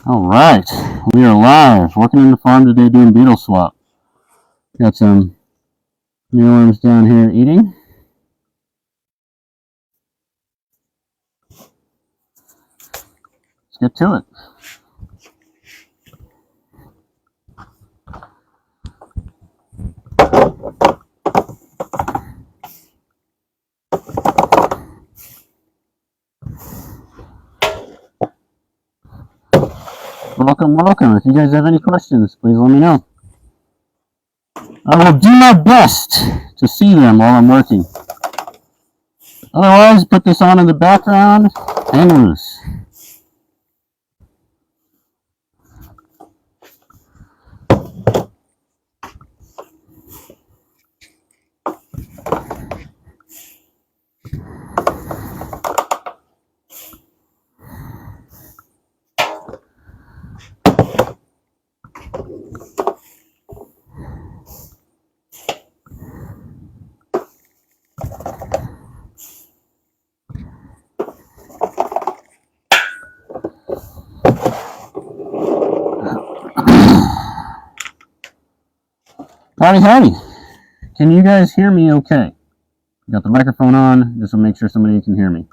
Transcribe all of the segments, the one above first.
Alright, we are live, working in the farm today doing beetle swap. Got some mealworms down here eating. Let's get to it. Welcome. If you guys have any questions, please let me know. I will do my best to see them while I'm working. Otherwise, put this on in the background and loose. Howdy. Can you guys hear me okay? Got the microphone on, just to make sure somebody can hear me.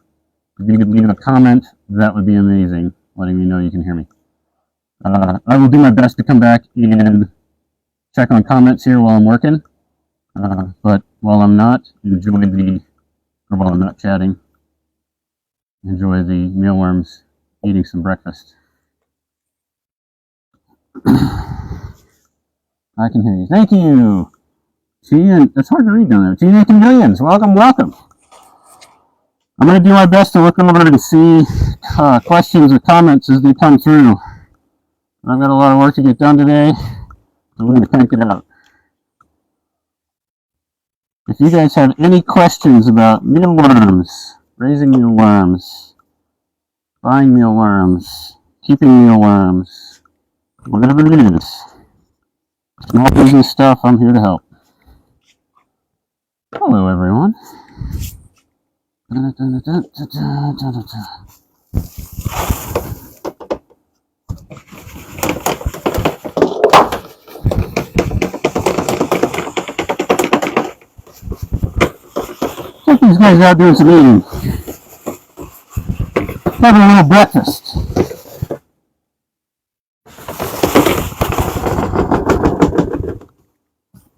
If you could leave a comment, that would be amazing, letting me know you can hear me. I will do my best to come back and check on comments here while I'm working. But while I'm not, while I'm not chatting, enjoy the mealworms eating some breakfast. I can hear you. Thank you. It's hard to read down there. Tina Millions, welcome. I'm going to do my best to look over and see questions or comments as they come through. I've got a lot of work to get done today, so we're going to crank it out. If you guys have any questions about mealworms, raising mealworms, buying mealworms, keeping mealworms, whatever it is, small business stuff, I'm here to help. Hello, everyone. Check these guys out doing some eating. Having a little breakfast.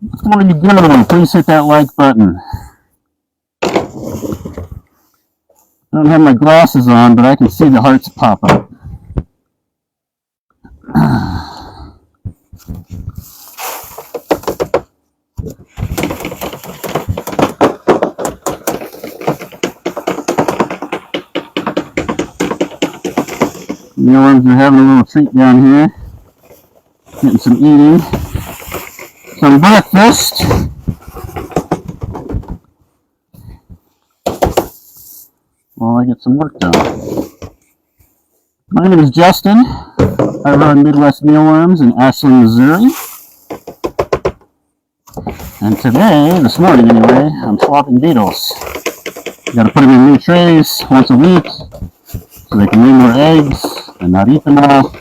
Before you go, please hit that like button. I don't have my glasses on, but I can see the hearts pop up. Mealworms are having a little treat down here. Getting some eating. Some breakfast. While I get some work done. My name is Justin. I run Midwest Mealworms in Ashland, Missouri. And this morning anyway, I'm swapping beetles. You gotta put them in new trays once a week so they can lay more eggs and not eat them all.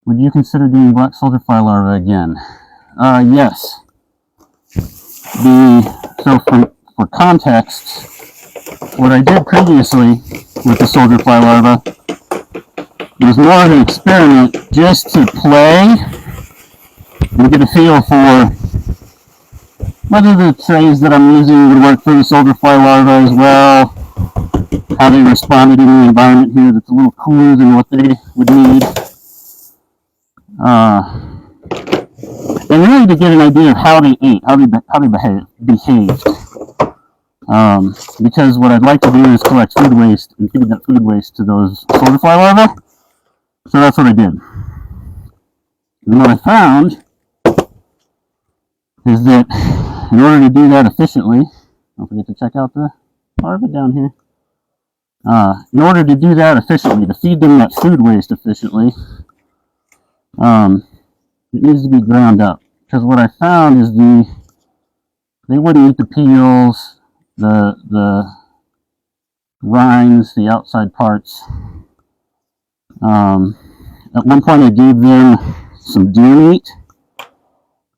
Would you consider doing black soldier fly larvae again? Yes. So for context, what I did previously with the soldier fly larva was more of an experiment just to play and get a feel for whether the trays that I'm using would work for the soldier fly larvae as well, how they responded in the environment here that's a little cooler than what they would need. And really to get an idea of how they ate, how they behaved. Because what I'd like to do is collect food waste and feed that food waste to those soldier fly larvae. So that's what I did. And what I found is that in order to do that efficiently, Don't forget to check out the larvae down here. In order to do that efficiently, to feed them that food waste efficiently, it needs to be ground up. Because what I found is they wouldn't eat the peels, the rinds, the outside parts. At one point I gave them some deer meat,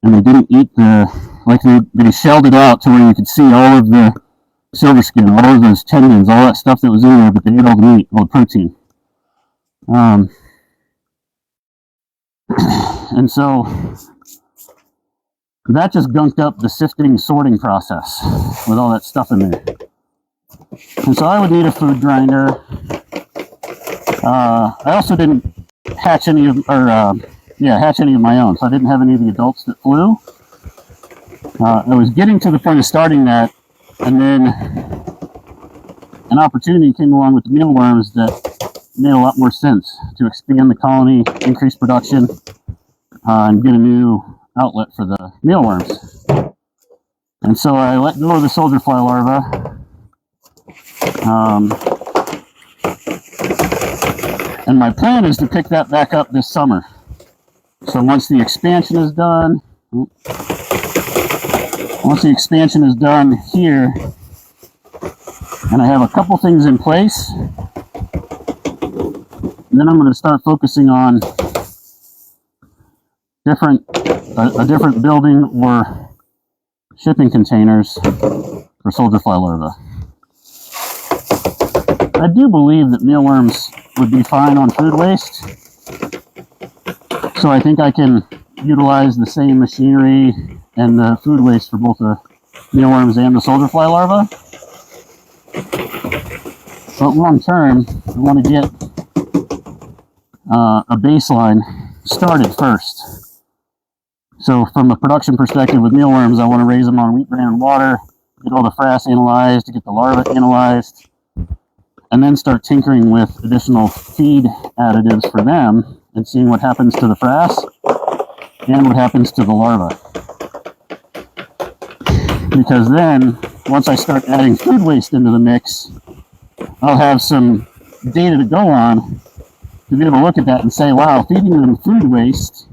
and they didn't eat they shelled it out to where you could see all of the silver skin, all of those tendons, all that stuff that was in there, but they ate all the meat, all the protein. And so that just gunked up the sifting, sorting process with all that stuff in there. And so I would need a food grinder. I also didn't hatch any of my own, so I didn't have any of the adults that flew. I was getting to the point of starting that, and then an opportunity came along with the mealworms that made a lot more sense to expand the colony, increase production, and get a new outlet for the mealworms. And so I let go of the soldier fly larva. And my plan is to pick that back up this summer. So once the expansion is done, here, and I have a couple things in place, then I'm going to start focusing on a different building or shipping containers for soldier fly larvae. I do believe that mealworms would be fine on food waste, so I think I can utilize the same machinery and the food waste for both the mealworms and the soldier fly larvae. But long term, I want to get a baseline started first. So from a production perspective with mealworms, I want to raise them on wheat bran and water, get all the frass analyzed, get the larvae analyzed, and then start tinkering with additional feed additives for them and seeing what happens to the frass and what happens to the larvae. Because then, once I start adding food waste into the mix, I'll have some data to go on to be able to look at that and say, wow, feeding them food waste,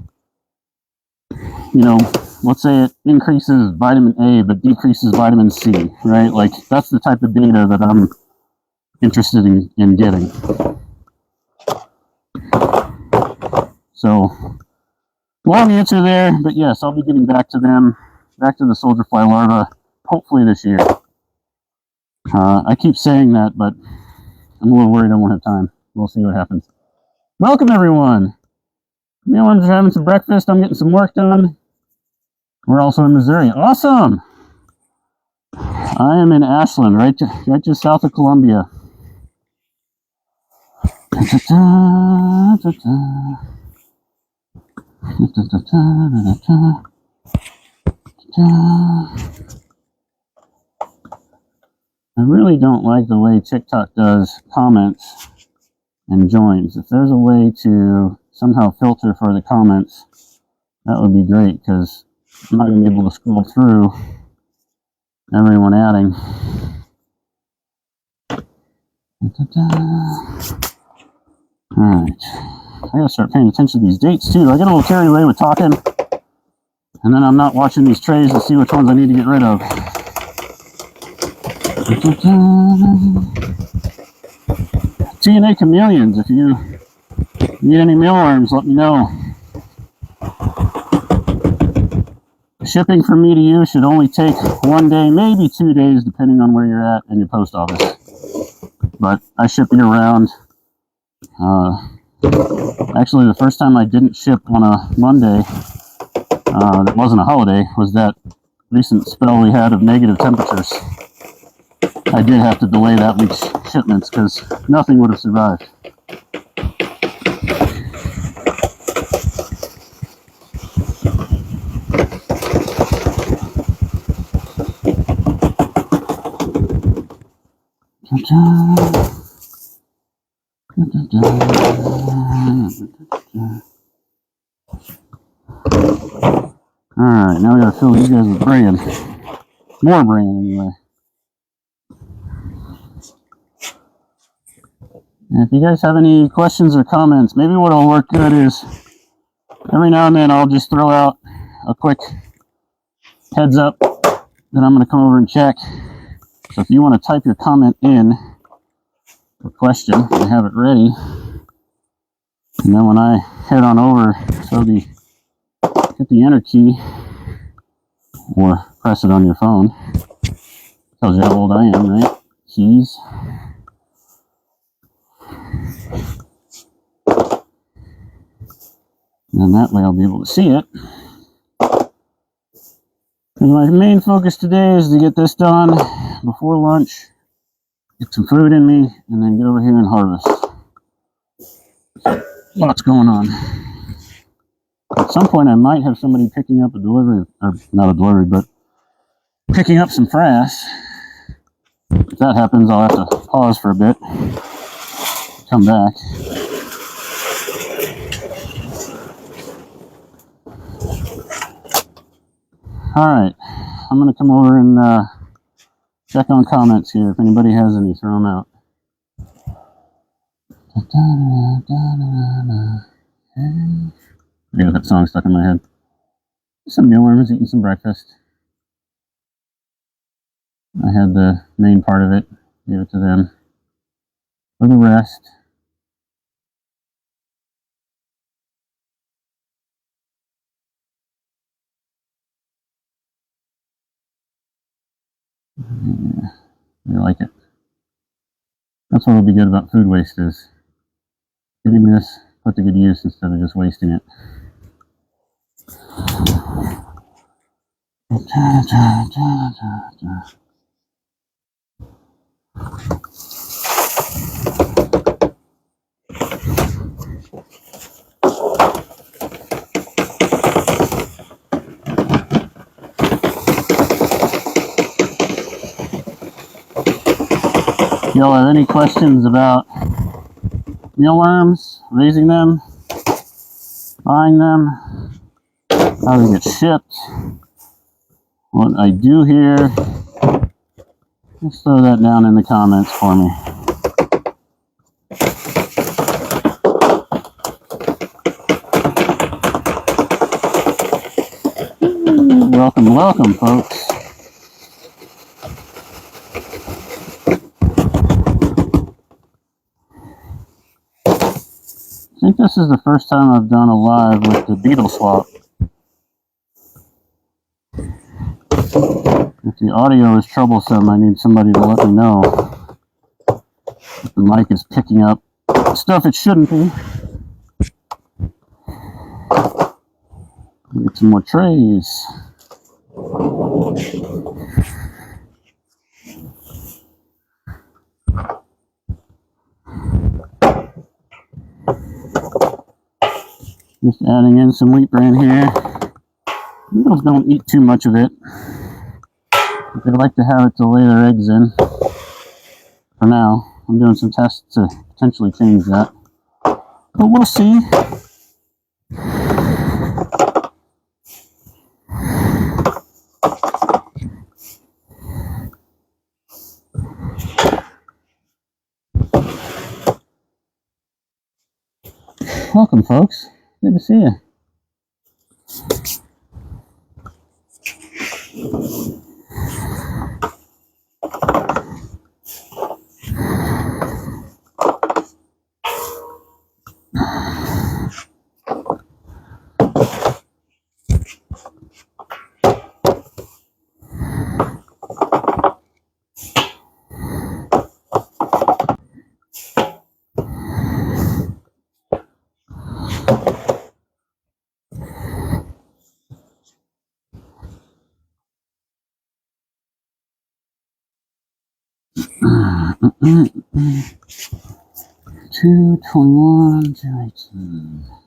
let's say it increases vitamin A but decreases vitamin C, right? Like, that's the type of data that I'm interested in getting. So, long answer there, but yes, I'll be getting back to the soldier fly larvae, hopefully this year. I keep saying that, but I'm a little worried I won't have time. We'll see what happens. Welcome, everyone. Mealworms are having some breakfast. I'm getting some work done. We're also in Missouri. Awesome. I am in Ashland, right just south of Columbia. I really don't like the way TikTok does comments and joins. If there's a way to somehow filter for the comments, that would be great, because I'm not going to be able to scroll through everyone adding. Alright. I gotta start paying attention to these dates too. I get a little carried away with talking, and then I'm not watching these trays to see which ones I need to get rid of. TNA chameleons, if you need any mealworms, let me know. Shipping from me to you should only take 1 day, maybe 2 days, depending on where you're at in your post office. But I ship year round. Actually, the first time I didn't ship on a Monday that wasn't a holiday was that recent spell we had of negative temperatures. I did have to delay that week's shipments because nothing would have survived. Alright, now we gotta fill these guys with bran. More bran, anyway. And if you guys have any questions or comments, maybe what'll work good is every now and then I'll just throw out a quick heads up that I'm going to come over and check. So if you want to type your comment in or question, I have it ready. And then when I head on over, hit the enter key or press it on your phone. Tells you how old I am, right? Keys. And that way I'll be able to see it. And my main focus today is to get this done before lunch, get some food in me, and then get over here and harvest. Lots going on. At some point I might have somebody picking up a delivery, or not a delivery, but picking up some frass. If that happens, I'll have to pause for a bit, come back. Alright, I'm going to come over and check on comments here. If anybody has any, throw them out. I got that song stuck in my head. Some mealworms eating some breakfast. I had the main part of it, gave it to them. For the rest, yeah, they like it. That's what will be good about food waste is getting this put to good use instead of just wasting it. If y'all have any questions about mealworms, raising them, buying them, how they get shipped, what I do here, just throw that down in the comments for me. Welcome, welcome, folks. I think this is the first time I've done a live with the Beetle swap. If the audio is troublesome, I need somebody to let me know if the mic is picking up stuff it shouldn't be. Get some more trays. Just adding in some wheat bran here. Beetles don't eat too much of it. They like to have it to lay their eggs in. For now, I'm doing some tests to potentially change that. But we'll see. Welcome, folks. Good to see you. $2.21, $2.18.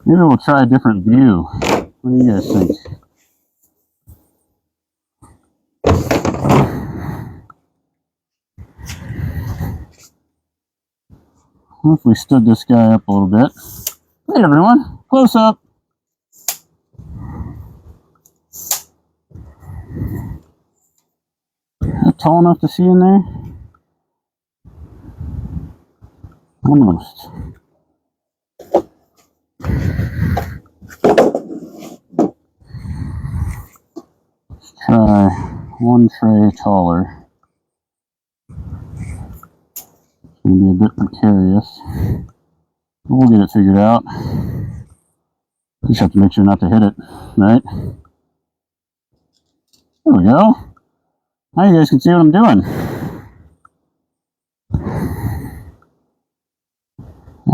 Maybe we'll try a different view. What do you guys think? What if we stood this guy up a little bit? Hey everyone, close up. Not tall enough to see in there? Almost. Let's try one tray taller. It's going to be a bit precarious. We'll get it figured out. Just have to make sure not to hit it, right? There we go. Now you guys can see what I'm doing.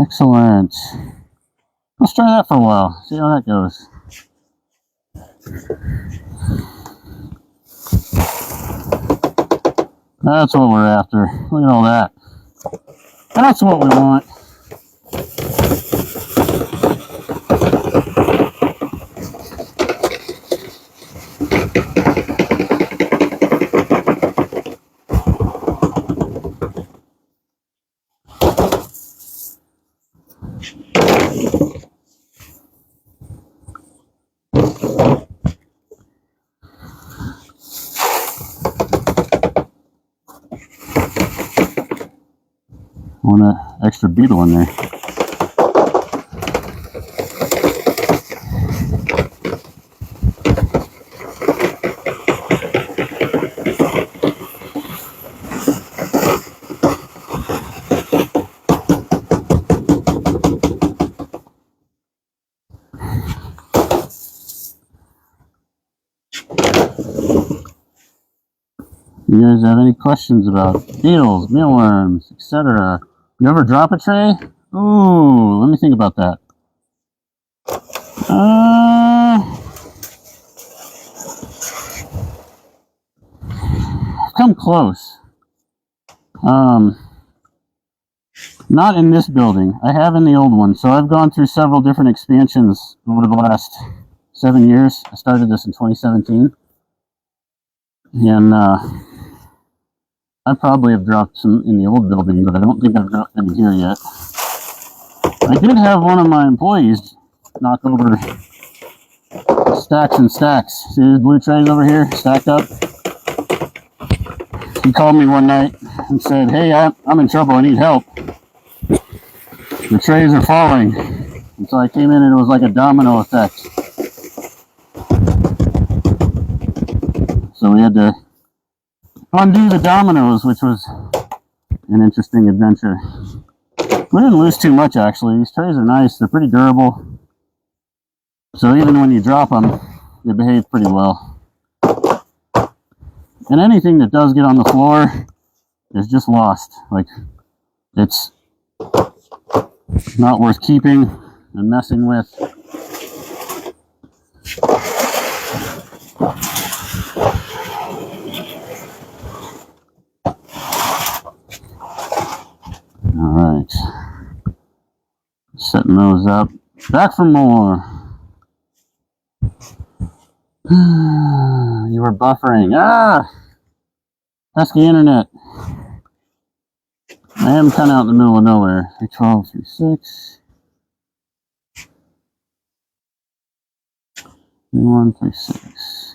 Excellent. Let's try that for a while. See how that goes. That's what we're after. Look at all that. That's what we want. I want an extra beetle in there. You guys have any questions about beetles, mealworms, etc.? You ever drop a tray? Ooh, let me think about that. I've come close. Not in this building. I have in the old one. So I've gone through several different expansions over the last 7 years. I started this in 2017. And I probably have dropped some in the old building, but I don't think I've dropped any here yet. I did have one of my employees knock over stacks and stacks. See these blue trays over here stacked up? He called me one night and said, "Hey, I'm in trouble. I need help. The trays are falling." And so I came in and it was like a domino effect. So we had to undo the dominoes, which was an interesting adventure. We didn't lose too much, actually. These trays are nice. They're pretty durable. So even when you drop them, they behave pretty well. And anything that does get on the floor is just lost. Like, it's not worth keeping and messing with. Alright, setting those up. Back for more. You were buffering. Pesky internet. I am kind of out in the middle of nowhere. 312, 36. 3136.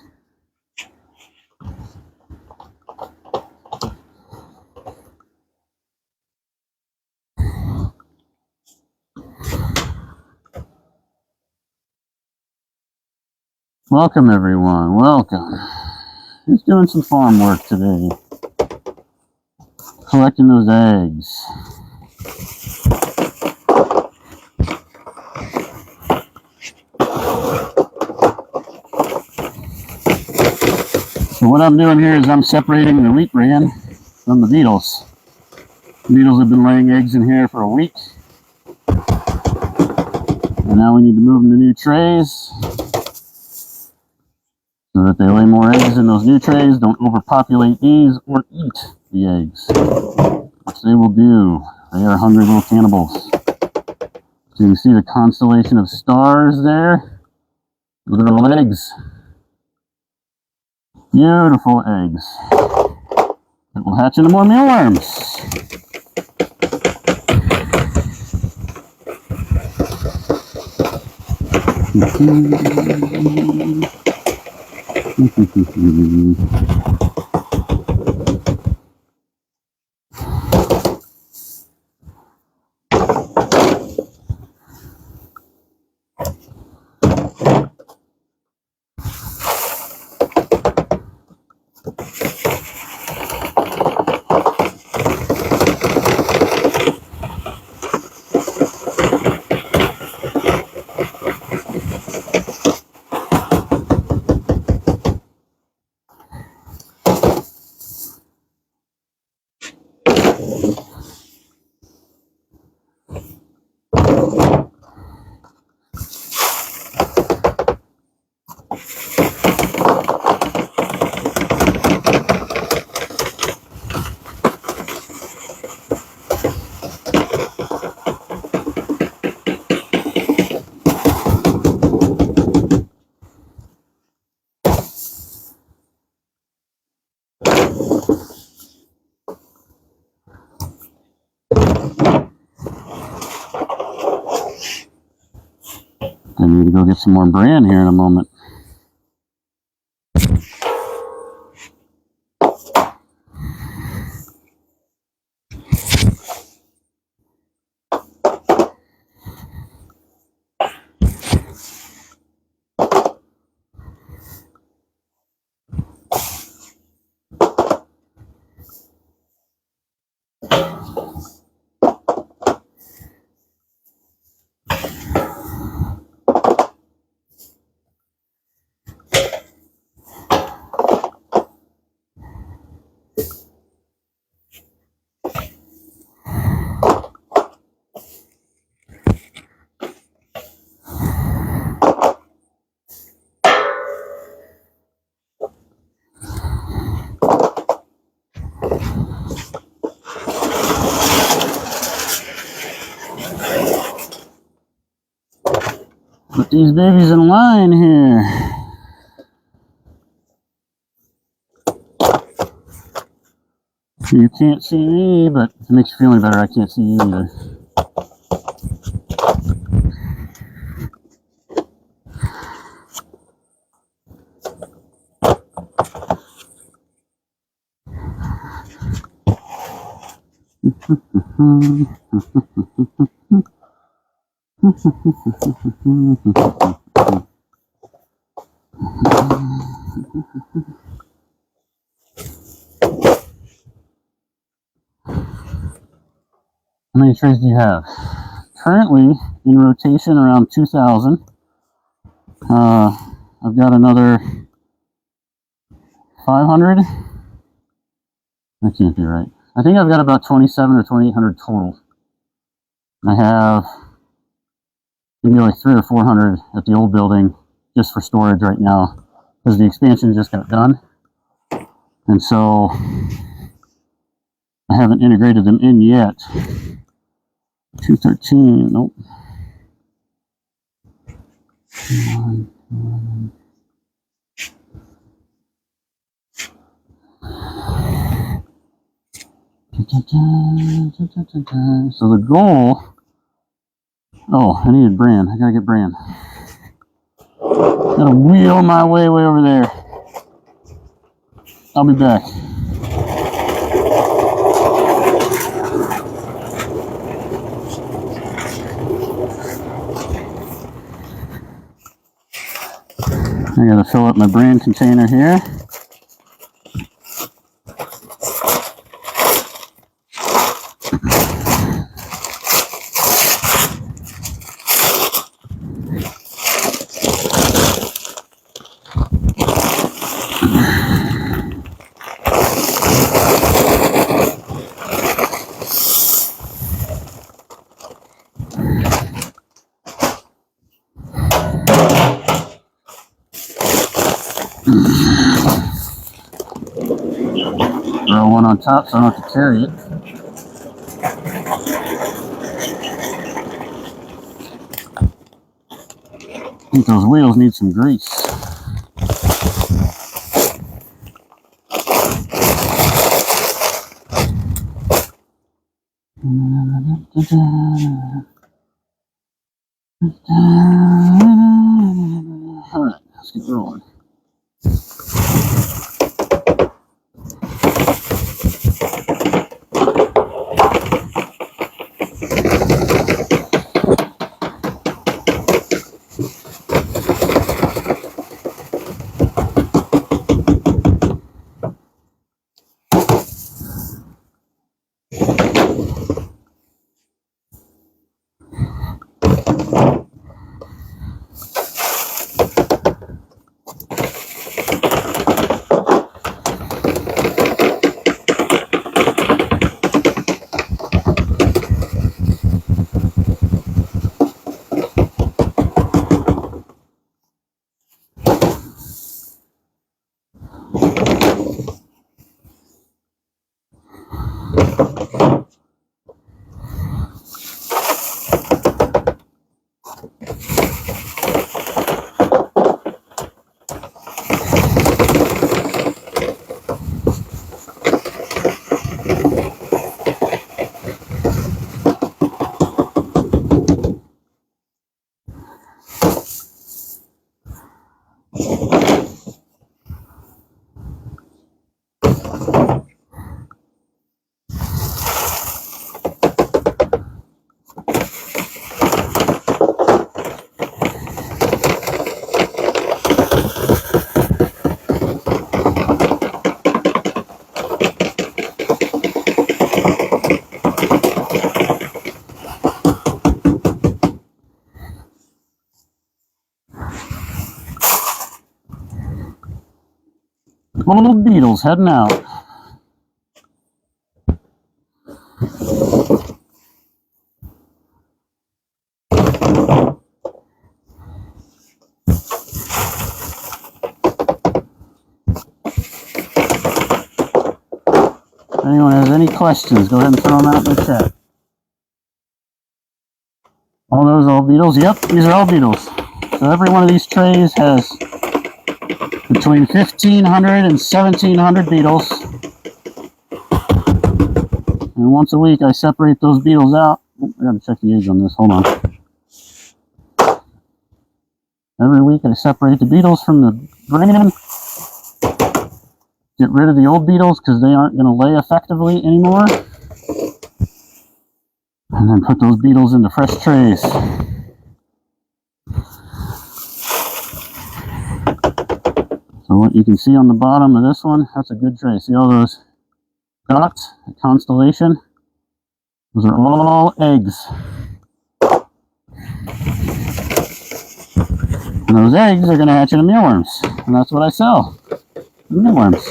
Welcome everyone, welcome. Who's doing some farm work today? Collecting those eggs. So what I'm doing here is I'm separating the wheat bran from the beetles. The beetles have been laying eggs in here for a week. And now we need to move them to new trays, so that they lay more eggs in those new trays, don't overpopulate these or eat the eggs, which they will do. They are hungry little cannibals. So you can see the constellation of stars there. Look at the little eggs. Beautiful eggs. That will hatch into more mealworms. I need to go get some more bran here in a moment. Put these babies in line here. You can't see me, but if it makes you feel any better, I can't see you either. How many trays do you have? Currently in rotation around 2,000. I've got another 500. That can't be right. I think I've got about 27 or 2,800 total. I have maybe like 300 or 400 at the old building just for storage right now because the expansion just got done. And so I haven't integrated them in yet. 213, nope. So the goal, oh, I needed bran. I gotta get bran. Gotta wheel my way over there. I'll be back. I gotta fill up my bran container here. Throw one on top so I don't have to carry it. I think those wheels need some grease. Alright, let's get rolling. Little beetles heading out. If anyone has any questions, go ahead and throw them out in the chat. All those all beetles? Yep, these are all beetles. So every one of these trays has between 1,500 and 1,700 beetles. And once a week I separate those beetles out. Oh, I gotta check the age on this, hold on. Every week I separate the beetles from the brain. Get rid of the old beetles because they aren't going to lay effectively anymore. And then put those beetles into fresh trays. So what you can see on the bottom of this one, that's a good tray. See all those dots, the constellation? Those are all eggs. And those eggs are going to hatch into mealworms. And that's what I sell. Mealworms.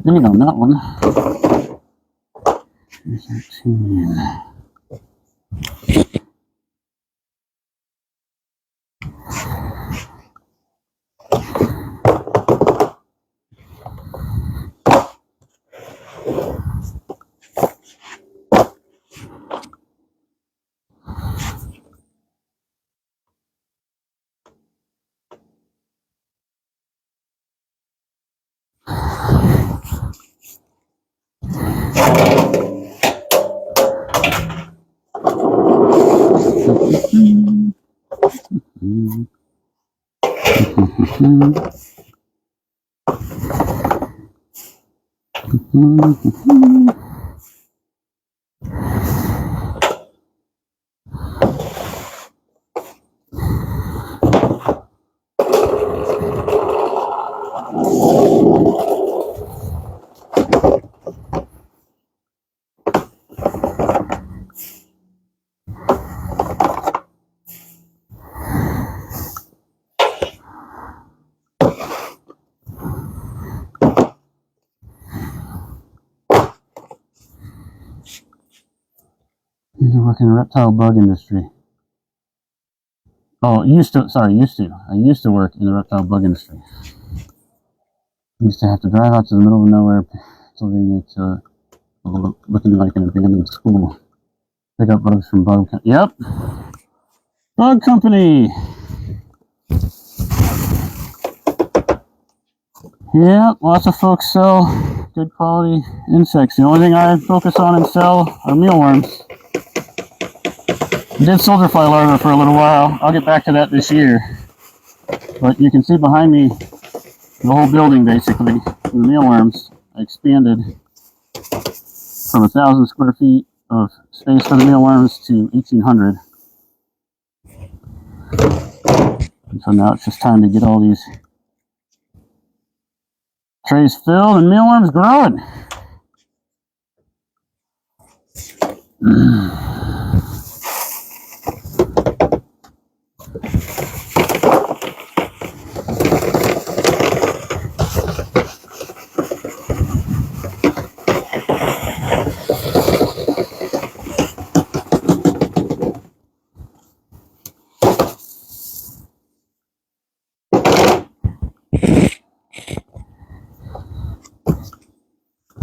Date on that one. 13. to work in the reptile bug industry. Oh, used to. I used to work in the reptile bug industry. I used to have to drive out to the middle of nowhere, Pennsylvania, to looking like an abandoned school. Pick up bugs from bug. Yep, bug company. Yeah, lots of folks sell good quality insects. The only thing I focus on and sell are mealworms. I did soldier fly larvae for a little while. I'll get back to that this year. But you can see behind me the whole building basically. The mealworms. I expanded from 1,000 square feet of space for the mealworms to 1,800. And so now it's just time to get all these trays filled and mealworms growing.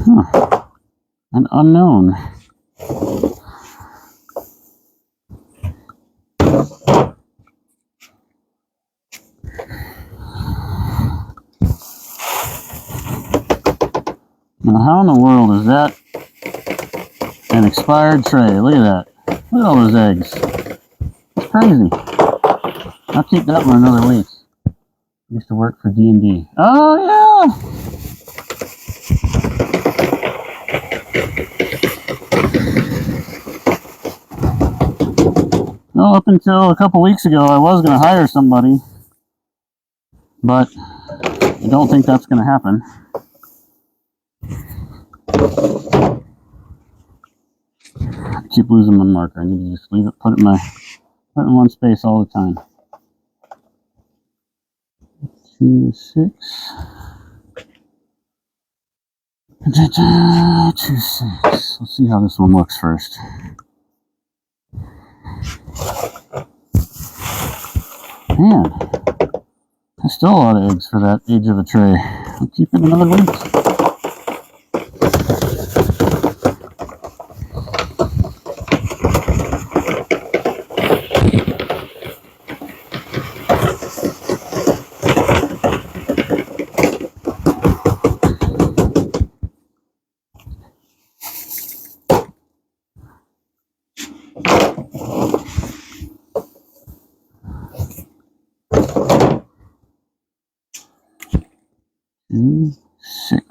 Huh. An unknown. Now, how in the world is that an expired tray? Look at that. Look at all those eggs. It's crazy. I'll keep that one another week. I used to work for D&D. Oh, yeah! Well, up until a couple weeks ago, I was going to hire somebody, but I don't think that's going to happen. I keep losing my marker. I need to just leave it, put it in one space all the time. 2, 6. 2, 6. Let's see how this one looks first. Man, there's still a lot of eggs for that age of a tray. I'll keep it another week. Two, 6.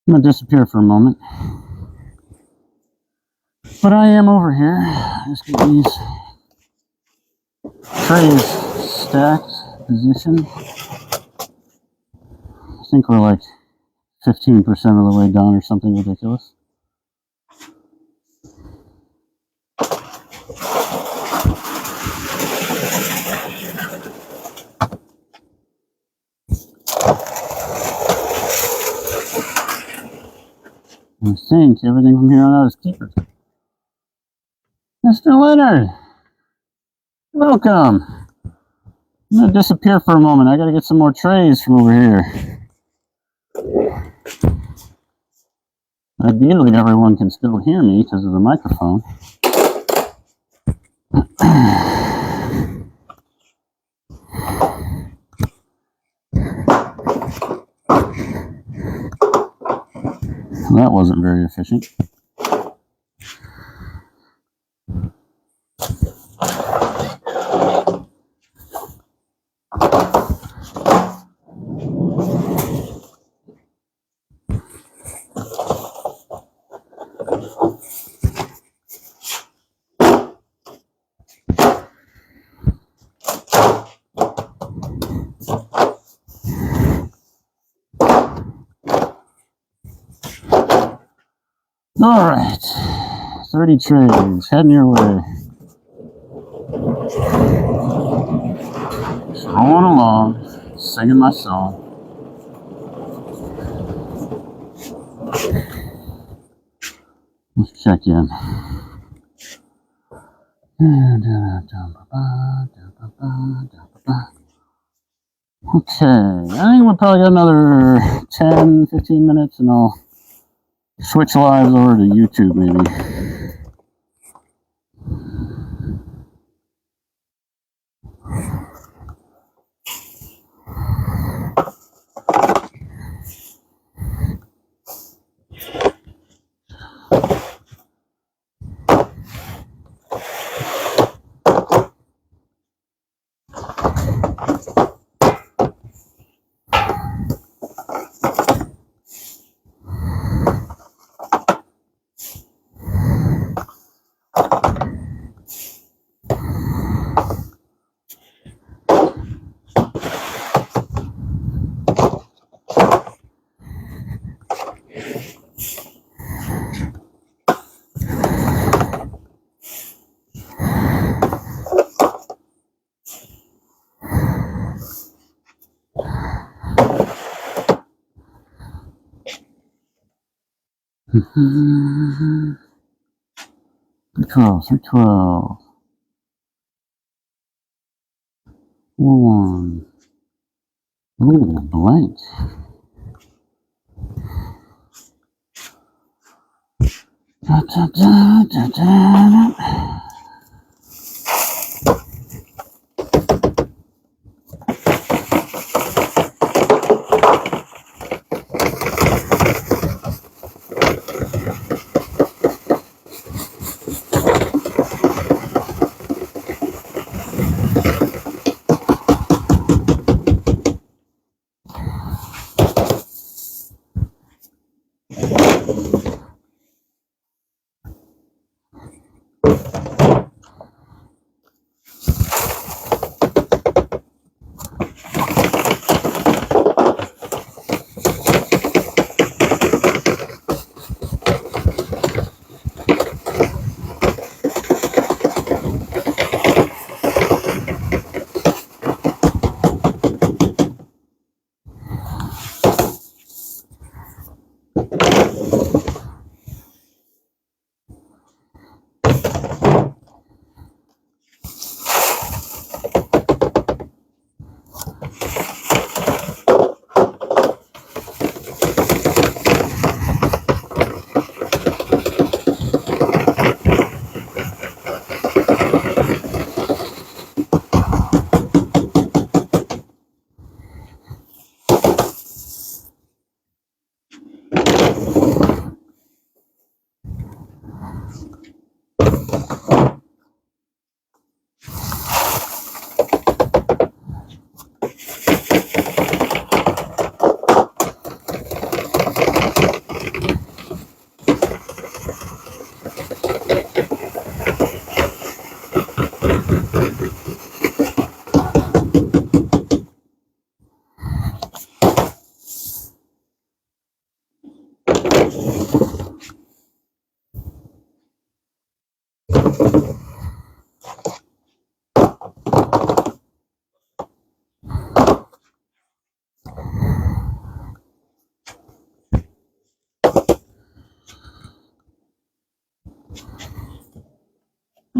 I'm going to disappear for a moment. But I am over here. Just get these trays stacked, positioned. I think we're like 15% of the way done or something ridiculous. I think everything from here on out is keepers. Mr. Leonard, welcome. I'm going to disappear for a moment. I got to get some more trays from over here. Ideally, everyone can still hear me because of the microphone. That wasn't very efficient. All right, 30 trays, heading your way. Rolling along, singing my song. Let's check in. Okay, I think we'll probably got another 10, 15 minutes and I'll switch lives over to YouTube maybe. Mm-hmm. 312, 312. 41. Ooh, blank. Da, da, da, da, da.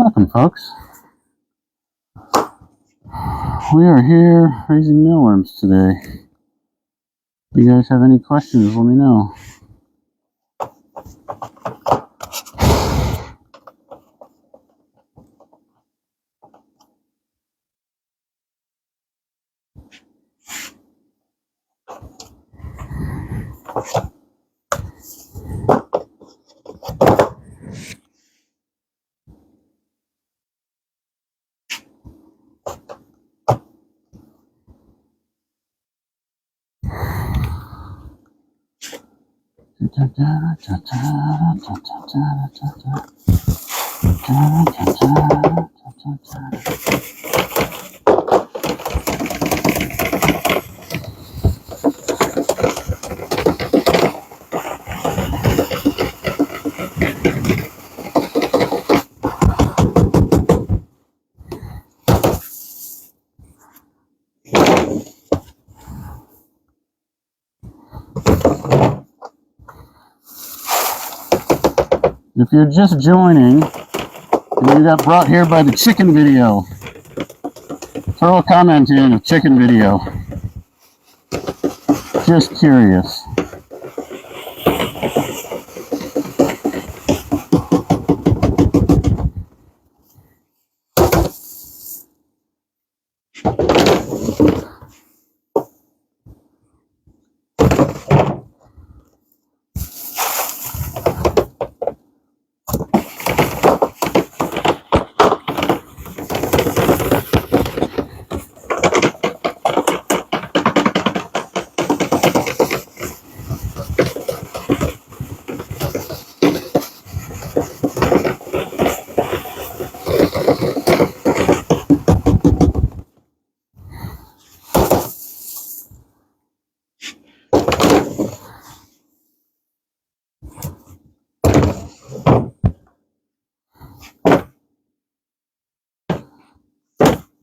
Welcome, folks. We are here raising mealworms today. If you guys have any questions, let me know. If you're just joining and you got brought here by the chicken video, throw a comment in of chicken video. Just curious.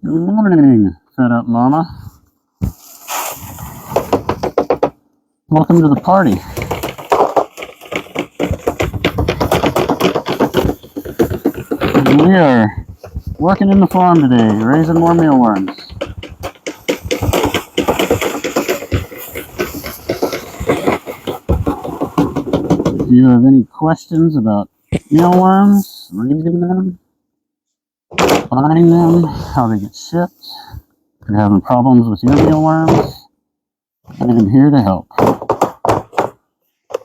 Good morning, Fed Up Mama. Welcome to the party. We are working in the farm today, raising more mealworms. If you have any questions about mealworms, raising them, buying them, how they get shipped, if you're having problems with your mealworms, I am here to help.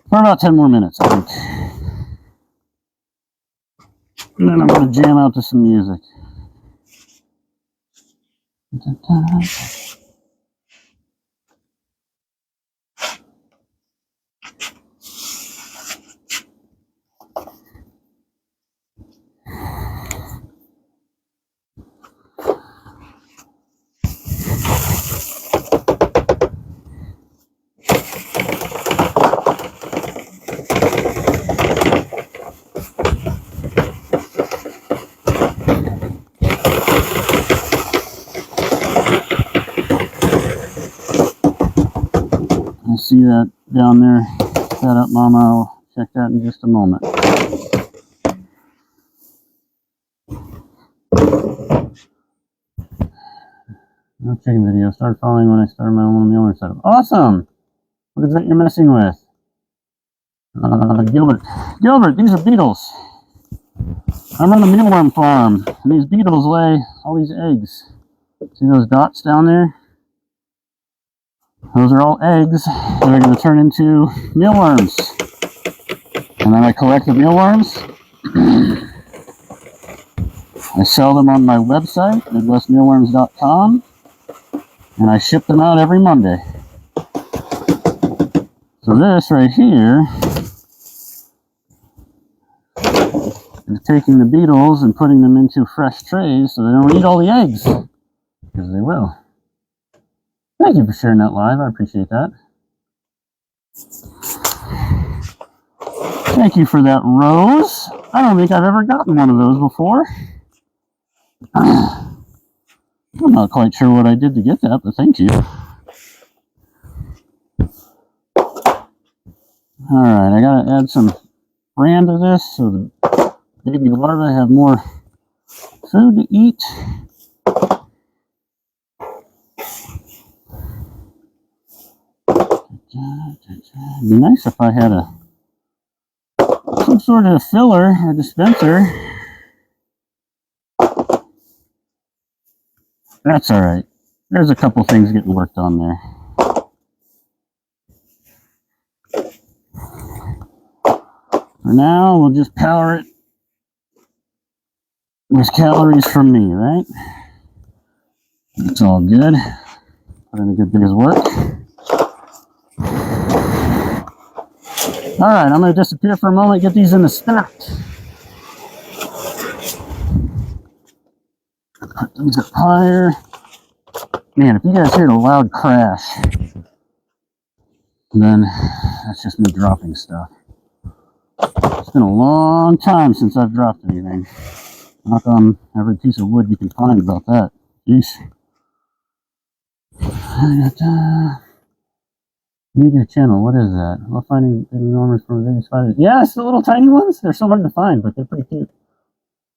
For about 10 more minutes, I think. And then I'm going to jam out to some music. I see that down there. Fed Up Mama. I'll check that in just a moment. No chicken video. Start following when I start my own mealworm setup. Awesome! What is that you're messing with? Gilbert. Gilbert, these are beetles. I run a mealworm farm, and these beetles lay all these eggs. See those dots down there? Those are all eggs that are going to turn into mealworms. And then I collect the mealworms. I sell them on my website, MidwestMealworms.com. And I ship them out every Monday. So this right here is taking the beetles and putting them into fresh trays so they don't eat all the eggs. Because they will. Thank you for sharing that live. I appreciate that. Thank you for that rose. I don't think I've ever gotten one of those before. I'm not quite sure what I did to get that, but thank you. Alright, I gotta add some brand to this so the baby larvae have more food to eat. It'd be nice if I had some sort of filler or dispenser. That's all right. There's a couple things getting worked on there. For now, we'll just power it with calories from me, right? It's all good. Put in a good day's work. All right, I'm going to disappear for a moment, get these in the stack. Put these up higher. Man, if you guys hear a loud crash, then that's just me dropping stuff. It's been a long time since I've dropped anything. Knock on every piece of wood you can find about that. Jeez. Meteor channel, what is that? Well, finding Mealworms from various spiders. Yeah, it's the little tiny ones. They're so hard to find, but they're pretty cute.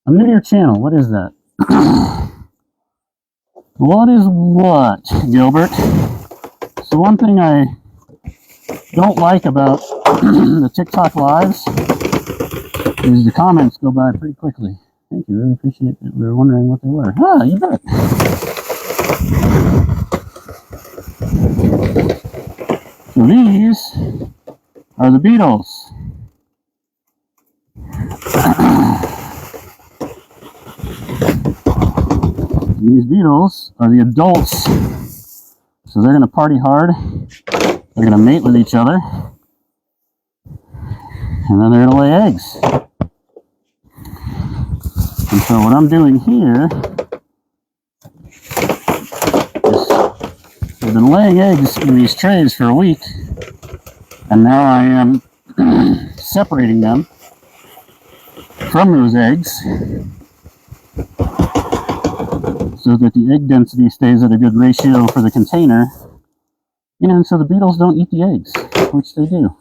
A meteor channel, what is that? What is what, Gilbert? So one thing I don't like about the TikTok lives is the comments go by pretty quickly. Thank you, really appreciate it. We were wondering what they were. Ah, you bet. So these are the beetles. These beetles are the adults. So they're going to party hard. They're going to mate with each other. And then they're going to lay eggs. And so what I'm doing here is I've been laying eggs in these trays for a week, and now I am separating them from those eggs so that the egg density stays at a good ratio for the container, and so the beetles don't eat the eggs, which they do.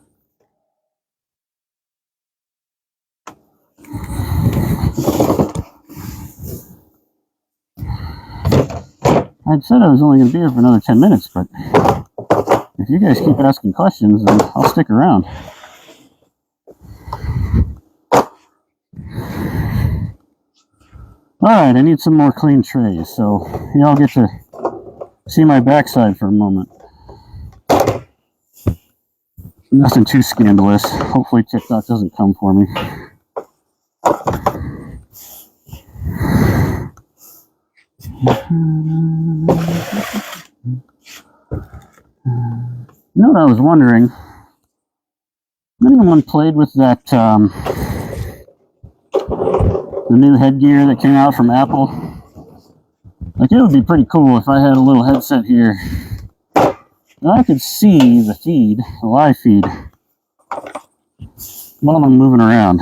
I'd said I was only going to be here for another 10 minutes, but if you guys keep asking questions, then I'll stick around. Alright, I need some more clean trays, so y'all get to see my backside for a moment. Nothing too scandalous. Hopefully TikTok doesn't come for me. You know what I was wondering? Anyone played with that, the new headgear that came out from Apple? Like, it would be pretty cool if I had a little headset here and I could see the feed, the live feed, while I'm moving around.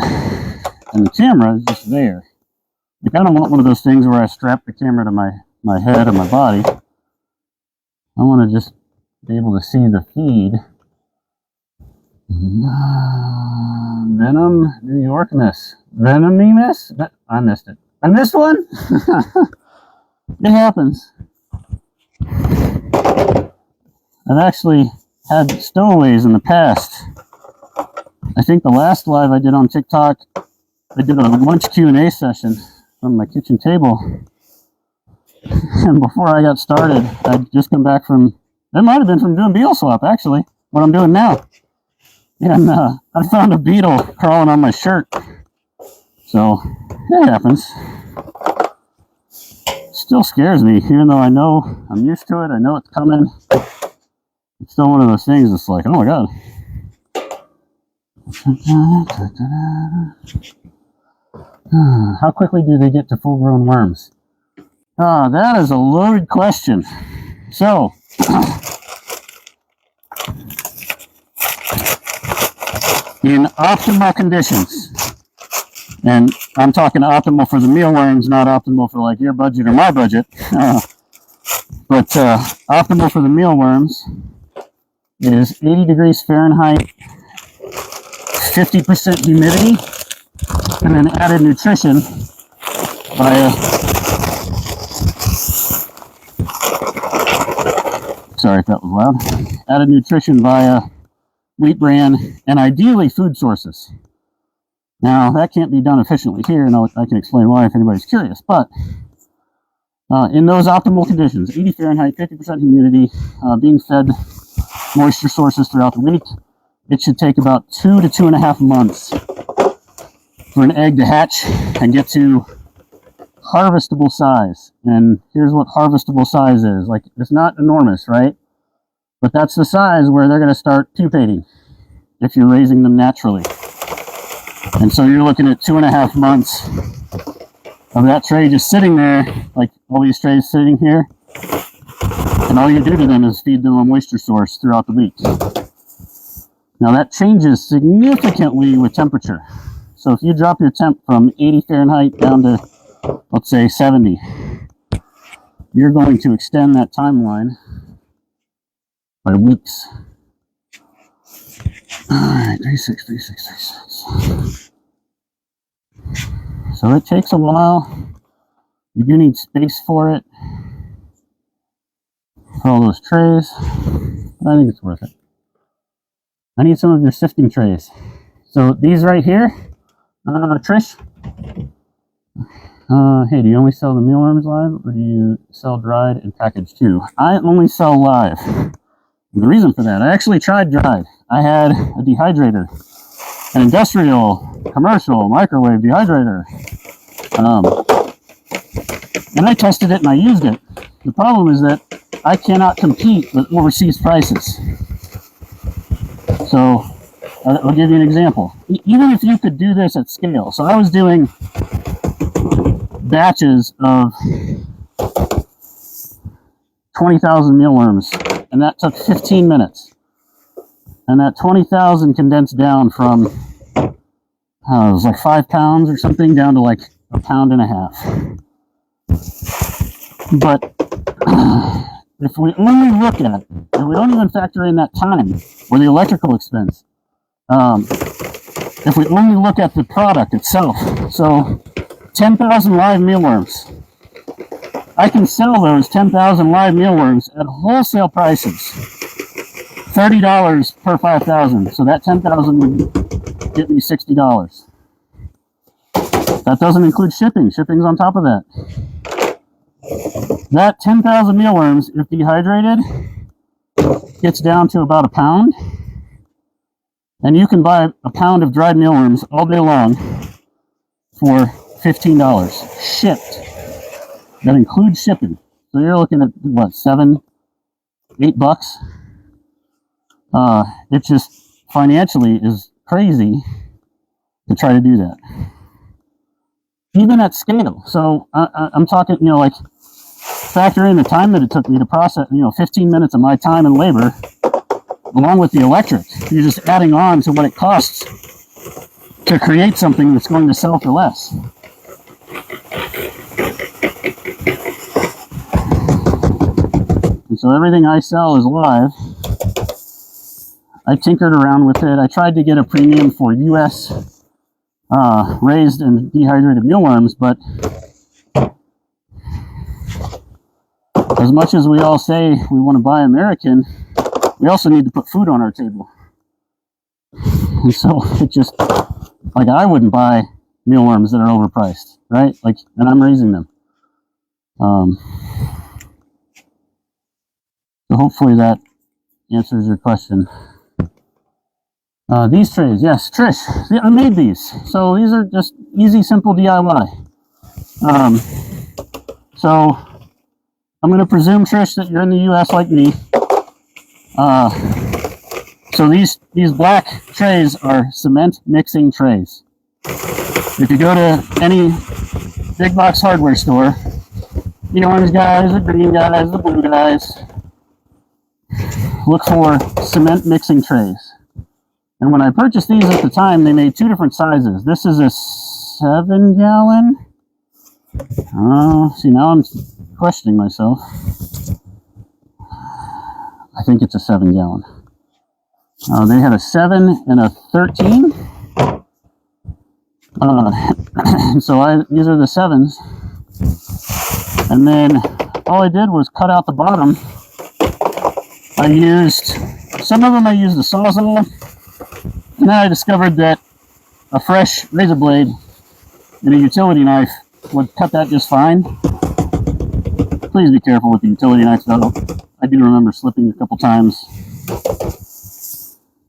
And the camera is just there. Like, I don't want one of those things where I strap the camera to my head or my body. I want to just be able to see the feed. Venom, New York miss. Venom me miss? I missed it. I missed one? It happens. I've actually had stowaways in the past. I think the last live I did on TikTok, I did a lunch Q&A session from my kitchen table. And before I got started, I'd just come back from, it might have been from doing beetle swap, actually, what I'm doing now. And I found a beetle crawling on my shirt. So, it happens. Still scares me, even though I know I'm used to it, I know it's coming. It's still one of those things that's like, oh my god. How quickly do they get to full-grown worms? That is a loaded question. So, in optimal conditions, and I'm talking optimal for the mealworms, not optimal for like your budget or my budget, but optimal for the mealworms is 80 degrees Fahrenheit, 50% humidity, and then added nutrition via, sorry if that was loud, added nutrition via wheat bran and ideally food sources. Now, that can't be done efficiently here, and I can explain why if anybody's curious, but in those optimal conditions, 80 Fahrenheit, 50% humidity, being fed moisture sources throughout the week, it should take about 2 to 2.5 months for an egg to hatch and get to harvestable size. And here's what harvestable size is. Like, it's not enormous, right? But that's the size where they're going to start pupating if you're raising them naturally. And so you're looking at 2.5 months of that tray just sitting there, like all these trays sitting here. And all you do to them is feed them a moisture source throughout the week. Now that changes significantly with temperature. So if you drop your temp from 80 Fahrenheit down to, let's say, 70, you're going to extend that timeline by weeks. Alright, 36, 36, 36. So it takes a while. You do need space for it, for all those trays, but I think it's worth it. I need some of your sifting trays. So these right here, Trish, hey, do you only sell the mealworms live, or do you sell dried and packaged too? I only sell live. The reason for that, I actually tried dried. I had a dehydrator, an industrial, commercial, microwave dehydrator. And I tested it and I used it. The problem is that I cannot compete with overseas prices. So, I'll give you an example. Even if you could do this at scale. So I was doing batches of 20,000 mealworms, and that took 15 minutes. And that 20,000 condensed down from, it was like 5 pounds or something, down to like 1.5 pounds. But if we only look at it, and we don't even factor in that time or the electrical expense, if we only look at the product itself, so 10,000 live mealworms, I can sell those 10,000 live mealworms at wholesale prices, $30 per 5,000. So that 10,000 would get me $60. That doesn't include shipping. Shipping's on top of that. That 10,000 mealworms, if dehydrated, gets down to about 1 pound. And you can buy a pound of dried mealworms all day long for $15 shipped. That includes shipping. So you're looking at what, $7, $8? It just financially is crazy to try to do that. Even at scale. So I'm talking, like, factor in the time that it took me to process, 15 minutes of my time and labor, along with the electric. You're just adding on to what it costs to create something that's going to sell for less. And so everything I sell is live. I tinkered around with it. I tried to get a premium for U.S. Raised and dehydrated mealworms, but as much as we all say we want to buy American, we also need to put food on our table. And so it just, like, I wouldn't buy mealworms that are overpriced, right? Like, and I'm raising them. So hopefully that answers your question. These trays, yes, Trish, see, I made these. So these are just easy, simple DIY. So I'm going to presume, Trish, that you're in the U.S. like me. So these black trays are cement mixing trays. If you go to any big box hardware store, the orange guys, the green guys, the blue guys, look for cement mixing trays. And when I purchased these at the time, they made 2 different sizes. This is a 7-gallon. See, now I'm questioning myself. I think it's a 7-gallon. They had a 7 and a 13. So these are the 7s. And then all I did was cut out the bottom. I used, some of them I used the Sawzall. And then I discovered that a fresh razor blade and a utility knife would cut that just fine. Please be careful with the utility knife though. I do remember slipping a couple times.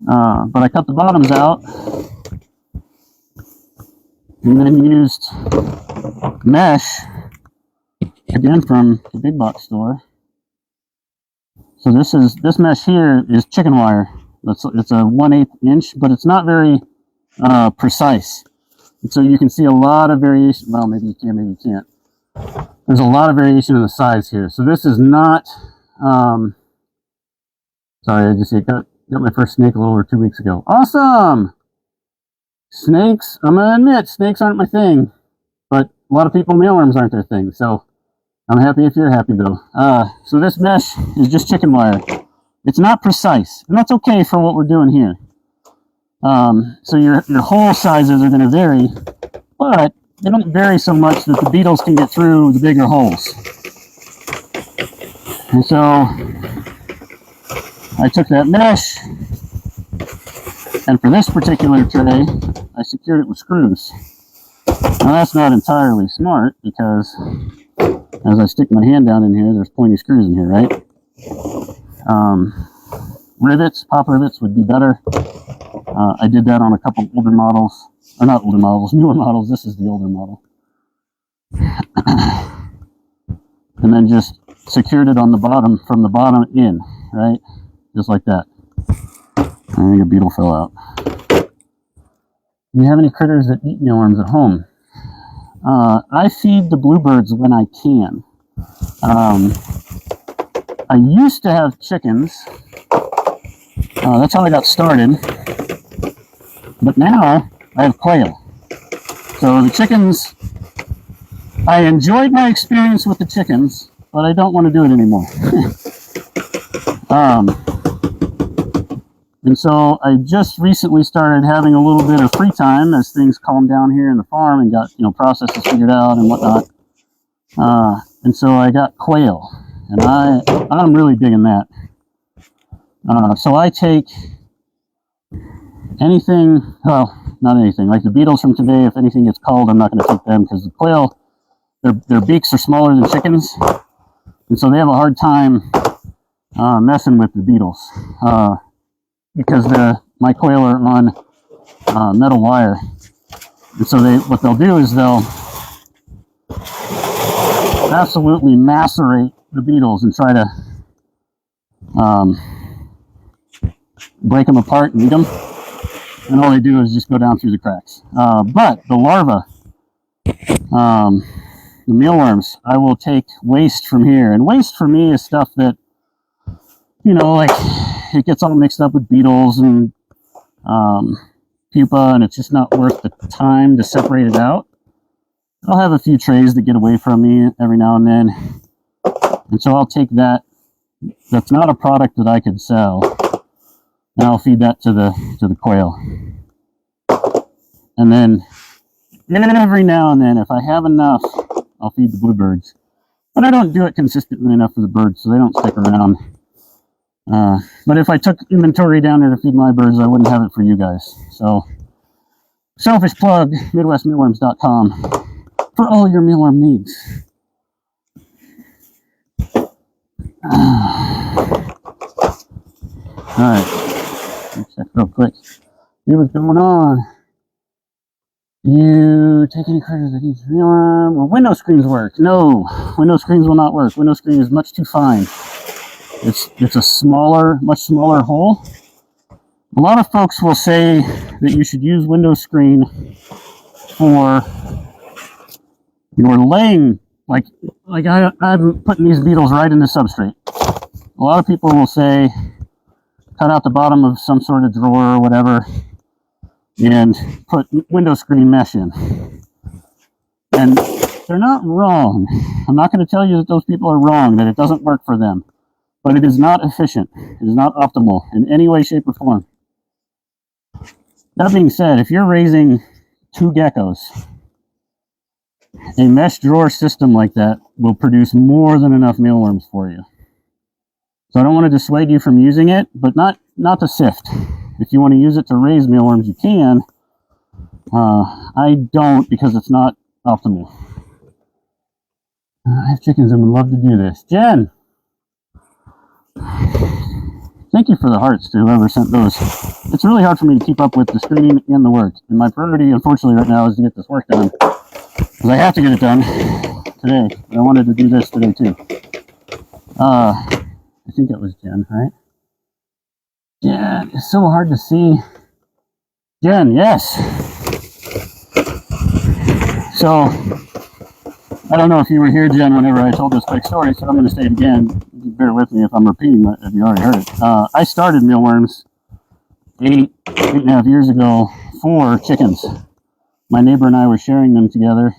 But I cut the bottoms out and then used mesh, again from the big box store. So this mesh here is chicken wire. It's a 1/8 inch, but it's not very precise. And so you can see a lot of variation. Well, maybe you can, maybe you can't. There's a lot of variation in the size here. So this is not, sorry, I just got my first snake a little over 2 weeks ago. Awesome! Snakes, I'm gonna admit, snakes aren't my thing. But a lot of people, mealworms aren't their thing. So I'm happy if you're happy though. So this mesh is just chicken wire. It's not precise, and that's okay for what we're doing here. So your hole sizes are gonna vary, but they don't vary so much that the beetles can get through the bigger holes. And so I took that mesh, and for this particular tray, I secured it with screws. Now that's not entirely smart because as I stick my hand down in here, there's pointy screws in here, right? Rivets, pop rivets would be better. I did that on a couple older models, or not older models, newer models. This is the older model. And then just secured it on the bottom, from the bottom in, right? Just like that. I think a beetle fell out. Do you have any critters that eat mealworms at home? I feed the bluebirds when I can. I used to have chickens. That's how I got started. But now I have quail. So the chickens, I enjoyed my experience with the chickens, but I don't want to do it anymore. And so I just recently started having a little bit of free time as things calmed down here in the farm and got, processes figured out and whatnot. And so I got quail, and I'm really digging that. So I take anything, well, not anything, like the beetles from today. If anything gets cold, I'm not going to take them because the quail, their beaks are smaller than chickens, and so they have a hard time messing with the beetles. Because my quail are on metal wire, and so what they'll do is they'll absolutely macerate the beetles and try to break them apart and eat them, and all they do is just go down through the cracks. But the larvae, the mealworms, I will take waste from here, and waste for me is stuff that, like, it gets all mixed up with beetles and pupa, and it's just not worth the time to separate it out. I'll have a few trays that get away from me every now and then, and so I'll take that. That's not a product that I could sell, and I'll feed that to the quail. And then every now and then, if I have enough, I'll feed the bluebirds. But I don't do it consistently enough for the birds, so they don't stick around. But if I took inventory down there to feed my birds, I wouldn't have it for you guys. So, selfish plug, MidwestMealworms.com for all your mealworm needs. Alright, let's check real quick. See what's going on. You take any critters that eat mealworm? Well, window screens work. No, window screens will not work. Window screen is much too fine. It's a smaller, much smaller hole. A lot of folks will say that you should use window screen for your laying, like I'm putting these beetles right in the substrate. A lot of people will say, cut out the bottom of some sort of drawer or whatever, and put window screen mesh in. And they're not wrong. I'm not going to tell you that those people are wrong, that it doesn't work for them. But it is not efficient. It is not optimal in any way, shape, or form. That being said, if you're raising 2 geckos. A mesh drawer system like that will produce more than enough mealworms for you. So I don't want to dissuade you from using it, but not to sift. If you want to use it to raise mealworms, you can. I don't, because it's not optimal. I have chickens and would love to do this. Jen! Thank you for the hearts to whoever sent those. It's really hard for me to keep up with the streaming and the work. And my priority, unfortunately, right now is to get this work done. Because I have to get it done today. I wanted to do this today, too. I think it was Jen, right? Jen, it's so hard to see. Jen, yes. So, I don't know if you were here, Jen, whenever I told this quick story, so I'm going to say it again. Bear with me if I'm repeating it, if you already heard it. I started Mealworms 8.5 years ago for chickens. My neighbor and I were sharing them together,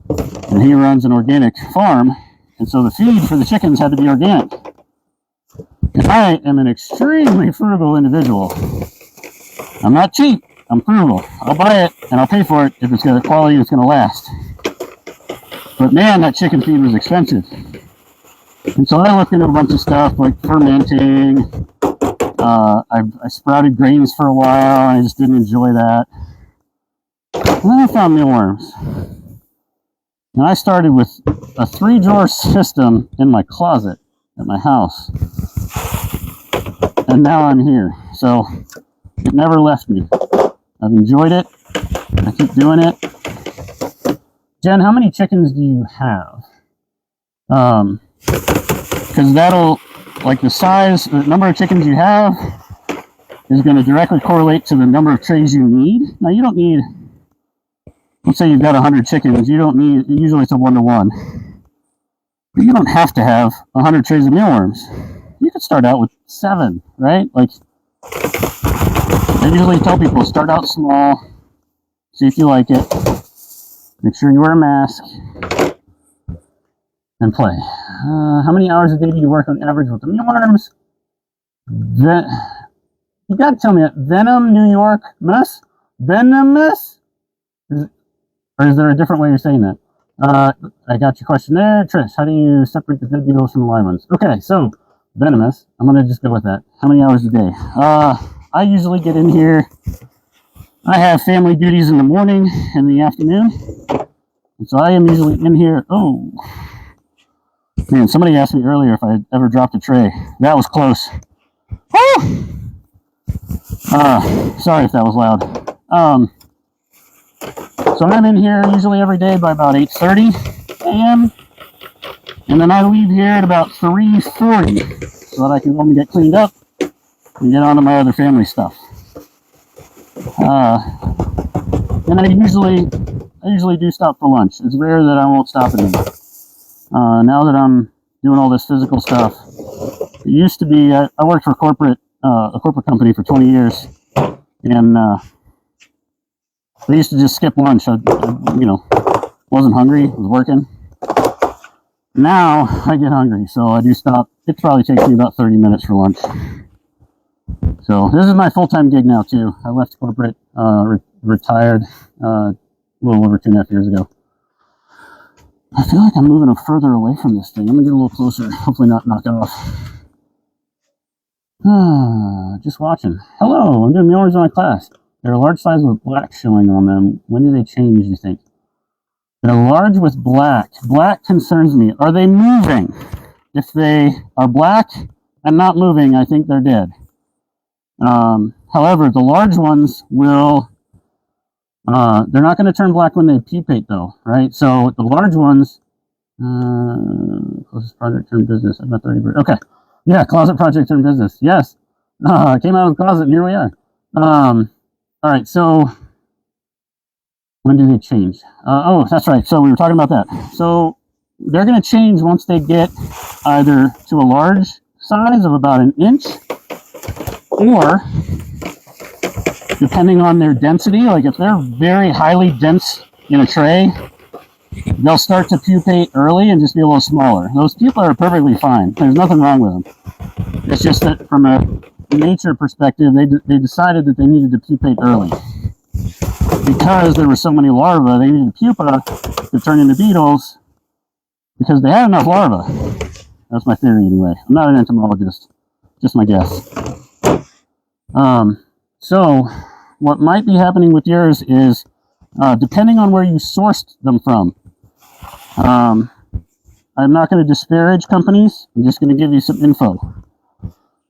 and he runs an organic farm, and so the feed for the chickens had to be organic. And I am an extremely frugal individual. I'm not cheap, I'm frugal. I'll buy it, and I'll pay for it if it's got a quality that's going to last. But man, that chicken feed was expensive. And so I looked into a bunch of stuff like fermenting. I sprouted grains for a while, and I just didn't enjoy that. And then I found mealworms. And I started with a 3-drawer system in my closet at my house. And now I'm here. So it never left me. I've enjoyed it. I keep doing it. Jen, how many chickens do you have? Because that'll, like the size, the number of chickens you have is going to directly correlate to the number of trays you need. Now you don't need, let's say you've got 100 chickens, you don't need, usually it's a 1-to-1. But you don't have to have 100 trays of mealworms. You could start out with 7, right? Like, I usually tell people, start out small, see if you like it, make sure you wear a mask, and play. How many hours a day do you work on average with the mealworms? You gotta tell me that. Venom, New York, mess? Venomous? Or is there a different way you're saying that? I got your question there. Trish, how do you separate the dead beetles from the live ones? Okay, so, venomous. I'm gonna just go with that. How many hours a day? I usually get in here. I have family duties in the morning and the afternoon. And so I am usually in here. Oh, man, somebody asked me earlier if I had ever dropped a tray. That was close. Woo! Sorry if that was loud. So I'm in here usually every day by about 8:30 a.m. And then I leave here at about 3:40 so that I can go and get cleaned up and get on to my other family stuff. And I usually do stop for lunch. It's rare that I won't stop anymore. Now that I'm doing all this physical stuff, it used to be I worked for a corporate company for 20 years, and they used to just skip lunch. I wasn't hungry, I was working. Now I get hungry, so I do stop. It probably takes me about 30 minutes for lunch. So this is my full-time gig now too. I left corporate, retired a little over 2.5 years ago. I feel like I'm moving further away from this thing. I'm gonna get a little closer. Hopefully not knock it off. Just watching. Hello, I'm doing mealworms in my class. They're a large size with black showing on them. When do they change, you think? They're large with black. Black concerns me. Are they moving? If they are black and not moving, I think they're dead. However, the large ones will, they're not going to turn black when they pupate though, right? So the large ones, closest project turned business, I'm at 30. Okay. Yeah, closet project turned business. Yes. I came out of the closet and here we are. All right. So when do they change? Oh, that's right. So we were talking about that. So they're going to change once they get either to a large size of about 1 inch, or depending on their density, like if they're very highly dense in a tray, they'll start to pupate early and just be a little smaller. Those pupae are perfectly fine. There's nothing wrong with them. It's just that from a nature perspective, they decided that they needed to pupate early. because there were so many larvae, they needed pupa to turn into beetles because they had enough larvae. That's my theory anyway. I'm not an entomologist, just my guess. So what might be happening with yours is, depending on where you sourced them from, I'm not going to disparage companies. I'm just going to give you some info.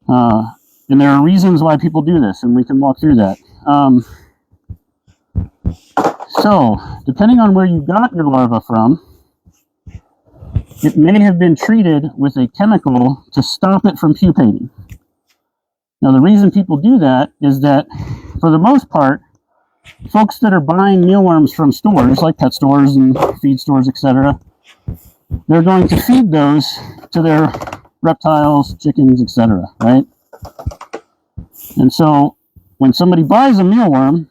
And there are reasons why people do this, and we can walk through that. So, depending on where you got your larva from, it may have been treated with a chemical to stop it from pupating. Now, the reason people do that is that, for the most part, folks that are buying mealworms from stores, like pet stores and feed stores, etc., they're going to feed those to their reptiles, chickens, etc., right? And so, when somebody buys a mealworm,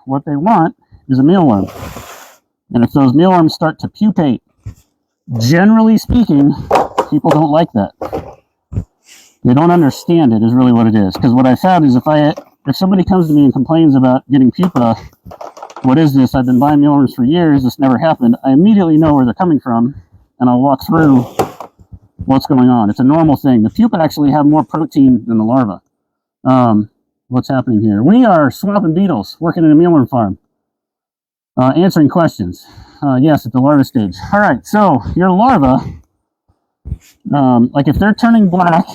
what they want is a mealworm. And if those mealworms start to pupate, generally speaking, people don't like that. They don't understand it, is really what it is. Because what I found is if somebody comes to me and complains about getting pupa, what is this? I've been buying mealworms for years, this never happened. I immediately know where they're coming from, and I'll walk through what's going on. It's a normal thing. The pupa actually have more protein than the larva. What's happening here? We are swapping beetles, working in a mealworm farm, answering questions. Yes, at the larva stage. All right, so your larva, like if they're turning black,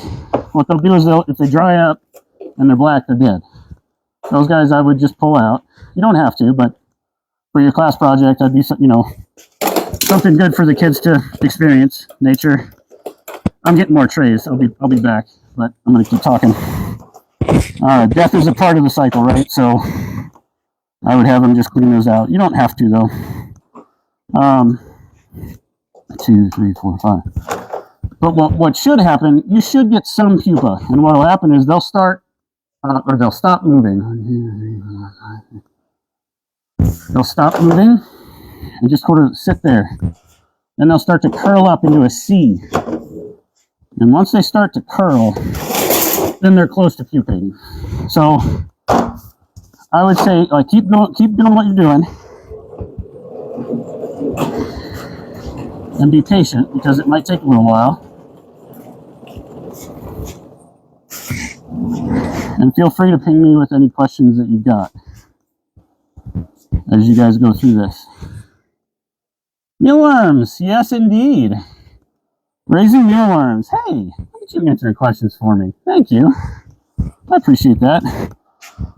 what they'll do is if they dry up and they're black, they're dead. Those guys I would just pull out. You don't have to, but for your class project, I'd be, something good for the kids to experience. Nature. I'm getting more trays. I'll be back, but I'm going to keep talking. Death is a part of the cycle, right? So I would have them just clean those out. You don't have to, though. 2, 3, 4, 5. But what should happen, you should get some pupa. And what will happen is they'll start, or they'll stop moving. They'll stop moving and just sort of sit there. Then they'll start to curl up into a C. And once they start to curl, then they're close to pupating. So I would say, keep doing what you're doing, and be patient because it might take a little while. And feel free to ping me with any questions that you've got as you guys go through this. Mealworms, yes indeed. Raising mealworms. Hey, look at you answering questions for me. Thank you. I appreciate that.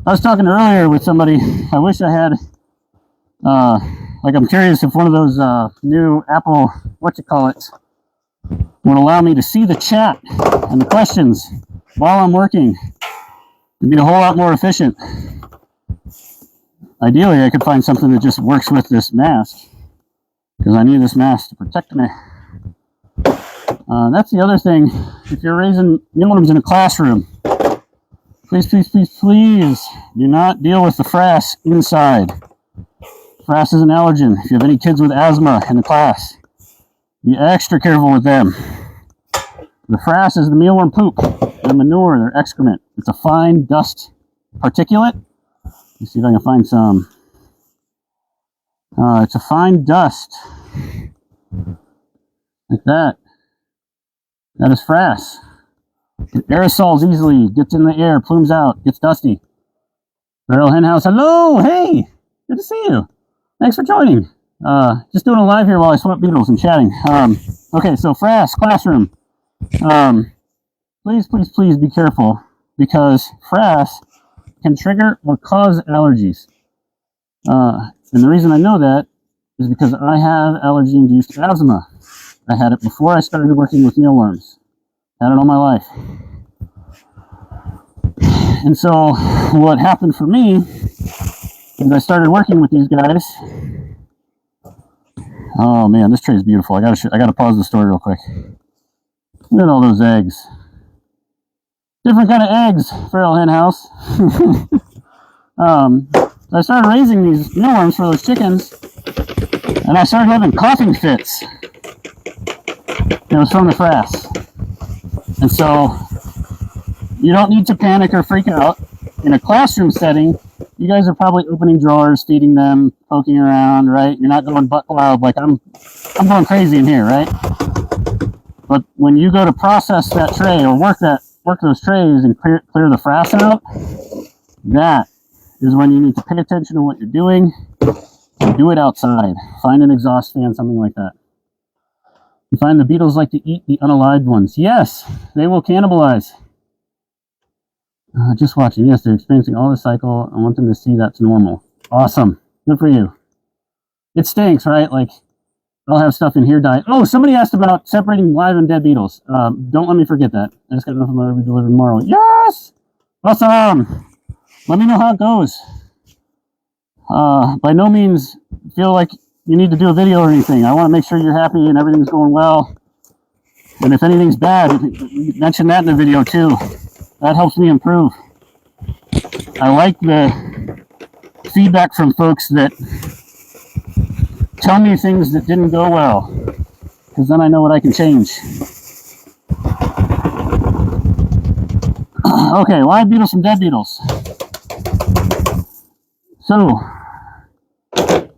I was talking earlier with somebody. I wish I had, I'm curious if one of those new Apple, would allow me to see the chat and the questions while I'm working. It'd be a whole lot more efficient. Ideally, I could find something that just works with this mask, because I need this mask to protect me. That's the other thing. If you're raising mealworms in a classroom, please do not deal with the frass inside. Frass is an allergen. If you have any kids with asthma in the class, be extra careful with them. The frass is the mealworm poop, their manure, their excrement. It's a fine dust particulate. Let's see if I can find some. It's a fine dust. Like that. That is frass. It aerosols easily, gets in the air, plumes out, gets dusty. Feral Hen House, hello! Hey! Good to see you. Thanks for joining. Just doing a live here while I swap beetles and chatting. Okay, so frass, classroom. Please be careful, because frass can trigger or cause allergies. And the reason I know that is because I have allergy-induced asthma. I had it before I started working with mealworms. Had it all my life. And so what happened for me is I started working with these guys. Oh man, this tray is beautiful. I gotta pause the story real quick. Look at all those eggs. Different kind of eggs, Feral Hen House. I started raising these mealworms for those chickens, and I started having coughing fits. It was from the frass. And so, you don't need to panic or freak out. In a classroom setting, you guys are probably opening drawers, feeding them, poking around, right? You're not going butt wild like I'm going crazy in here, right? But when you go to process that tray or work those trays and clear the frass out, that is when you need to pay attention to what you're doing and do it outside. Find an exhaust fan, something like that. You find the beetles like to eat the unalived ones. Yes, they will cannibalize. Just watching. Yes, they're experiencing all the cycle. I want them to see that's normal. Awesome. Good for you. It stinks, right? Like, I'll have stuff in here die. Oh, somebody asked about separating live and dead beetles. Don't let me forget that. I just got enough of my to deliver tomorrow. Yes! Awesome! Let me know how it goes. By no means feel like you need to do a video or anything. I want to make sure you're happy and everything's going well. And if anything's bad, mention that in the video too. That helps me improve. I like the feedback from folks that tell me things that didn't go well, because then I know what I can change. Okay, live beetles from dead beetles. So,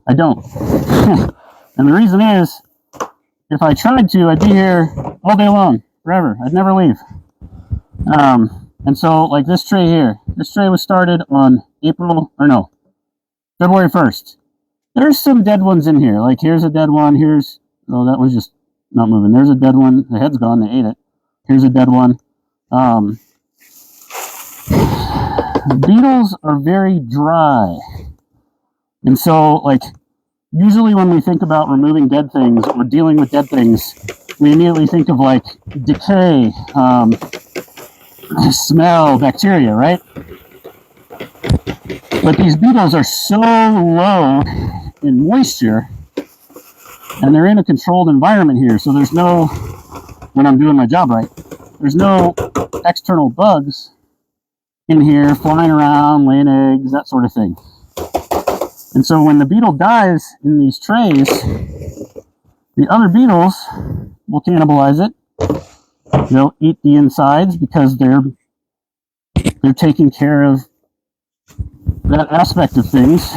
I don't. And the reason is, if I tried to, I'd be here all day long, forever. I'd never leave. And so, like this tray here, this tray was started on February 1st. There's some dead ones in here. Like, here's a dead one. Oh, that was just not moving. There's a dead one. The head's gone. They ate it. Here's a dead one. Beetles are very dry. And so, like, usually when we think about removing dead things or dealing with dead things, we immediately think of, like, decay, smell, bacteria, right? But these beetles are so low in moisture, and they're in a controlled environment here, so there's no, when I'm doing my job right, there's no external bugs in here flying around, laying eggs, that sort of thing. And so when the beetle dies in these trays, the other beetles will cannibalize it. They'll eat the insides because they're taking care of that aspect of things.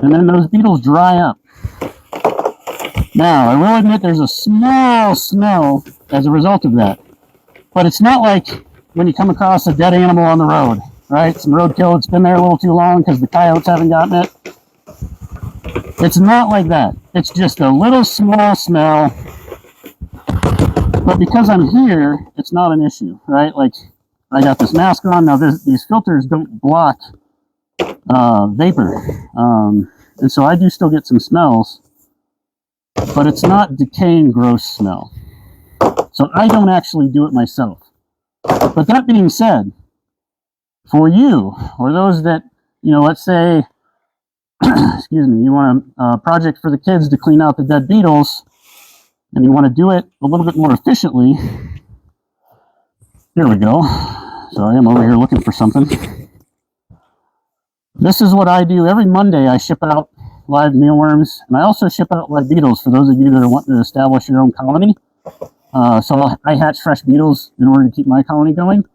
And then those beetles dry up. Now, I will admit there's a small smell as a result of that. But it's not like when you come across a dead animal on the road, right? Some roadkill, it's been there a little too long because the coyotes haven't gotten it. It's not like that. It's just a little small smell. But because I'm here, it's not an issue, right? Like, I got this mask on. Now, these filters don't block vapor. And so I do still get some smells, but it's not decaying, gross smell. So I don't actually do it myself. But that being said, for you, or those that, let's say, excuse me, you want a project for the kids to clean out the dead beetles, and you want to do it a little bit more efficiently, here we go. Sorry, I'm over here looking for something. This is what I do. Every Monday I ship out live mealworms, and I also ship out live beetles for those of you that are wanting to establish your own colony. So I hatch fresh beetles in order to keep my colony going.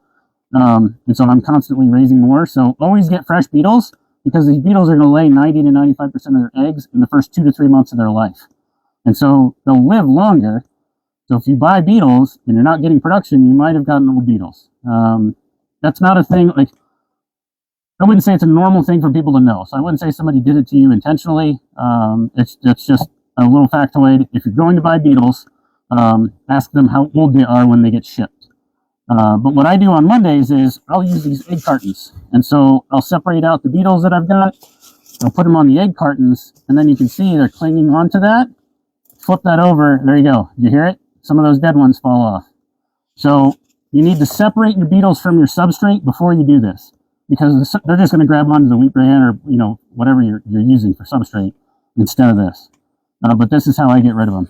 And so I'm constantly raising more. So always get fresh beetles, because these beetles are going to lay 90 to 95% of their eggs in the first 2 to 3 months of their life. And so they'll live longer. So if you buy beetles and you're not getting production, you might have gotten old beetles. That's not a thing, like, I wouldn't say it's a normal thing for people to know. So I wouldn't say somebody did it to you intentionally. It's just a little factoid. If you're going to buy beetles, ask them how old they are when they get shipped. But what I do on Mondays is I'll use these egg cartons. And so I'll separate out the beetles that I've got. I'll put them on the egg cartons, and then you can see they're clinging onto that. Flip that over. There you go. Did you hear it? Some of those dead ones fall off. So you need to separate your beetles from your substrate before you do this, because they're just going to grab onto the wheat bran or whatever you're using for substrate instead of this. But this is how I get rid of them.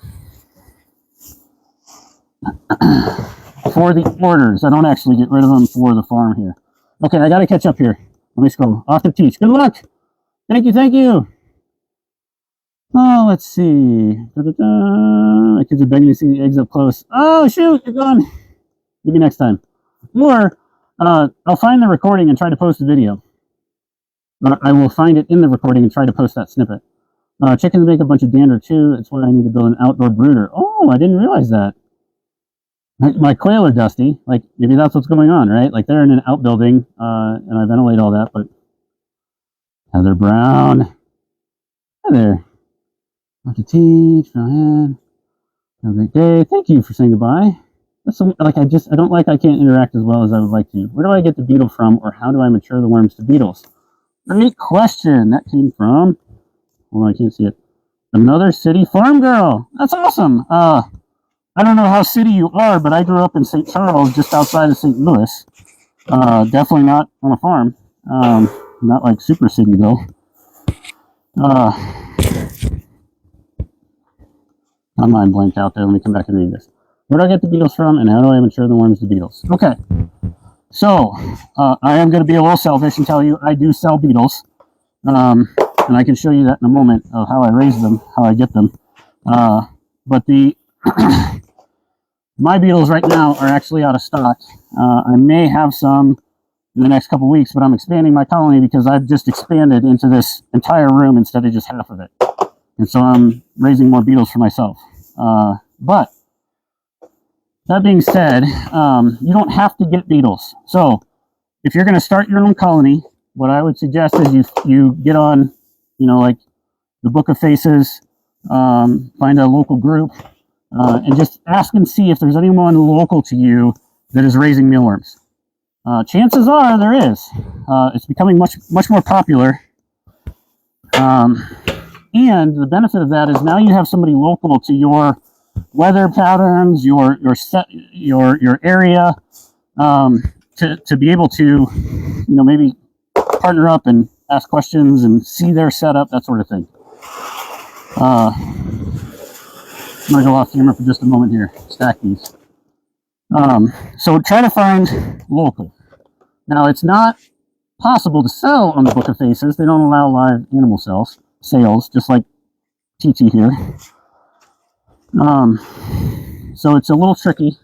For the orders, I don't actually get rid of them for the farm here. Okay, I got to catch up here. Let me scroll. Off to teach. Good luck. Thank you. Thank you. Oh, let's see. My kids are begging to see the eggs up close. Oh, shoot, you're gone. Maybe next time. Or I'll find the recording and try to post a video. But I will find it in the recording and try to post that snippet. Chickens make a bunch of dander too. That's why I need to build an outdoor brooder. Oh, I didn't realize that. My quail are dusty. Like, maybe that's what's going on, right? Like, they're in an outbuilding, and I ventilate all that, but Heather Brown. Hi there. Have to teach. Go ahead. Have a great day. Thank you for saying goodbye. That's so, like, I don't like I can't interact as well as I would like to. Where do I get the beetle from, or how do I mature the worms to beetles? Great question. That came from, hold on, I can't see it. Another city farm girl. That's awesome. I don't know how city you are, but I grew up in St. Charles, just outside of St. Louis. Definitely not on a farm. Not like super city though. My mind blanked out there. Let me come back and read this. Where do I get the beetles from, and how do I mature the worms to beetles? Okay. So, I am going to be a little selfish and tell you I do sell beetles. And I can show you that in a moment of how I raise them, how I get them. But the my beetles right now are actually out of stock. I may have some in the next couple weeks, but I'm expanding my colony because I've just expanded into this entire room instead of just half of it. And so I'm raising more beetles for myself. But that being said, you don't have to get beetles. So if you're going to start your own colony, what I would suggest is you get on, like the Book of Faces, find a local group, and just ask and see if there's anyone local to you that is raising mealworms. Chances are there is. It's becoming much more popular. And the benefit of that is now you have somebody local to your weather patterns, your area, to be able to, maybe partner up and ask questions and see their setup, that sort of thing. I'm going to go off camera for just a moment here. Stack these. So try to find local. Now, it's not possible to sell on the Book of Faces. They don't allow live animal sales, just like TT here. So it's a little tricky.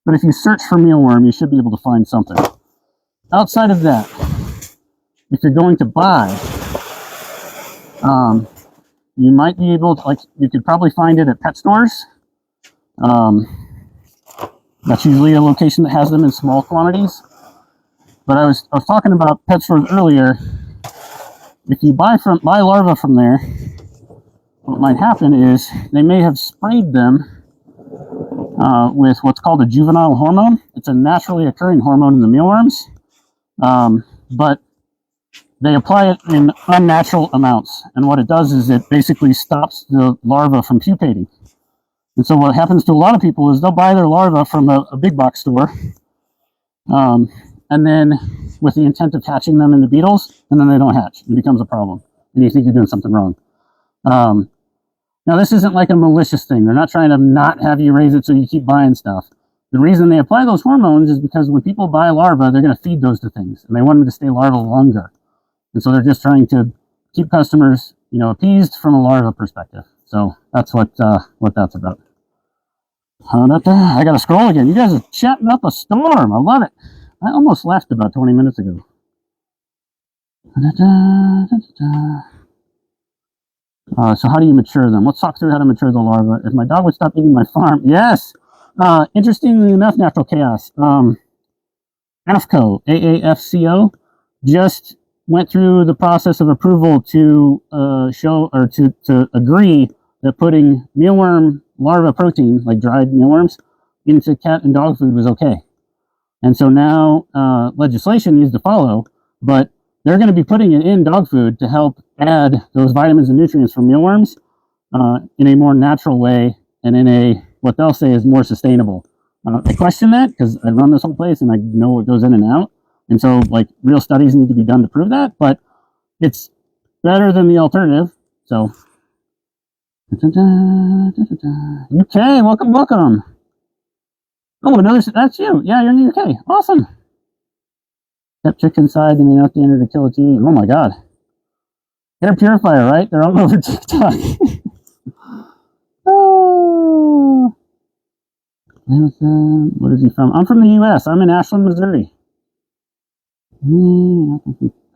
But if you search for mealworm, you should be able to find something. Outside of that, if you're going to buy, you might be able to, you could probably find it at pet stores. That's usually a location that has them in small quantities. But I was talking about pet stores earlier. If you buy larvae from there, what might happen is they may have sprayed them with what's called a juvenile hormone. It's a naturally occurring hormone in the mealworms, but they apply it in unnatural amounts. And what it does is it basically stops the larva from pupating. And so what happens to a lot of people is they'll buy their larvae from a big box store, and then with the intent of hatching them into beetles, and then they don't hatch. It becomes a problem, and you think you're doing something wrong. Now, this isn't like a malicious thing. They're not trying to not have you raise it so you keep buying stuff. The reason they apply those hormones is because when people buy larvae, they're going to feed those to things, and they want them to stay larval longer. And so they're just trying to keep customers, appeased from a larva perspective. So that's what that's about. I got to scroll again. You guys are chatting up a storm. I love it. I almost left about 20 minutes ago. So how do you mature them? Let's talk through how to mature the larva. If my dog would stop eating my farm. Yes. Interestingly enough, Natural Chaos. AFCO, AAFCO, just went through the process of approval to to agree that putting mealworm larva protein, like dried mealworms, into cat and dog food was okay. And so now legislation needs to follow, but they're going to be putting it in dog food to help add those vitamins and nutrients from mealworms in a more natural way and in a, what they'll say is more sustainable. I question that because I run this whole place and I know what goes in and out. And so real studies need to be done to prove that, but it's better than the alternative. So, UK, welcome. Oh, that's you. Yeah, you're in the UK. Awesome. Kept chicken side and then out the end to kill it to eat. Oh my God. Air purifier, right? They're all over TikTok. Oh. What is he from? I'm from the US. I'm in Ashland, Missouri.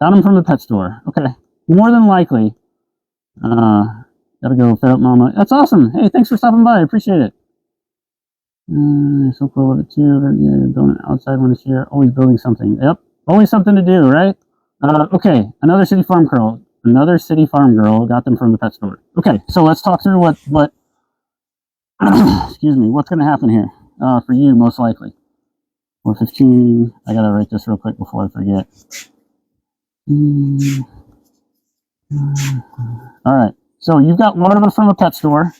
Got them from the pet store. Okay. More than likely. Gotta go fit up mama. That's awesome. Hey, thanks for stopping by. I appreciate it. So cool. Love it too. Yeah, building outside one this year. Always building something. Yep. Always something to do, right? Okay. Another city farm girl. Another city farm girl got them from the pet store. Okay. So let's talk through what excuse me, what's going to happen here for you most likely. 4:15. I gotta write this real quick before I forget. All right. So you've got larvae from a pet store.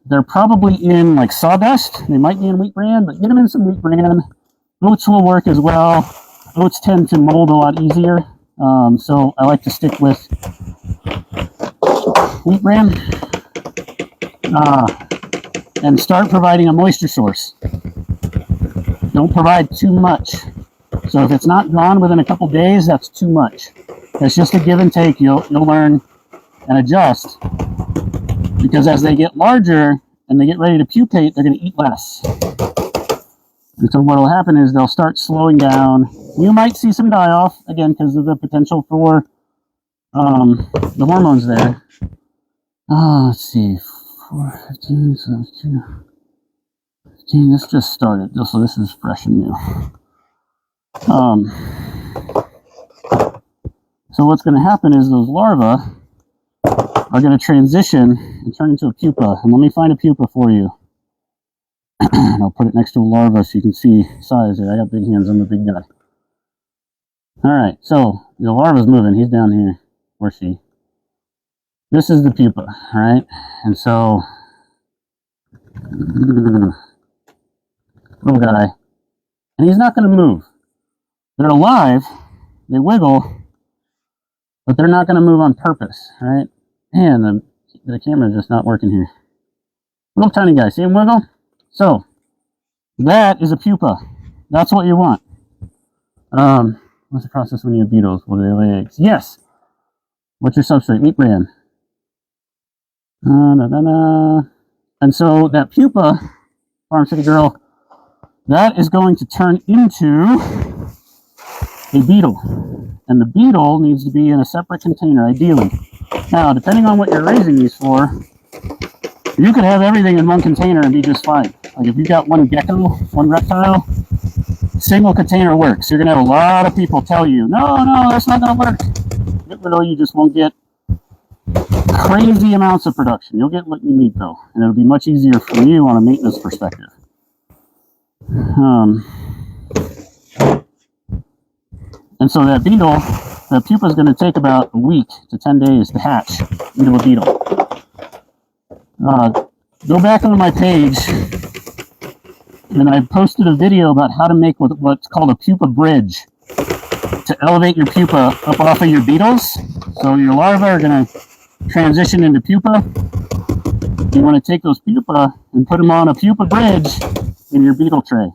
They're probably in like sawdust. They might be in wheat bran, but get them in some wheat bran. Oats will work as well. Oats tend to mold a lot easier. So I like to stick with wheat bran and start providing a moisture source. Don't provide too much. So if it's not gone within a couple days, that's too much. It's just a give and take. You'll learn and adjust. Because as they get larger and they get ready to pupate, they're going to eat less. And so what will happen is they'll start slowing down. You might see some die-off, again, because of the potential for the hormones there. Let's see. 4:15, so 2:15. This just started, so this is fresh and new. So what's going to happen is those larvae are going to transition and turn into a pupa. And let me find a pupa for you. And I'll put it next to a larva so you can see size here. I got big hands. I'm a big guy. All right. So the larva's moving. He's down here. Or she. This is the pupa. All right. And so little guy. And he's not going to move. They're alive. They wiggle. But they're not going to move on purpose. All right. Man, the camera's just not working here. Little tiny guy. See him wiggle? So, that is a pupa. That's what you want. What's the process when you have beetles? Will they lay eggs? Yes. What's your substrate? Wheat bran. And so, that pupa, Farm City Girl, that is going to turn into a beetle. And the beetle needs to be in a separate container, ideally. Now, depending on what you're raising these for, you could have everything in one container and be just fine. Like if you've got one gecko, one reptile, single container works. You're going to have a lot of people tell you, no, that's not going to work. Get rid of, you just won't get crazy amounts of production. You'll get what you need though, and it'll be much easier for you on a maintenance perspective. And so that beetle, that pupa is going to take about a week to 10 days to hatch into a beetle. Go back onto my page, and I posted a video about how to make what's called a pupa bridge to elevate your pupa up off of your beetles. So your larvae are going to transition into pupa. You want to take those pupa and put them on a pupa bridge in your beetle tray.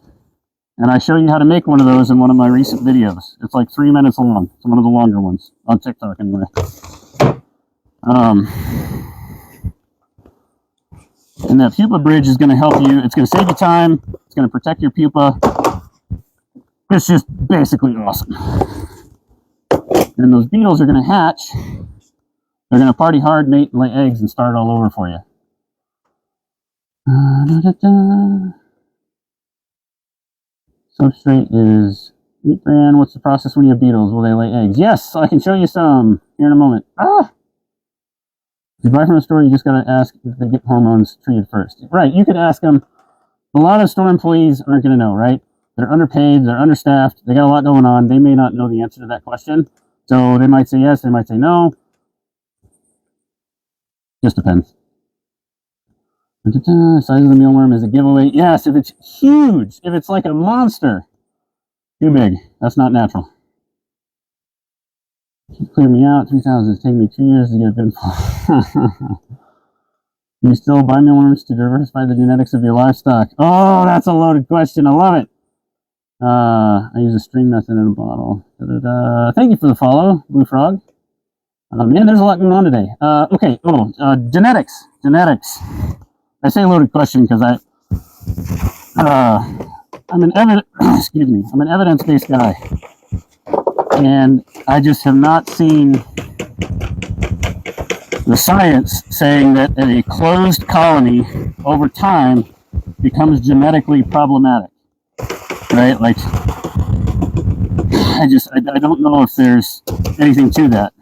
And I show you how to make one of those in one of my recent videos. It's like 3 minutes long. It's one of the longer ones on TikTok anyway. And that pupa bridge is going to help you. It's going to save you time. It's going to protect your pupa. It's just basically awesome. And those beetles are going to hatch. They're going to party hard, mate, and lay eggs and start all over for you. Substrate is wheat bran. What's the process when you have beetles? Will they lay eggs? Yes, I can show you some here in a moment. If you buy from a store, you just got to ask if they get hormones treated first. Right, you could ask them. A lot of store employees aren't going to know, right? They're underpaid, they're understaffed, they got a lot going on. They may not know the answer to that question. So they might say yes, they might say no. Just depends. Size of the mealworm is a giveaway. Yes, if it's huge, if it's like a monster, too big. That's not natural. Clear me out. 3,000. It's taken me 2 years to get a good. Do you still buy mealworms to diversify the genetics of your livestock? Oh, that's a loaded question. I love it. I use a string method in a bottle. Thank you for the follow, Blue Frog. Man, there's a lot going on today. Okay. Genetics. Genetics. I say loaded question because I'm an I'm an evidence-based guy. And I just have not seen the science saying that a closed colony over time becomes genetically problematic, right? Like, I don't know if there's anything to that.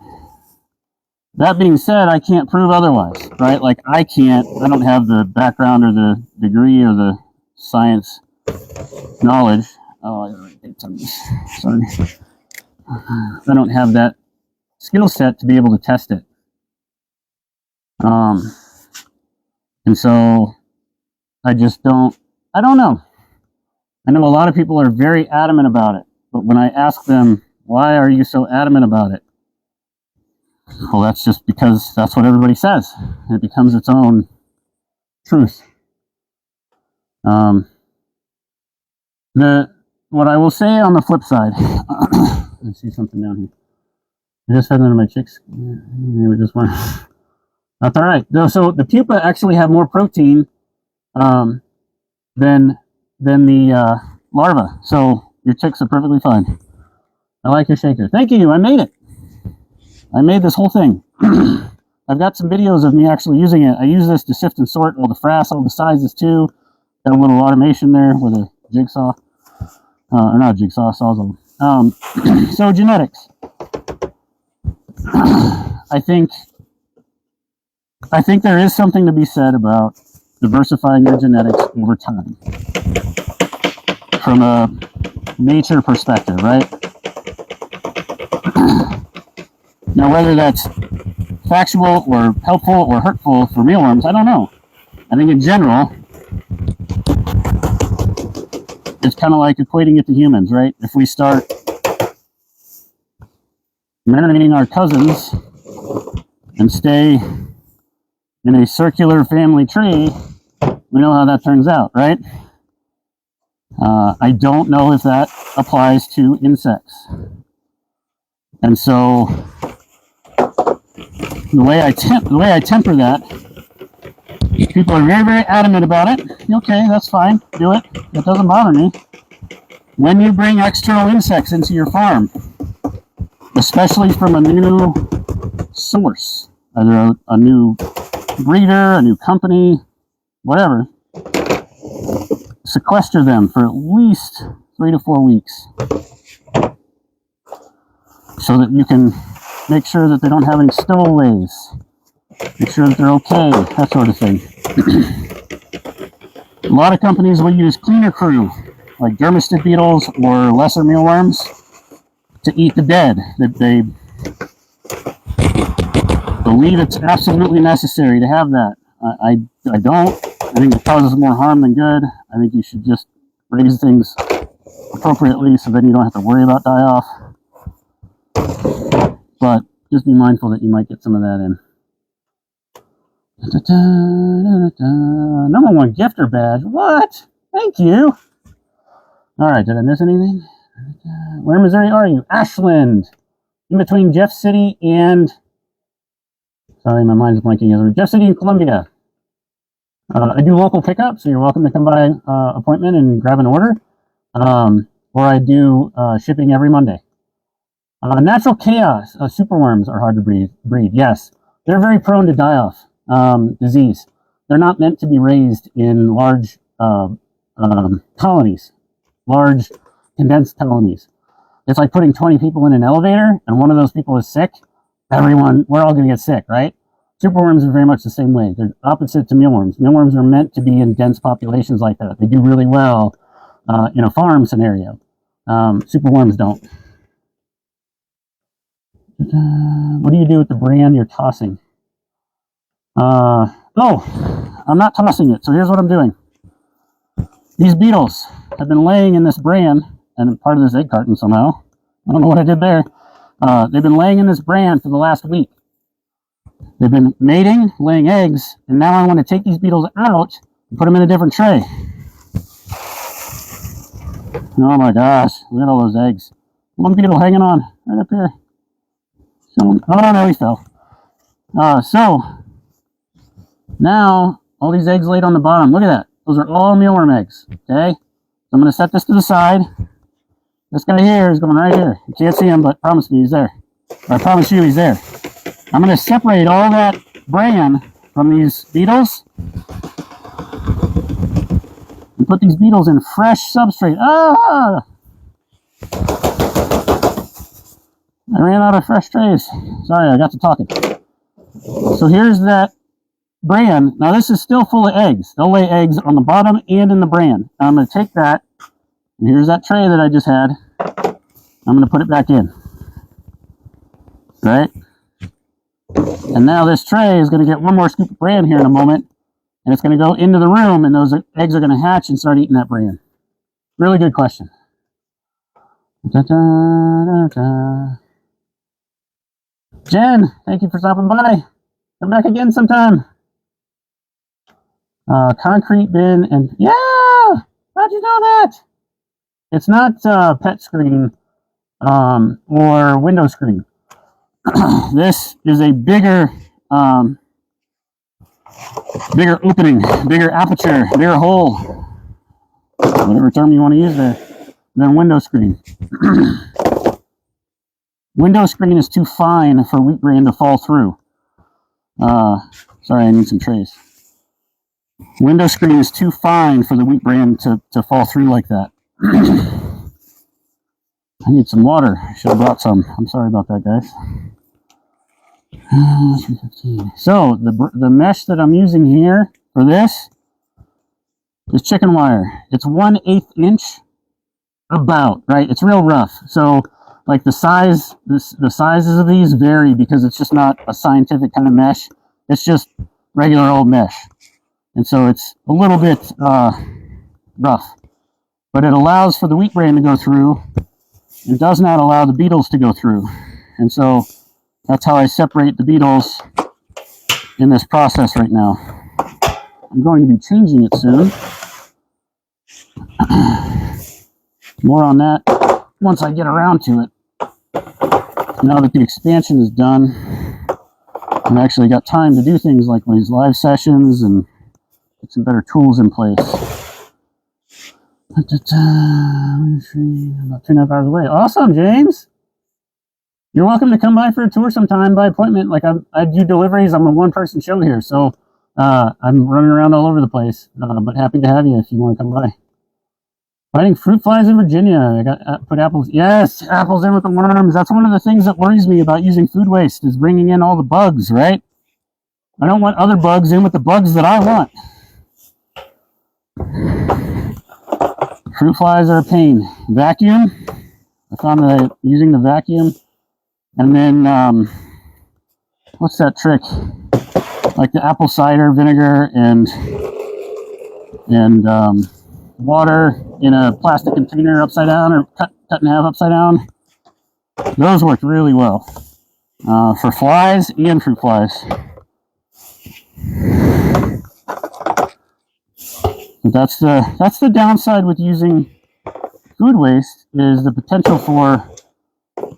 That being said, I can't prove otherwise, right? Like, I don't have the background or the degree or the science knowledge. Oh, I gotta write some of this. Sorry. I don't have that skill set to be able to test it. And so I don't know. I know a lot of people are very adamant about it, but when I ask them, why are you so adamant about it? Well, that's just because that's what everybody says. It becomes its own truth. What I will say on the flip side, I see something down here. I just fed one of my chicks. Maybe just one. That's all right. So the pupa actually have more protein than the larva. So your chicks are perfectly fine. I like your shaker. Thank you. I made it. I made this whole thing. I've got some videos of me actually using it. I use this to sift and sort all the frass, all the sizes too. Got a little automation there with a jigsaw. Or not a jigsaw, sawzall. So genetics. I think there is something to be said about diversifying your genetics over time. From a nature perspective, right? Now, whether that's factual or helpful or hurtful for mealworms, I don't know. I think in general, it's kind of like equating it to humans, right? If we start marinating our cousins and stay in a circular family tree, we know how that turns out, right? I don't know if that applies to insects. And so the way I temper that, people are very, very adamant about it. Okay, that's fine. Do it. That doesn't bother me. When you bring external insects into your farm, especially from a new source, either a new breeder, a new company, whatever, sequester them for at least 3 to 4 weeks so that you can make sure that they don't have any stowaways, make sure that they're okay, that sort of thing. A lot of companies will use cleaner crew, like dermestid beetles or lesser mealworms, to eat the dead. That they believe it's absolutely necessary to have that. I don't. I think it causes more harm than good. I think you should just raise things appropriately so then you don't have to worry about die-off. But just be mindful that you might get some of that in. Number 1 gifter badge. What? Thank you. All right, did I miss anything? Where in Missouri are you? Ashland. In between Jeff City and... Sorry, my mind's blanking. Jeff City and Columbia. I do local pickup, so you're welcome to come by appointment and grab an order. Or I do shipping every Monday. Natural chaos. Superworms are hard to breed. Yes, they're very prone to die-off disease. They're not meant to be raised in large colonies, large condensed colonies. It's like putting 20 people in an elevator and one of those people is sick. We're all going to get sick, right? Superworms are very much the same way. They're opposite to mealworms. Mealworms are meant to be in dense populations like that. They do really well in a farm scenario. Superworms don't. What do you do with the bran you're tossing? I'm not tossing it. So here's what I'm doing. These beetles have been laying in this bran and part of this egg carton somehow. I don't know what I did there. They've been laying in this bran for the last week. They've been mating, laying eggs, and now I want to take these beetles out and put them in a different tray. Oh my gosh, look at all those eggs. One beetle hanging on right up here. Oh no, he fell. So now all these eggs laid on the bottom. Look at that. Those are all mealworm eggs. Okay, so I'm going to set this to the side. This guy here is going right here. You can't see him, but promise me he's there. Or I promise you he's there. I'm going to separate all that bran from these beetles and put these beetles in fresh substrate. Ah! I ran out of fresh trays. Sorry, I got to talking. So here's that bran. Now this is still full of eggs. They'll lay eggs on the bottom and in the bran. Now I'm going to take that, and here's that tray that I just had. I'm going to put it back in. Right? And now this tray is going to get one more scoop of bran here in a moment, and it's going to go into the room, and those eggs are going to hatch and start eating that bran. Really good question. Da, da, da, da. Jen, thank you for stopping by. Come back again sometime. Concrete bin and yeah, how'd you know that? It's not pet screen or window screen. This is a bigger opening, bigger aperture, bigger hole, whatever term you want to use there, than window screen. Window screen is too fine for wheat bran to fall through. Sorry, I need some trays. Window screen is too fine for the wheat bran to fall through like that. I need some water. I should have brought some. I'm sorry about that, guys. 315. So the mesh that I'm using here for this is chicken wire. It's 1/8 inch, about, right? It's real rough. So like the sizes of these vary because it's just not a scientific kind of mesh. It's just regular old mesh. And so it's a little bit rough. But it allows for the wheat bran to go through. It does not allow the beetles to go through. And so that's how I separate the beetles in this process right now. I'm going to be changing it soon. More on that once I get around to it. Now that the expansion is done, I've actually got time to do things like these live sessions and get some better tools in place. About 2.5 hours away. Awesome, James! You're welcome to come by for a tour sometime by appointment. Like I do deliveries. I'm a one-person show here, so I'm running around all over the place. But happy to have you if you want to come by. Fighting fruit flies in Virginia. I got put apples. Yes, apples in with the worms. That's one of the things that worries me about using food waste is bringing in all the bugs, right? I don't want other bugs in with the bugs that I want. Fruit flies are a pain. Vacuum. I found that using the vacuum, and then what's that trick? Like the apple cider vinegar and water in a plastic container upside down or cut in half upside down. Those worked really well for flies and fruit flies. But that's the downside with using food waste is the potential for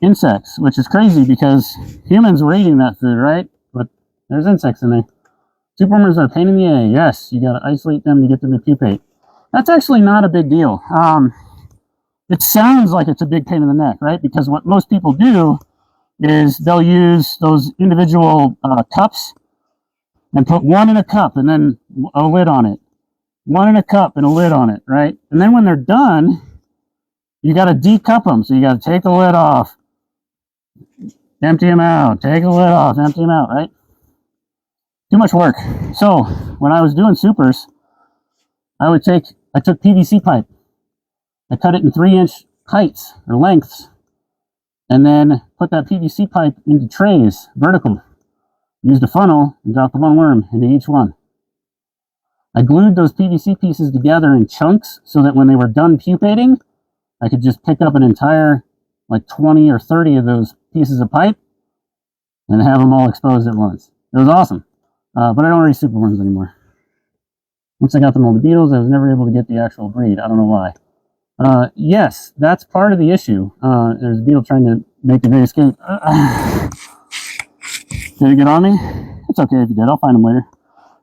insects, which is crazy because humans were eating that food, right? But there's insects in there. Superworms are a pain in the A. Yes, you got to isolate them to get them to pupate. That's actually not a big deal. It sounds like it's a big pain in the neck, right? Because what most people do is they'll use those individual cups and put one in a cup and then a lid on it. One in a cup and a lid on it, right? And then when they're done, you got to decup them. So you got to take the lid off, empty them out, take the lid off, empty them out, right? Too much work. So when I was doing supers, I took PVC pipe. I cut it in 3-inch heights or lengths, and then put that PVC pipe into trays, vertical. Used a funnel and dropped the one worm into each one. I glued those PVC pieces together in chunks so that when they were done pupating, I could just pick up an entire, like 20 or 30 of those pieces of pipe and have them all exposed at once. It was awesome. But I don't raise superworms anymore. Once I got them all the beetles, I was never able to get the actual breed. I don't know why. Yes, that's part of the issue. There's a beetle trying to make the escape. Did it get on me? It's okay if you did. I'll find him later.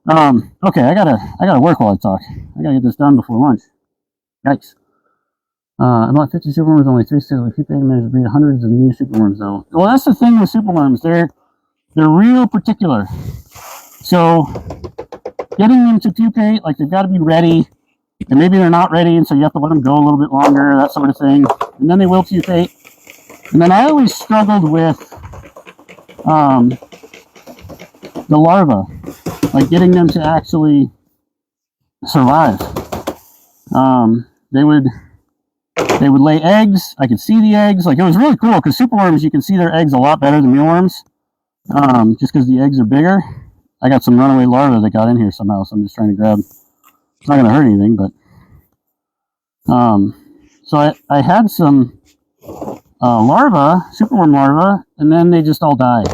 Okay, I gotta work while I talk. I gotta get this done before lunch. Yikes. About 50 superworms, only 3 sticks. Keep managed to breed hundreds of new superworms, though. Well, that's the thing with superworms. They're real particular. So, getting them to pupate, like, they've got to be ready. And maybe they're not ready, and so you have to let them go a little bit longer, that sort of thing. And then they will pupate. And then I always struggled with the larvae, like getting them to actually survive. They would lay eggs. I could see the eggs. Like, it was really cool because superworms, you can see their eggs a lot better than mealworms, just because the eggs are bigger. I got some runaway larvae that got in here somehow, so I'm just trying to grab. It's not going to hurt anything, but so I had some larvae, superworm larvae, and then they just all died.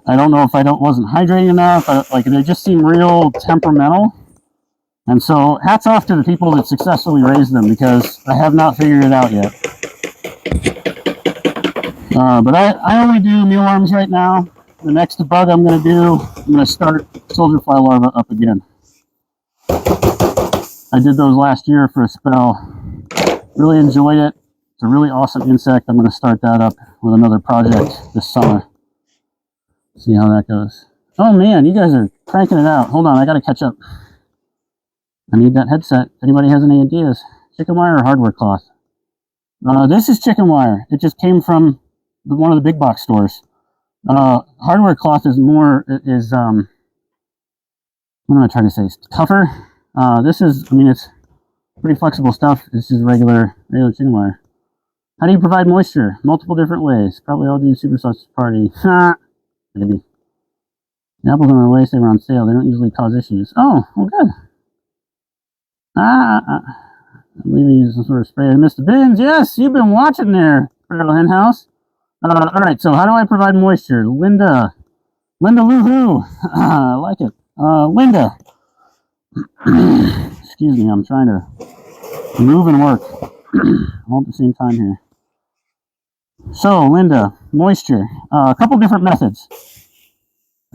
I don't know if I wasn't hydrating enough. Like, they just seem real temperamental. And so, hats off to the people that successfully raised them, because I have not figured it out yet. But I only do mealworms right now. The next bug I'm going to do, I'm going to start soldier fly larvae up again. I did those last year for a spell. Really enjoyed it. It's a really awesome insect. I'm going to start that up with another project this summer. See how that goes. Oh man, you guys are cranking it out. Hold on, I got to catch up. I need that headset. Anybody has any ideas? Chicken wire or hardware cloth? This is chicken wire. It just came from one of the big box stores. Hardware cloth is more, what am I trying to say? It's tougher. This is, I mean, it's pretty flexible stuff. This is regular chicken wire. How do you provide moisture? Multiple different ways. Probably all do super sausage party. Maybe. The apples on the way say we're on sale. They don't usually cause issues. Oh, well, good. I believe you use some sort of spray. Mr. Bins, yes, you've been watching there, Feral Hen House. Alright, so how do I provide moisture? Linda Loohoo. I like it. Linda. Excuse me, I'm trying to move and work all at the same time here. So, Linda, moisture. A couple different methods.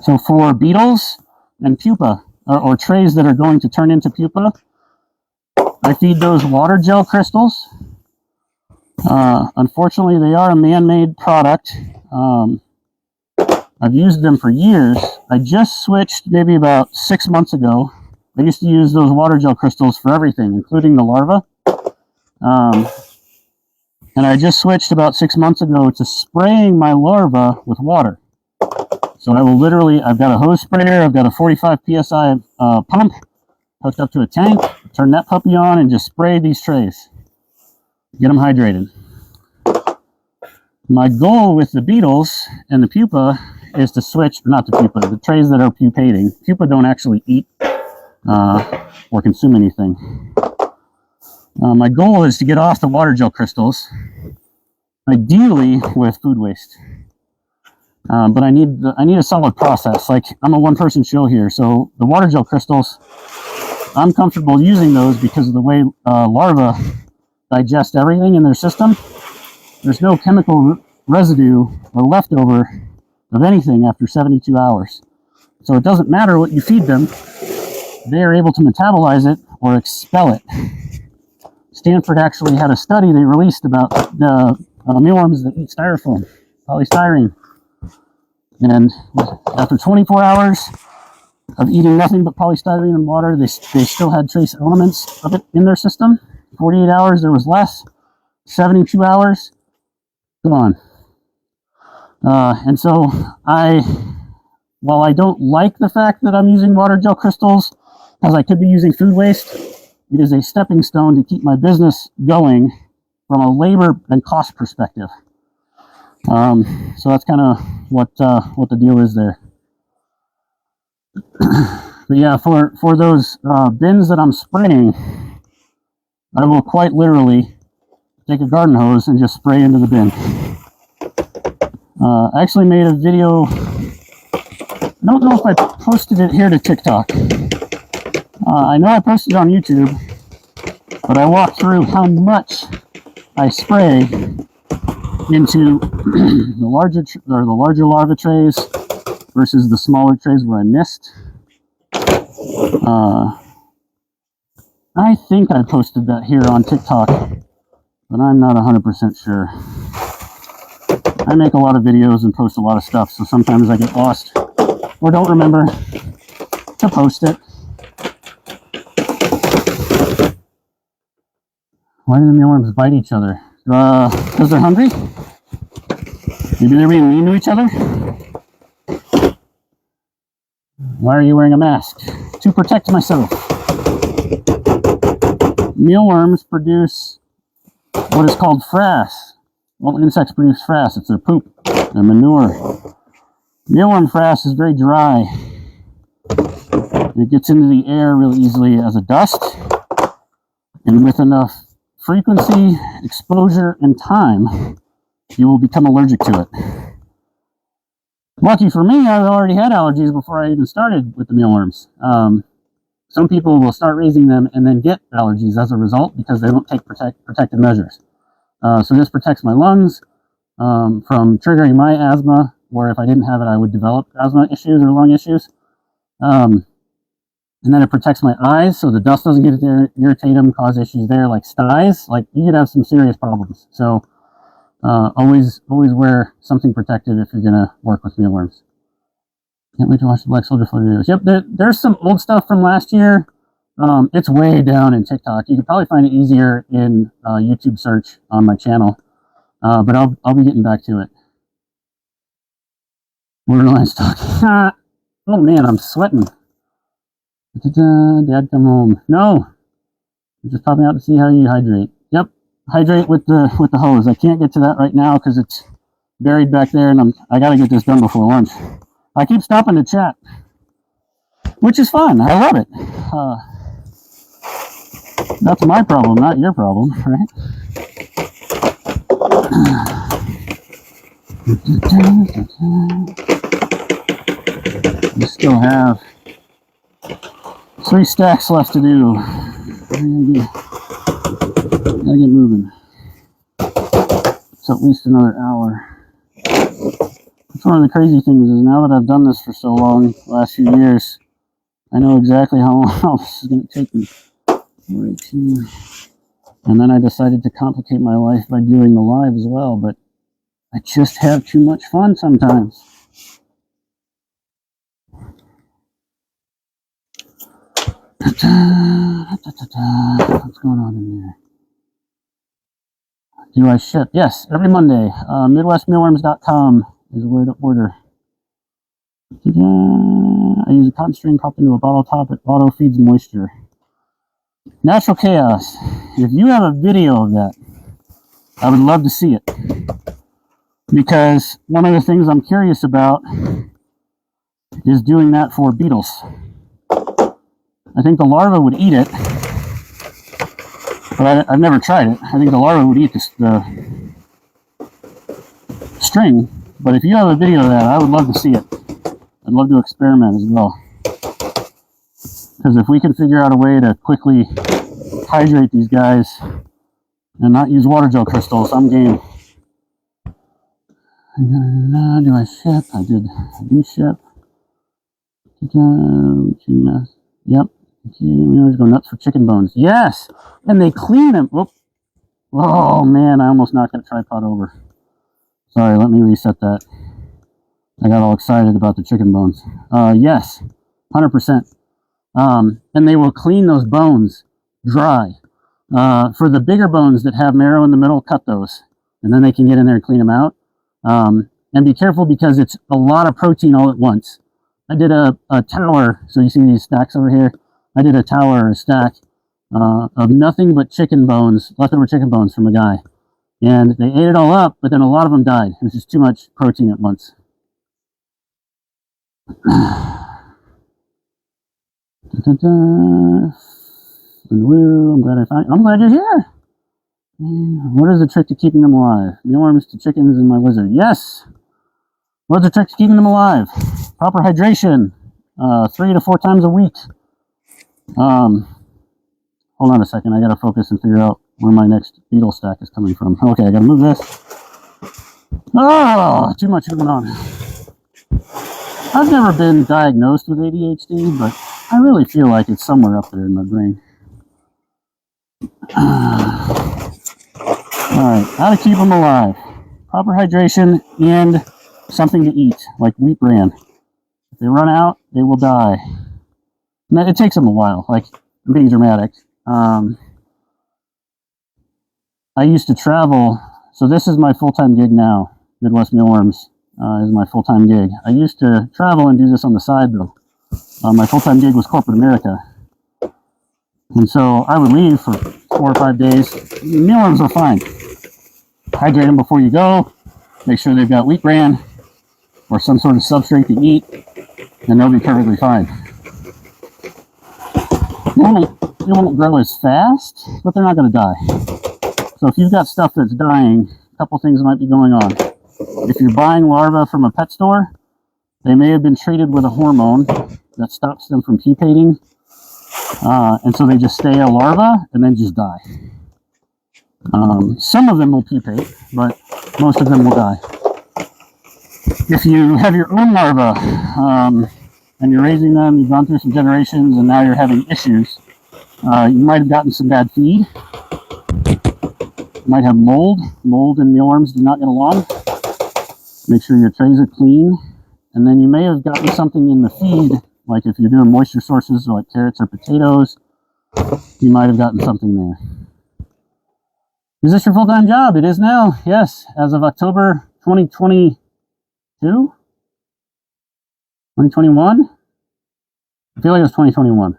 So, for beetles and pupa, or trays that are going to turn into pupa, I feed those water gel crystals. Unfortunately, they are a man-made product. I've used them for years. I just switched maybe about 6 months ago. I used to use those water gel crystals for everything, including the larvae. And I just switched about 6 months ago to spraying my larvae with water. So I will literally, I've got a hose sprayer, I've got a 45 PSI pump hooked up to a tank, turn that puppy on and just spray these trays. Get them hydrated. My goal with the beetles and the pupa is to switch, not the pupa, the trays that are pupating. Pupa don't actually eat or consume anything. My goal is to get off the water gel crystals, ideally with food waste. But I need a solid process. Like, I'm a one-person show here, so the water gel crystals, I'm comfortable using those because of the way larvae digest everything in their system. There's no chemical residue or leftover of anything after 72 hours. So it doesn't matter what you feed them, they are able to metabolize it or expel it. Stanford actually had a study they released about the mealworms that eat styrofoam, polystyrene. And after 24 hours of eating nothing but polystyrene and water, they still had trace elements of it in their system. 48 hours, there was less. 72 hours, gone. And so while I don't like the fact that I'm using water gel crystals, as I could be using food waste, it is a stepping stone to keep my business going from a labor and cost perspective. So that's kind of what the deal is there. But yeah, for those bins that I'm spraying, I will quite literally take a garden hose and just spray into the bin. I actually made a video, I don't know if I posted it here to TikTok. I know I posted it on YouTube, but I walked through how much I spray into the larger larva trays versus the smaller trays where I missed. I think I posted that here on TikTok. but I'm not 100% sure. I make a lot of videos and post a lot of stuff, so sometimes I get lost or don't remember to post it. Why do the mealworms bite each other? Because they're hungry? Maybe they're being mean to each other? Why are you wearing a mask? To protect myself. Mealworms produce what is called frass. Well, insects produce frass. It's their poop, their manure. Mealworm frass is very dry. It gets into the air really easily as a dust. And with enough frequency, exposure, and time, you will become allergic to it. Lucky for me, I already had allergies before I even started with the mealworms. Some people will start raising them and then get allergies as a result because they don't take protective measures. So this protects my lungs from triggering my asthma, where if I didn't have it, I would develop asthma issues or lung issues. And then it protects my eyes, so the dust doesn't get there, irritate them, cause issues there, like styes. Like, you could have some serious problems. So always wear something protective if you're going to work with mealworms. Can't wait to watch the Black Soldier Flood videos. Yep, there's some old stuff from last year. It's way down in TikTok. You could probably find it easier in YouTube search on my channel. But I'll be getting back to it. Borderline stock. Oh man, I'm sweating. Dad, come home. No, I'm just popping out to see how you hydrate. Yep, hydrate with the hose. I can't get to that right now because it's buried back there, and I got to get this done before lunch. I keep stopping to chat, which is fun. I love it. That's my problem, not your problem, right? We still have 3 stacks left to do. Gotta get moving. It's at least another hour. That's one of the crazy things is now that I've done this for so long, last few years, I know exactly how long this is going to take me. 18. And then I decided to complicate my life by doing the live as well, but I just have too much fun sometimes. What's going on in there? Do I ship? Yes, every Monday. MidwestMealworms.com is where to order. I use a cotton string popped into a bottle top. It auto feeds moisture. Natural chaos. If you have a video of that, I would love to see it. Because one of the things I'm curious about is doing that for beetles. I think the larva would eat it, but I've never tried it. I think the larva would eat the string, but if you have a video of that, I would love to see it. I'd love to experiment as well. Because if we can figure out a way to quickly hydrate these guys and not use water gel crystals, I'm game. Do I ship? I do ship. Yep. We always go nuts for chicken bones. Yes! And they clean them. Whoop. Oh, man, I almost knocked that tripod over. Sorry, let me reset that. I got all excited about the chicken bones. Yes, 100%. And they will clean those bones dry. For the bigger bones that have marrow in the middle, cut those. And then they can get in there and clean them out. And be careful because it's a lot of protein all at once. I did a tower, so you see these stacks over here? I did a tower or a stack of nothing but chicken bones, leftover chicken bones from a guy. And they ate it all up, but then a lot of them died. It was just too much protein at once. I'm glad you're here. What is the trick to keeping them alive? Mealworms to chickens and my lizard. Yes! What's the trick to keeping them alive? Proper hydration. 3 to 4 times a week. Hold on a second. I gotta focus and figure out where my next beetle stack is coming from. Okay, I gotta move this. Oh, too much going on. I've never been diagnosed with ADHD, but I really feel like it's somewhere up there in my brain. Alright, how to keep them alive. Proper hydration and something to eat, like wheat bran. If they run out, they will die. Now, it takes them a while, like, I'm being dramatic. I used to travel, so this is my full-time gig now. Midwest Mealworms is my full-time gig. I used to travel and do this on the side, though. My full-time gig was corporate America. And so I would leave for 4 or 5 days. Mealworms are fine. Hydrate them before you go. Make sure they've got wheat bran or some sort of substrate to eat, and they'll be perfectly fine. They won't grow as fast, but they're not going to die. So if you've got stuff that's dying, a couple things might be going on. If you're buying larvae from a pet store, they may have been treated with a hormone that stops them from pupating, and so they just stay a larva and then just die. Some of them will pupate, but most of them will die. If you have your own larvae and you're raising them, you've gone through some generations, and now you're having issues, you might have gotten some bad feed. You might have mold. Mold and mealworms do not get along. Make sure your trays are clean. And then you may have gotten something in the feed, like if you're doing moisture sources like carrots or potatoes, you might have gotten something there. Is this your full-time job? It is now, yes, as of October 2022? 2021? I feel like it was 2021.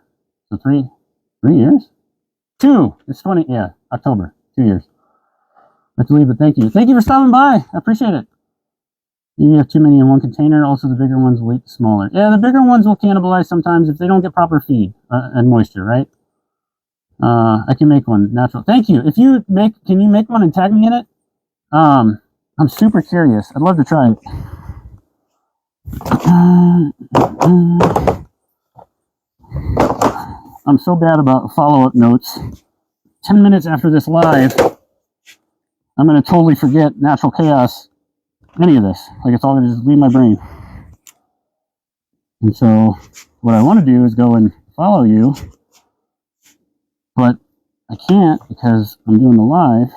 So three years? 2. It's 20, yeah, October, 2 years. I have to leave, but thank you. Thank you for stopping by. I appreciate it. You have too many in one container. Also, the bigger ones will eat smaller. Yeah, the bigger ones will cannibalize sometimes if they don't get proper feed and moisture, right? I can make one natural. Thank you. If you can you make one and tag me in it? I'm super curious. I'd love to try it. I'm so bad about follow-up notes. 10 minutes after this live, I'm going to totally forget natural chaos, any of this. Like, it's all going to just leave my brain. And so what I want to do is go and follow you, but I can't because I'm doing the live,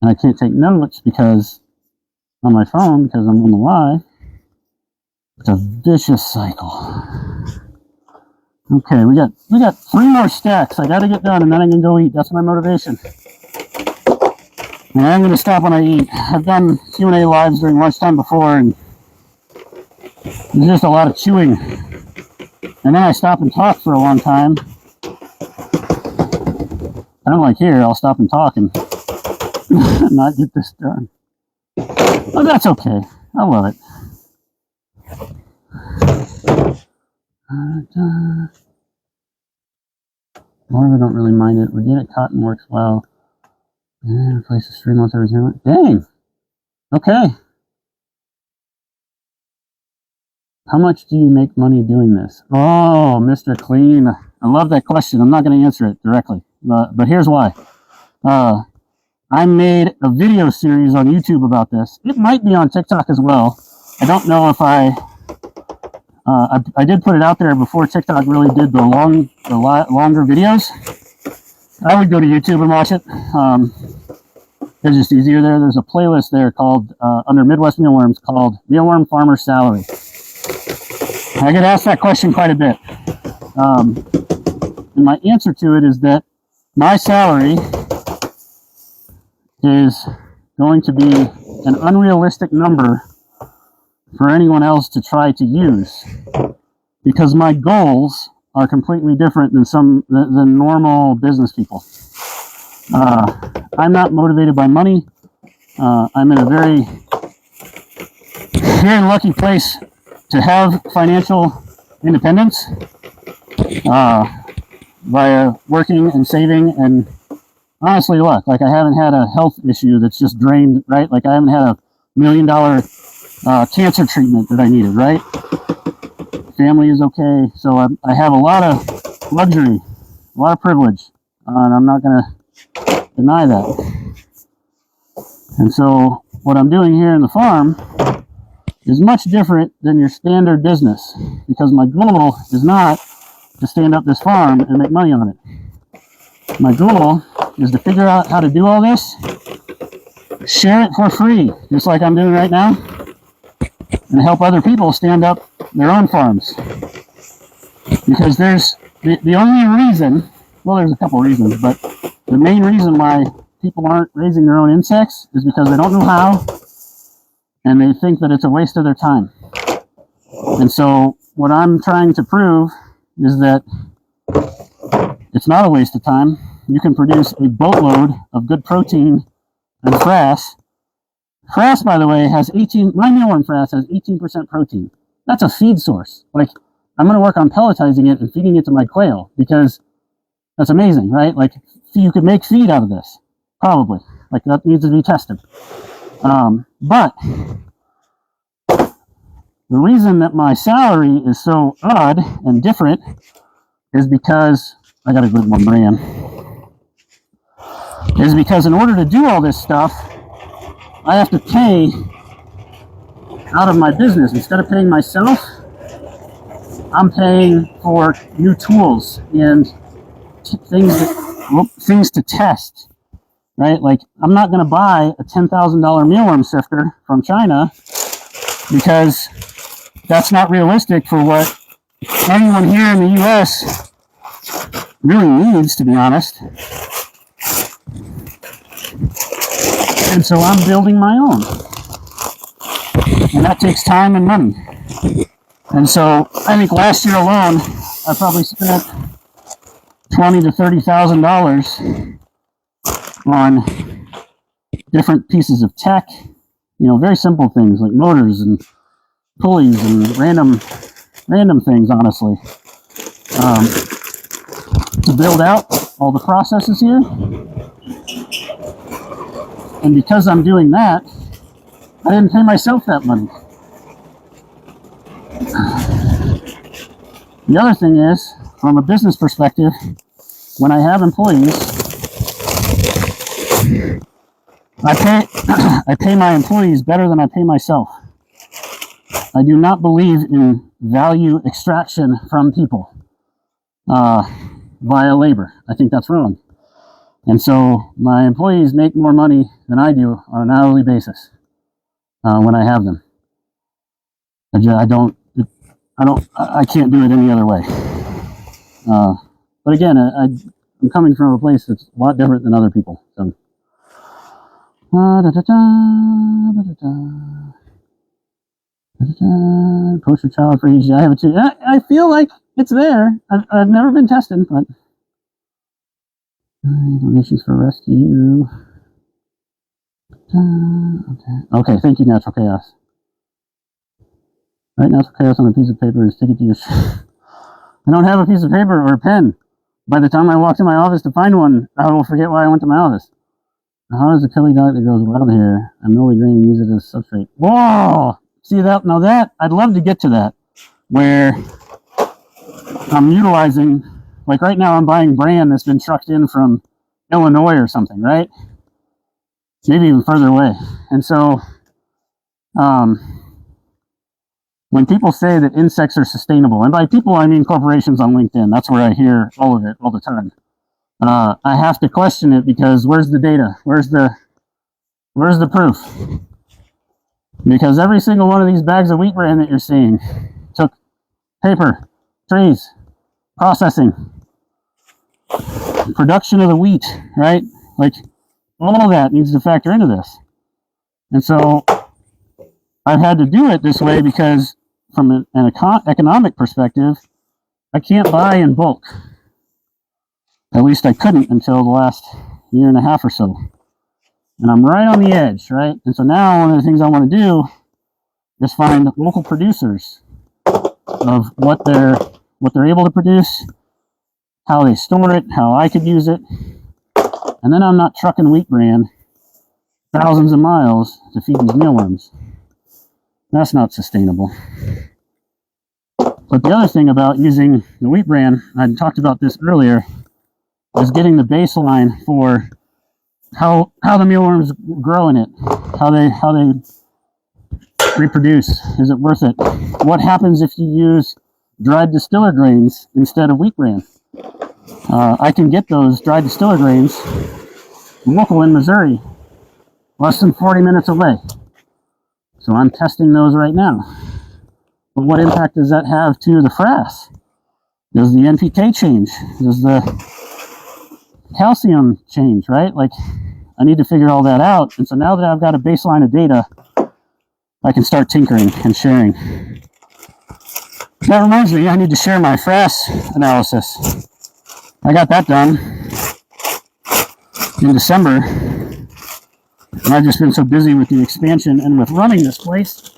and I can't take notes because on my phone because I'm on the live. It's a vicious cycle. Okay, we got 3 more stacks. I got to get done, and then I can go eat. That's my motivation. And I'm going to stop when I eat. I've done Q&A lives during lunchtime before, and there's just a lot of chewing. And then I stop and talk for a long time. I don't like here. I'll stop and talk and not get this done. But that's okay. I love it. Larvae don't really mind it. Organic cotton works well. Yeah, replace the stream once every 2 months. Dang! Okay. How much do you make money doing this? Oh, Mr. Clean. I love that question. I'm not going to answer it directly. But here's why. I made a video series on YouTube about this. It might be on TikTok as well. I don't know if I did put it out there before TikTok really did the longer videos. I would go to YouTube and watch it. It's just easier there. There's a playlist there called, under Midwest Mealworms, called Mealworm Farmer Salary. I get asked that question quite a bit. And my answer to it is that my salary is going to be an unrealistic number for anyone else to try to use, because my goals are completely different than normal business people. I'm not motivated by money. I'm in a very lucky place to have financial independence via working and saving and honestly luck. Like, I haven't had a health issue that's just drained, right? Like, I haven't had a $1 million cancer treatment that I needed, right? Family is okay. So I have a lot of luxury, a lot of privilege, and I'm not going to deny that. And so what I'm doing here in the farm is much different than your standard business, because my goal is not to stand up this farm and make money on it. my goal is to figure out how to do all this, share it for free, just like I'm doing right now, and help other people stand up their own farms. Because there's the only reason, well, there's a couple reasons, but the main reason why people aren't raising their own insects is because they don't know how, and they think that it's a waste of their time. And so what I'm trying to prove is that it's not a waste of time. You can produce a boatload of good protein and frass. Frass, by the way, has my mealworm frass has 18% protein. That's a feed source. Like, I'm going to work on pelletizing it and feeding it to my quail, because that's amazing, right? Like, you could make feed out of this, probably. Like, that needs to be tested. But the reason that my salary is so odd and different is because I got a good one brand. Is because in order to do all this stuff, I have to pay out of my business. Instead of paying myself, I'm paying for new tools and things to test, right? Like, I'm not going to buy a $10,000 mealworm sifter from China, because that's not realistic for what anyone here in the US really needs, to be honest. And so I'm building my own. And that takes time and money. And so I think last year alone, I probably spent $20,000 to $30,000 on different pieces of tech. You know, very simple things like motors and pulleys and random things, honestly, to build out all the processes here. And because I'm doing that, I didn't pay myself that money. The other thing is, from a business perspective, when I have employees, I pay my employees better than I pay myself. I do not believe in value extraction from people via labor. I think that's wrong. And so my employees make more money than I do on an hourly basis when I have them. I can't do it any other way. But again, I'm coming from a place that's a lot different than other people. So, poster child for each. I have it too. I feel like it's there. I've never been tested, but donations for rescue. Okay, thank you, Natural Chaos. Write Natural Chaos on a piece of paper and stick it to your. I don't have a piece of paper or a pen. By the time I walk to my office to find one, I will forget why I went to my office. How does a killie dog that grows wild here and millie grain and use it as substrate? Whoa! See that? Now that, I'd love to get to that, where I'm utilizing, like right now I'm buying bran that's been trucked in from Illinois or something, right? Maybe even further away. And so, when people say that insects are sustainable, and by people I mean corporations on LinkedIn, that's where I hear all of it all the time. I have to question it, because where's the data? Where's the proof? Because every single one of these bags of wheat bran that you're seeing took paper, trees, processing, production of the wheat, right? Like, all of that needs to factor into this. And so I've had to do it this way because from an economic perspective, I can't buy in bulk. At least I couldn't until the last year and a half or so. And I'm right on the edge, right? And so now one of the things I want to do is find local producers of what they're able to produce, how they store it, how I could use it. And then I'm not trucking wheat bran thousands of miles to feed these mealworms. That's not sustainable. But the other thing about using the wheat bran, I talked about this earlier, is getting the baseline for how the mealworms grow in it, how they reproduce. Is it worth it? What happens if you use dried distiller grains instead of wheat bran? I can get those dried distiller grains local in Missouri, less than 40 minutes away. So I'm testing those right now. But what impact does that have to the frass? Does the NPK change? Does the calcium change, right? Like, I need to figure all that out. And so now that I've got a baseline of data, I can start tinkering and sharing. That reminds me, I need to share my frass analysis. I got that done in December. And I've just been so busy with the expansion and with running this place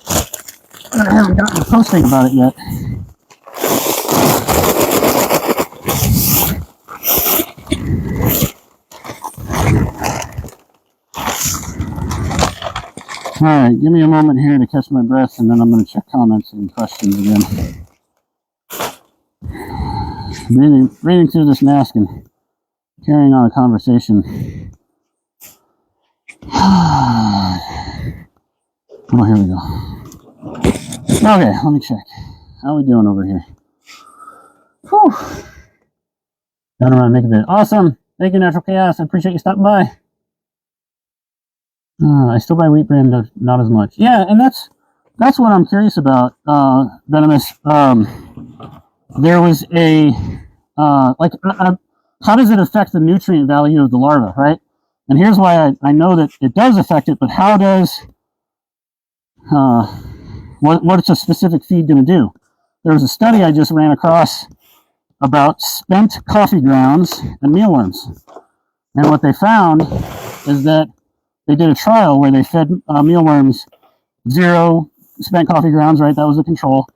that I haven't gotten to posting about it yet. Alright, give me a moment here to catch my breath, and then I'm going to check comments and questions again. Breathing through this mask and carrying on a conversation. Oh, here we go. Okay, let me check. How are we doing over here? Whew. Down around, make a bit. Awesome. Thank you, Natural Chaos. I appreciate you stopping by. I still buy wheat bran, but not as much. Yeah, and that's what I'm curious about, Venomous. There was a, how does it affect the nutrient value of the larva, right? And here's why I know that it does affect it, but how does, what's a specific feed going to do? There was a study I just ran across about spent coffee grounds and mealworms. And what they found is that they did a trial where they fed mealworms 0 spent coffee grounds, right? That was the control.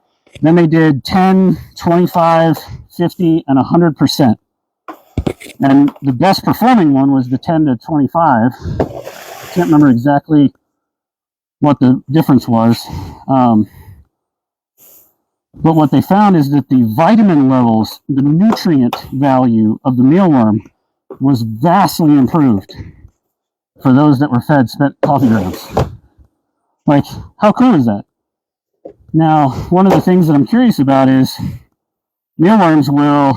Then they did 10, 25, 50, and 100%. And the best performing one was the 10 to 25. I can't remember exactly what the difference was. But what they found is that the vitamin levels, the nutrient value of the mealworm was vastly improved for those that were fed spent coffee grounds. Like, how cool is that? Now, one of the things that I'm curious about is mealworms will,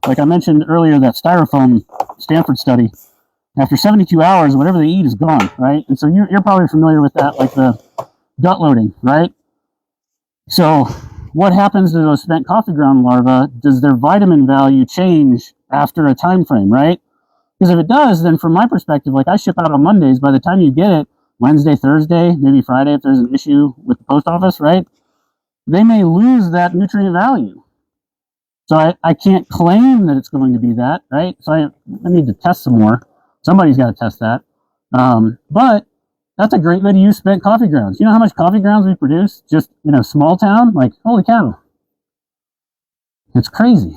like I mentioned earlier, that styrofoam Stanford study, after 72 hours, whatever they eat is gone, right? And so you're probably familiar with that, like the gut loading, right? So what happens to those spent coffee ground larvae? Does their vitamin value change after a time frame, right? Because if it does, then from my perspective, like I ship out on Mondays, by the time you get it, Wednesday, Thursday, maybe Friday if there's an issue with the post office, right? They may lose that nutrient value. So I can't claim that it's going to be that, right? So I need to test some more. Somebody's got to test that. But that's a great way to use spent coffee grounds. You know how much coffee grounds we produce just in a small town? Like, holy cow. It's crazy.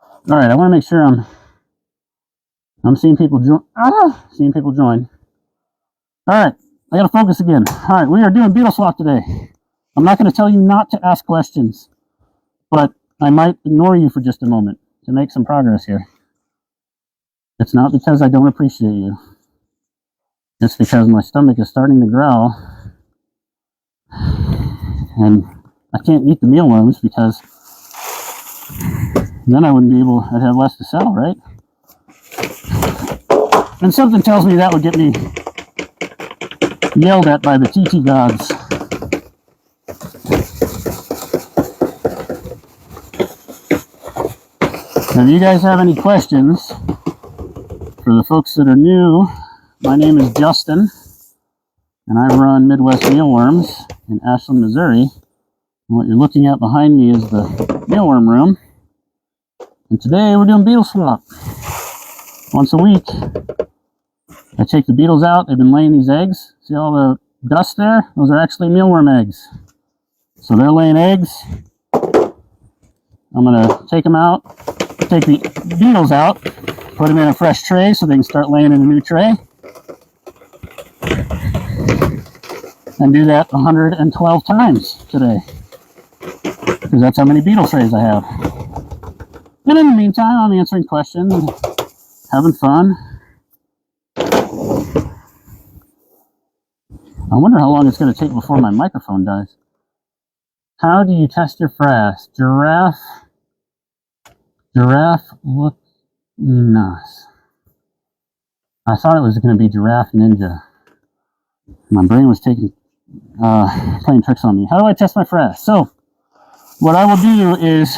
All right, I want to make sure I'm seeing people join. Seeing people join. All right, I got to focus again. All right, we are doing beetle swap today. I'm not going to tell you not to ask questions, but I might ignore you for just a moment to make some progress here. It's not because I don't appreciate you. It's because my stomach is starting to growl, and I can't eat the mealworms because then I wouldn't be able, I'd have less to sell, right? And something tells me that would get me yelled at by the TT gods. Now, if you guys have any questions, for the folks that are new, my name is Justin, and I run Midwest Mealworms in Ashland, Missouri. And what you're looking at behind me is the mealworm room. And today we're doing beetle swap. Once a week, I take the beetles out. They've been laying these eggs. See all the dust there? Those are actually mealworm eggs. So they're laying eggs. I'm going to take them out, take the beetles out, put them in a fresh tray so they can start laying in a new tray. And do that 112 times today. Because that's how many beetle trays I have. And in the meantime, I'm answering questions and having fun. I wonder how long it's going to take before my microphone dies. How do you test your frass? Giraffe Giraffe look nice. I thought it was going to be Giraffe Ninja. My brain was playing tricks on me. How do I test my frass? So, what I will do is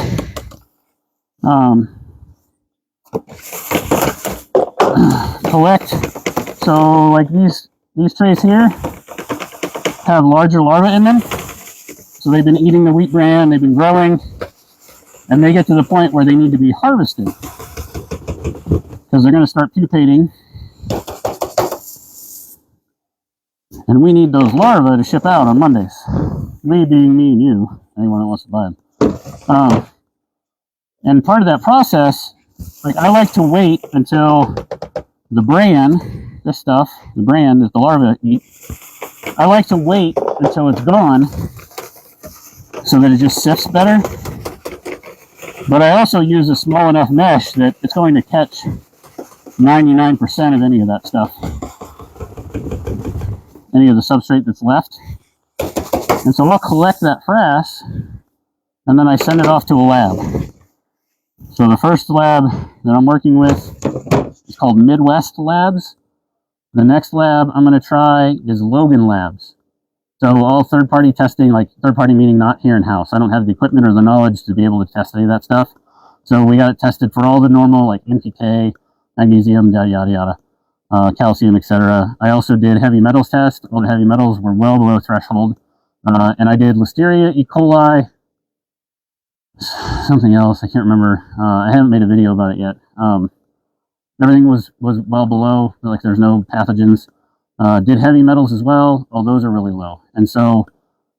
collect. So, like these trays here have larger larvae in them. So they've been eating the wheat bran, they've been growing, and they get to the point where they need to be harvested because they're going to start pupating. And we need those larvae to ship out on Mondays. Me being me and you, anyone that wants to buy them. And part of that process, like I like to wait until the bran, this stuff, the bran that the larvae eat, I like to wait until it's gone so that it just sifts better. But I also use a small enough mesh that it's going to catch 99% of any of that stuff. Any of the substrate that's left. And so I'll collect that frass and then I send it off to a lab. So the first lab that I'm working with is called Midwest Labs. The next lab I'm going to try is Logan Labs. So all third-party testing, like third-party meaning not here in-house. I don't have the equipment or the knowledge to be able to test any of that stuff. So we got it tested for all the normal, like NPK, magnesium, yada, yada, yada, calcium, etc. I also did heavy metals test. All the heavy metals were well below threshold. And I did Listeria, E. coli, something else. I can't remember. I haven't made a video about it yet. Everything was well below, like there's no pathogens. Did heavy metals as well. All those are really low. And so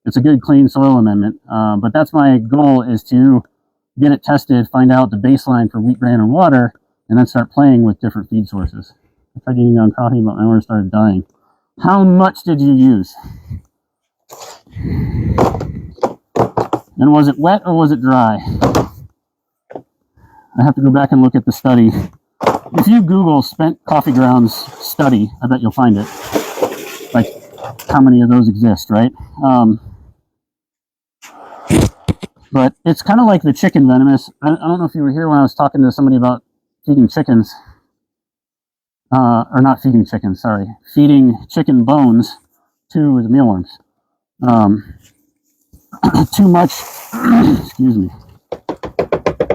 it's a good clean soil amendment. But that's my goal, is to get it tested, find out the baseline for wheat bran and water, and then start playing with different feed sources. I tried getting on coffee, but my order started dying. How much did you use? And was it wet or was it dry? I have to go back and look at the study. If you Google spent coffee grounds study, I bet you'll find it. Like, how many of those exist, right? But it's kind of like the chicken venomous. I don't know if you were here when I was talking to somebody about feeding chickens. Or not feeding chickens, sorry. Feeding chicken bones to the mealworms. Too much, excuse me,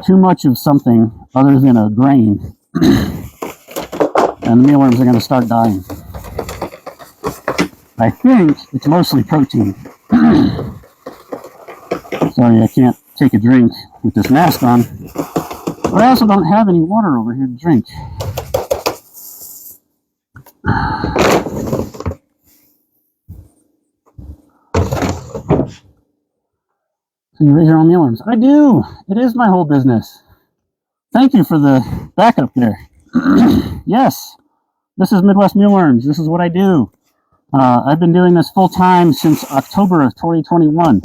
too much of something other than a grain, and the mealworms are going to start dying. I think it's mostly protein. Sorry, I can't take a drink with this mask on, but I also don't have any water over here to drink. So you raise your own mealworms? I do. It is my whole business. Thank you for the backup there. Yes, this is Midwest Mealworms. This is what I do. I've been doing this full time since October of 2021.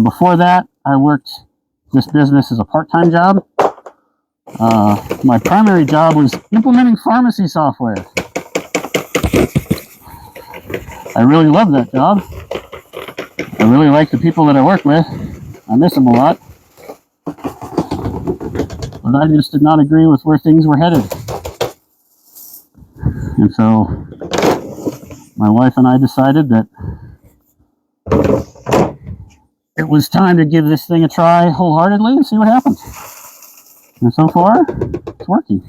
Before that, I worked this business as a part-time job. My primary job was implementing pharmacy software. I really love that job. I really like the people that I work with. I miss them a lot. But I just did not agree with where things were headed. And so my wife and I decided that it was time to give this thing a try wholeheartedly and see what happens. And so far, it's working.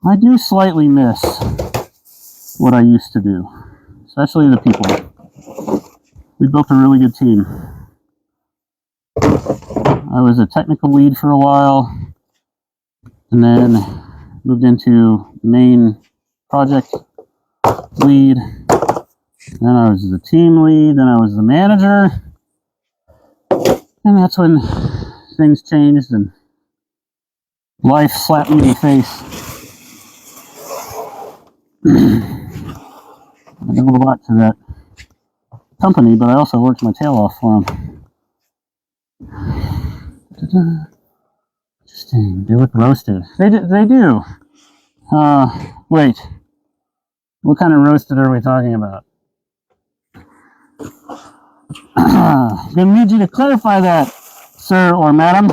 I do slightly miss what I used to do, especially the people. We built a really good team. I was a technical lead for a while, and then moved into main project lead. Then I was the team lead, then I was the manager. And that's when things changed and life slapped me in the face. I owe a lot to that company, but I also worked my tail off for them. Interesting. They look roasted. They do. Wait. What kind of roasted are we talking about? I'm going to need you to clarify that, sir or madam.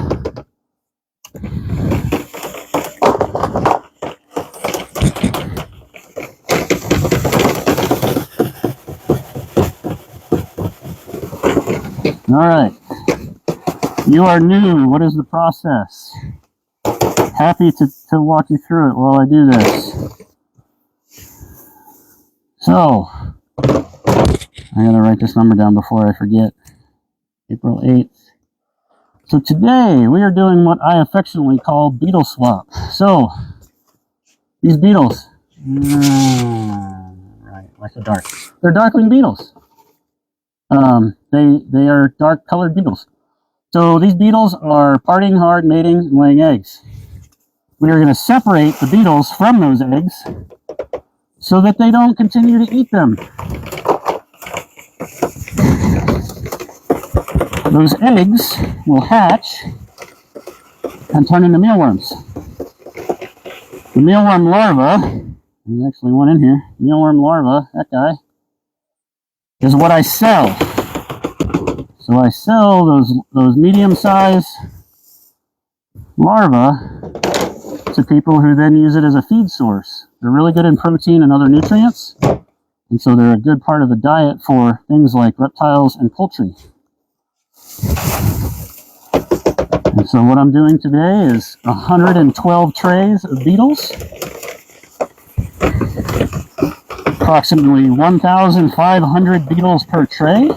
All right. You are new. What is the process? Happy to walk you through it while I do this. So, I gotta write this number down before I forget. April 8th. So today we are doing what I affectionately call beetle swap. So, these beetles, right, like the dark. They're darkling beetles. They are dark colored beetles. So these beetles are partying hard, mating, and laying eggs. We are going to separate the beetles from those eggs so that they don't continue to eat them. Those eggs will hatch and turn into mealworms. The mealworm larva, there's actually one in here, mealworm larva, that guy, is what I sell. So I sell those medium-sized larvae to people who then use it as a feed source. They're really good in protein and other nutrients, and so they're a good part of the diet for things like reptiles and poultry. And so what I'm doing today is 112 trays of beetles, approximately 1,500 beetles per tray.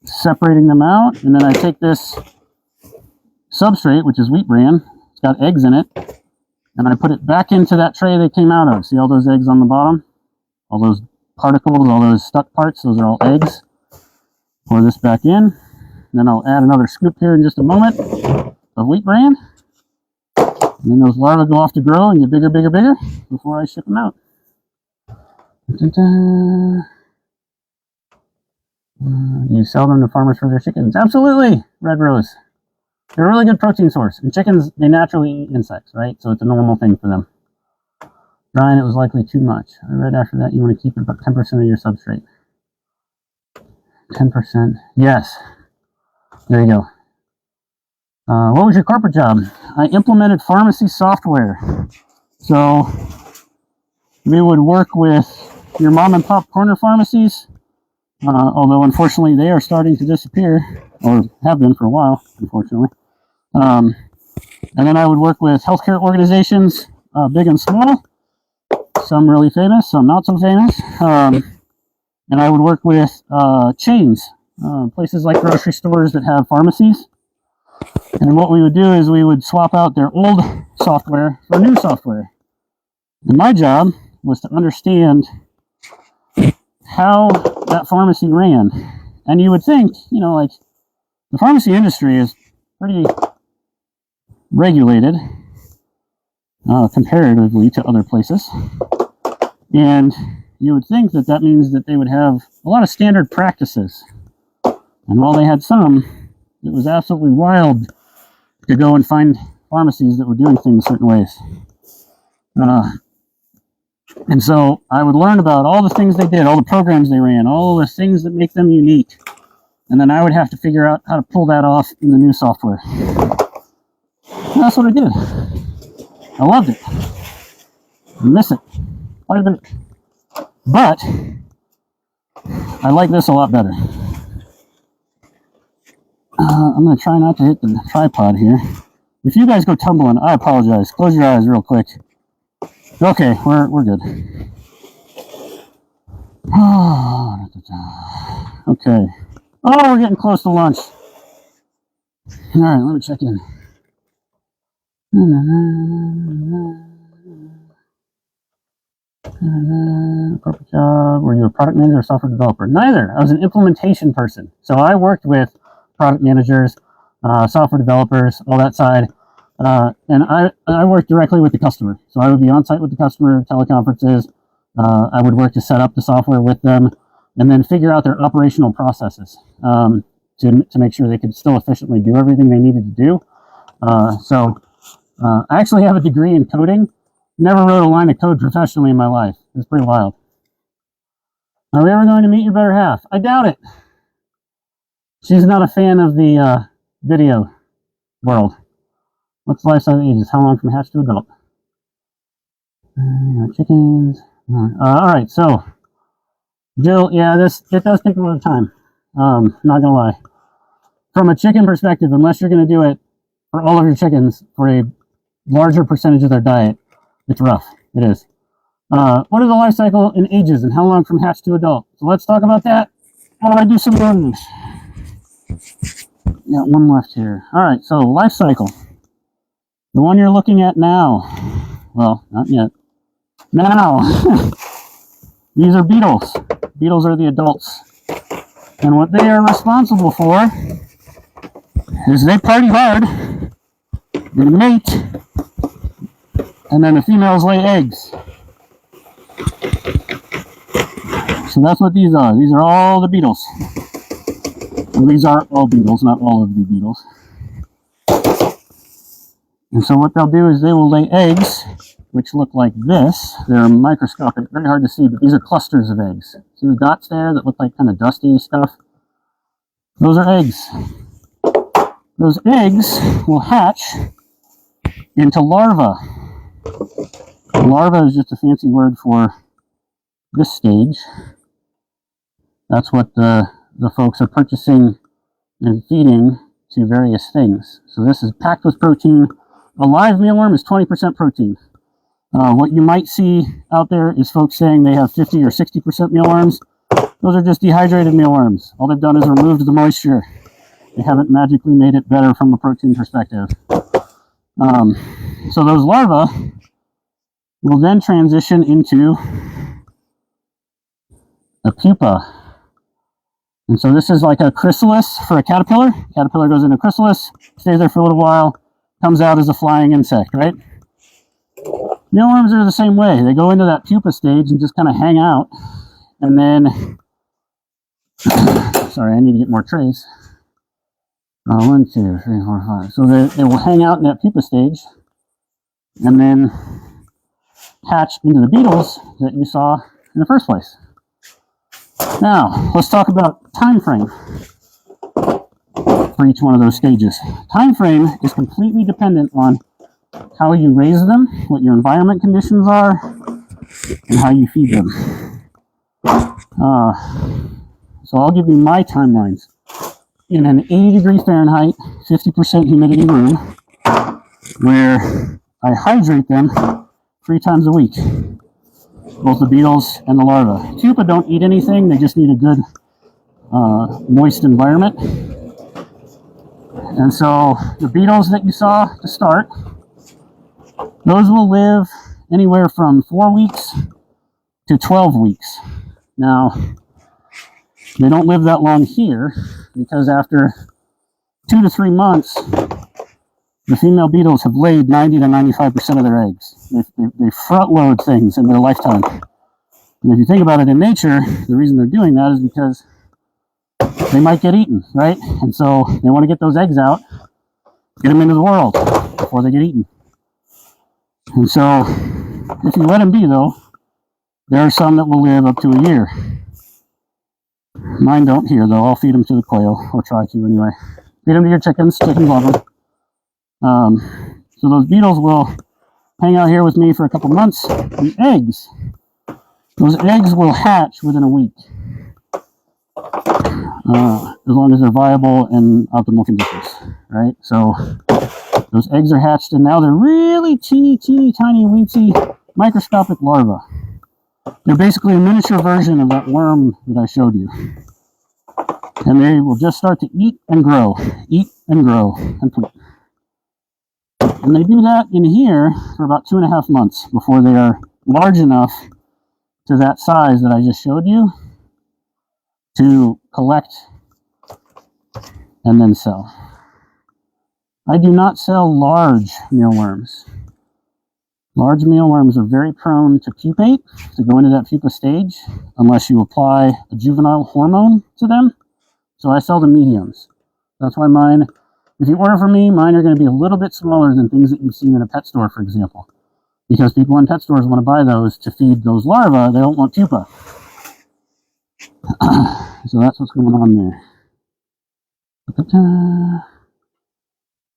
Separating them out, and then I take this substrate, which is wheat bran, it's got eggs in it, and I put it back into that tray they came out of. See all those eggs on the bottom? All those particles, all those stuck parts, those are all eggs. Pour this back in, and then I'll add another scoop here in just a moment of wheat bran, and then those larvae go off to grow and get bigger, bigger, bigger before I ship them out. Da-da-da. You sell them to farmers for their chickens? Absolutely, Red Rose. They're a really good protein source. And chickens, they naturally eat insects, right? So it's a normal thing for them. Brian, it was likely too much. I read after that you want to keep about 10% of your substrate. 10%. Yes. There you go. What was your corporate job? I implemented pharmacy software. So we would work with your mom and pop corner pharmacies. Although unfortunately they are starting to disappear, or have been for a while, unfortunately. And then I would work with healthcare organizations, big and small, some really famous, some not so famous. And I would work with chains, places like grocery stores that have pharmacies. And what we would do is we would swap out their old software for new software. And my job was to understand how that pharmacy ran. And you would think, you know, like, the pharmacy industry is pretty regulated comparatively to other places. And you would think that that means that they would have a lot of standard practices. And while they had some, it was absolutely wild to go and find pharmacies that were doing things certain ways. And so I would learn about all the things they did, all the programs they ran, all the things that make them unique. And then I would have to figure out how to pull that off in the new software. And that's what I did. I loved it. I miss it quite a bit. But I like this a lot better. I'm going to try not to hit the tripod here. If you guys go tumbling, I apologize. Close your eyes real quick. Okay, we're good. Okay. Oh, we're getting close to lunch. All right, let me check in. Corporate job. Were you a product manager or software developer? Neither. I was an implementation person. So I worked with product managers, software developers, all that side. And I work directly with the customer. So I would be on site with the customer, teleconferences. I would work to set up the software with them and then figure out their operational processes to make sure they could still efficiently do everything they needed to do. I actually have a degree in coding. Never wrote a line of code professionally in my life. It's pretty wild. Are we ever going to meet your better half? I doubt it. She's not a fan of the video world. What's life size ages? How long from hatch to adult? Chickens. All right, so Jill, yeah, it does take a lot of time. Not gonna lie. From a chicken perspective, unless you're gonna do it for all of your chickens for a larger percentage of their diet, it's rough. It is. What are the life cycle in ages and how long from hatch to adult? So let's talk about that while I do some runs. Got one left here. All right, so life cycle. The one you're looking at now. Well, not yet. Now. These are beetles. Beetles are the adults. And what they are responsible for is they party hard, they mate, and then the females lay eggs. So that's what these are. These are all the beetles. Well, these are all beetles, not all of the beetles. And so what they'll do is they will lay eggs, which look like this. They're microscopic, very hard to see, but these are clusters of eggs. See the dots there that look like kind of dusty stuff? Those are eggs. Those eggs will hatch into larvae. Larva is just a fancy word for this stage. That's what the folks are purchasing and feeding to various things. So this is packed with protein. A live mealworm is 20% protein. What you might see out there is folks saying they have 50 or 60% mealworms. Those are just dehydrated mealworms. All they've done is removed the moisture. They haven't magically made it better from a protein perspective. So those larvae will then transition into a pupa. And so this is like a chrysalis for a caterpillar. Caterpillar goes into chrysalis, stays there for a little while, comes out as a flying insect, right? Mealworms are the same way. They go into that pupa stage and just kind of hang out. And then, sorry, I need to get more trays. 1, 2, 3, 4, 5. So they will hang out in that pupa stage and then hatch into the beetles that you saw in the first place. Now, let's talk about time frame for each one of those stages. Time frame is completely dependent on how you raise them, what your environment conditions are, and how you feed them. So I'll give you my timelines. In an 80-degree Fahrenheit, 50% humidity room, where I hydrate them 3 times a week. Both the beetles and the larvae. Pupa don't eat anything, they just need a good moist environment. And so the beetles that you saw to start, those will live anywhere from 4 weeks to 12 weeks. Now, they don't live that long here because after 2 to 3 months, the female beetles have laid 90 to 95% of their eggs. They front load things in their lifetime. And if you think about it in nature, the reason they're doing that is because they might get eaten, right? And so they want to get those eggs out, get them into the world before they get eaten. And so if you let them be, though, there are some that will live up to a year. Mine don't here, though. I'll feed them to the quail, or try to anyway. Feed them to your chickens. Chickens love them. So those beetles will hang out here with me for a couple months. The eggs, those eggs will hatch within a week, as long as they're viable and optimal conditions, right? So those eggs are hatched, and now they're really teeny, tiny, weensy, microscopic larvae. They're basically a miniature version of that worm that I showed you. And they will just start to eat and grow and poop. And they do that in here for about 2.5 months before they are large enough to that size that I just showed you to collect and then sell. I do not sell large mealworms. Large mealworms are very prone to pupate, to go into that pupa stage, unless you apply a juvenile hormone to them. So I sell the mediums. That's why mine, if you order from me, mine are going to be a little bit smaller than things that you've seen in a pet store, for example. Because people in pet stores want to buy those to feed those larvae. They don't want pupa. So that's what's going on there.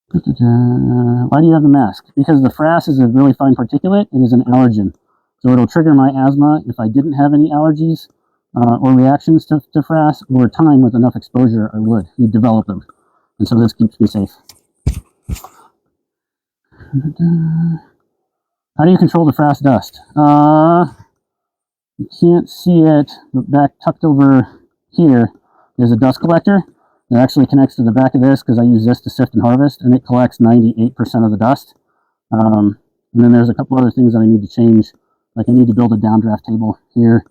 Why do you have the mask? Because the frass is a really fine particulate. It is an allergen. So it'll trigger my asthma if I didn't have any allergies or reactions to frass. Over time, with enough exposure, I would. You'd develop them. And so this keeps me safe. How do you control the frass dust? You can't see it, but back tucked over here, there's a dust collector. It actually connects to the back of this because I use this to sift and harvest, and it collects 98% of the dust. And then there's a couple other things that I need to change. Like I need to build a downdraft table here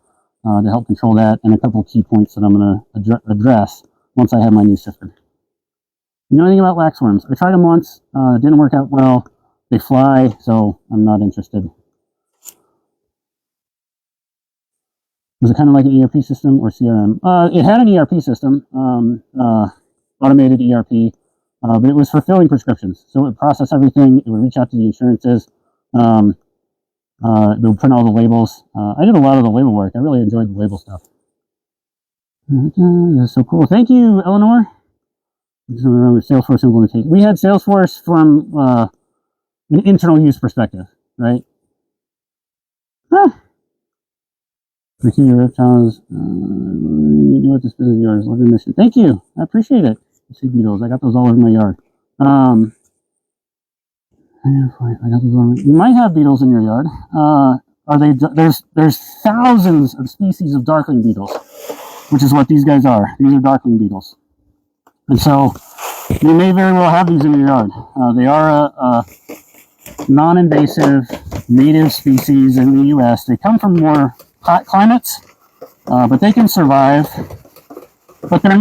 to help control that, and a couple of key points that I'm going to address once I have my new sifter. You know anything about laxworms? I tried them once. It didn't work out well. They fly, so I'm not interested. Was it kind of like an ERP system or CRM? It had an ERP system, automated ERP, but it was for filling prescriptions. So it would process everything. It would reach out to the insurances. It would print all the labels. I did a lot of the label work. I really enjoyed the label stuff. That's so cool. Thank you, Eleanor. Salesforce implementation. We had Salesforce from an internal use perspective, right? The key reptiles, you do with this business of yours. Love your mission. Thank you. I appreciate it. Sea beetles. I got those all over my yard. I got those all. You might have beetles in your yard. Are they? There's thousands of species of darkling beetles, which is what these guys are. These are darkling beetles, and so you may very well have these in your yard. They are a non-invasive native species in the U.S. They come from more hot climates, but they can survive. But they are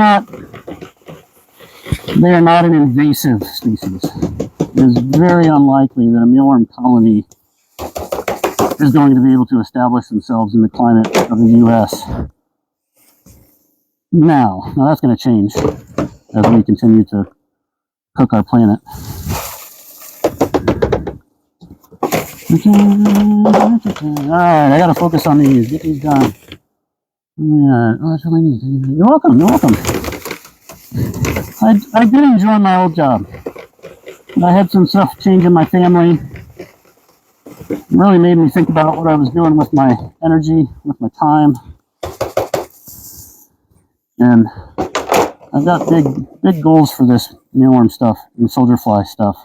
not an invasive species. It is very unlikely that a mealworm colony is going to be able to establish themselves in the climate of the U.S. Now that's going to change as we continue to cook our planet. Alright, I gotta focus on these, get these done. Yeah, oh, that's really neat. You're welcome, you're welcome. I did enjoy my old job. I had some stuff change in my family. It really made me think about what I was doing with my energy, with my time. And I've got big goals for this mealworm stuff and soldier fly stuff.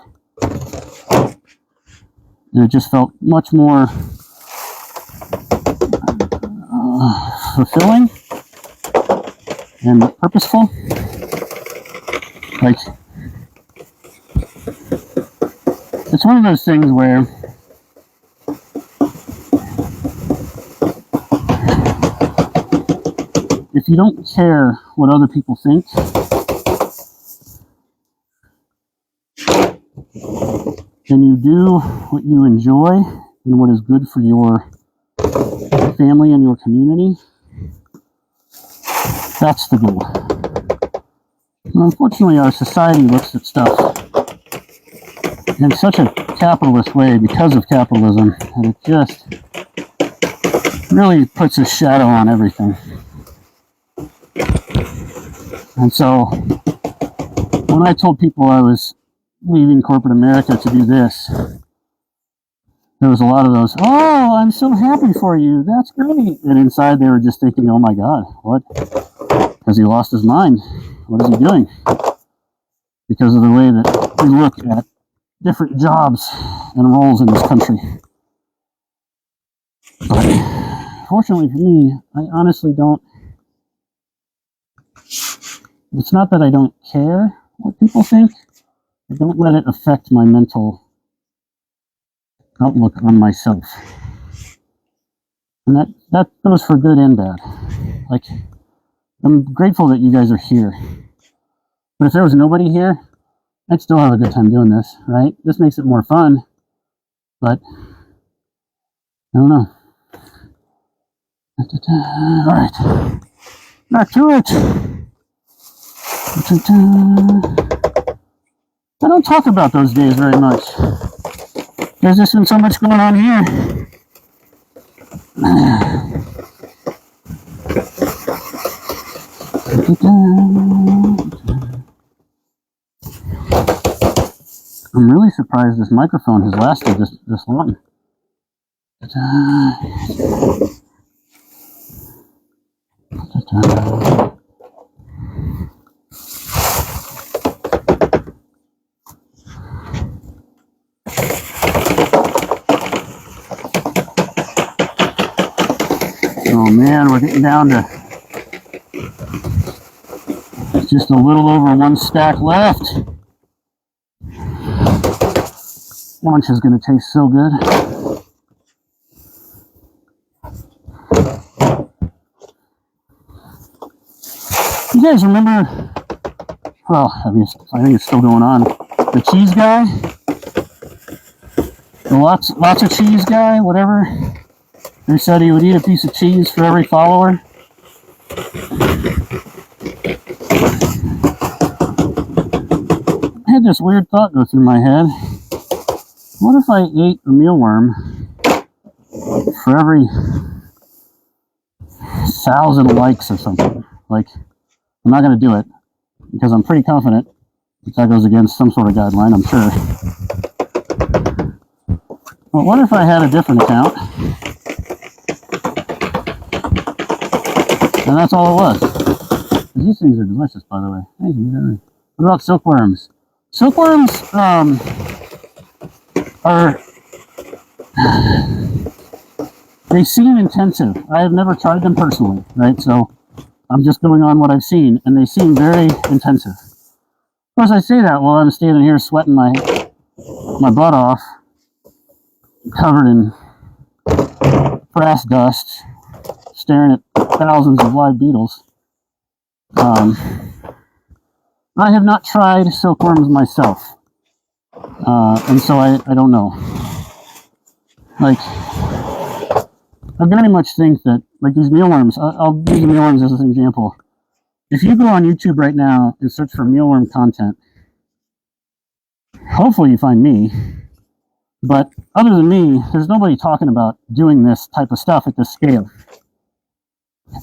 And it just felt much more fulfilling and purposeful. Like, it's one of those things where if you don't care what other people think, then you do what you enjoy and what is good for your family and your community. That's the goal. And unfortunately, our society looks at stuff in such a capitalist way because of capitalism, and it just really puts a shadow on everything. And so, when I told people I was leaving corporate America to do this, there was a lot of those, oh, I'm so happy for you, that's great. And inside they were just thinking, oh my God, what? Has he lost his mind? What is he doing? Because of the way that we look at different jobs and roles in this country. But fortunately for me, I honestly don't, it's not that I don't care what people think, I don't let it affect my mental outlook on myself. And that goes for good and bad. Like, I'm grateful that you guys are here. But if there was nobody here, I'd still have a good time doing this, right? This makes it more fun, but I don't know. All right, back to it. I don't talk about those days very much. There's just been so much going on here. I'm really surprised this microphone has lasted this long. Oh man, we're getting down to just a little over one stack left. Lunch is going to taste so good. You guys remember, well, I think it's still going on, the cheese guy? The lots of cheese guy, whatever. He said he would eat a piece of cheese for every follower. I had this weird thought go through my head. What if I ate a mealworm for every 1,000 likes or something? Like, I'm not going to do it because I'm pretty confident that goes against some sort of guideline, I'm sure. But what if I had a different account? And that's all it was. These things are delicious, by the way. Hey, what about silkworms? Silkworms they seem intensive. I have never tried them personally, right? So I'm just going on what I've seen, and they seem very intensive. Of course, I say that while I'm standing here sweating my butt off, covered in brass dust, staring at thousands of live beetles. I have not tried silkworms myself, and so I don't know. Like, I very much think that, like these mealworms, I'll use mealworms as an example. If you go on YouTube right now and search for mealworm content, hopefully you find me, but other than me, there's nobody talking about doing this type of stuff at this scale.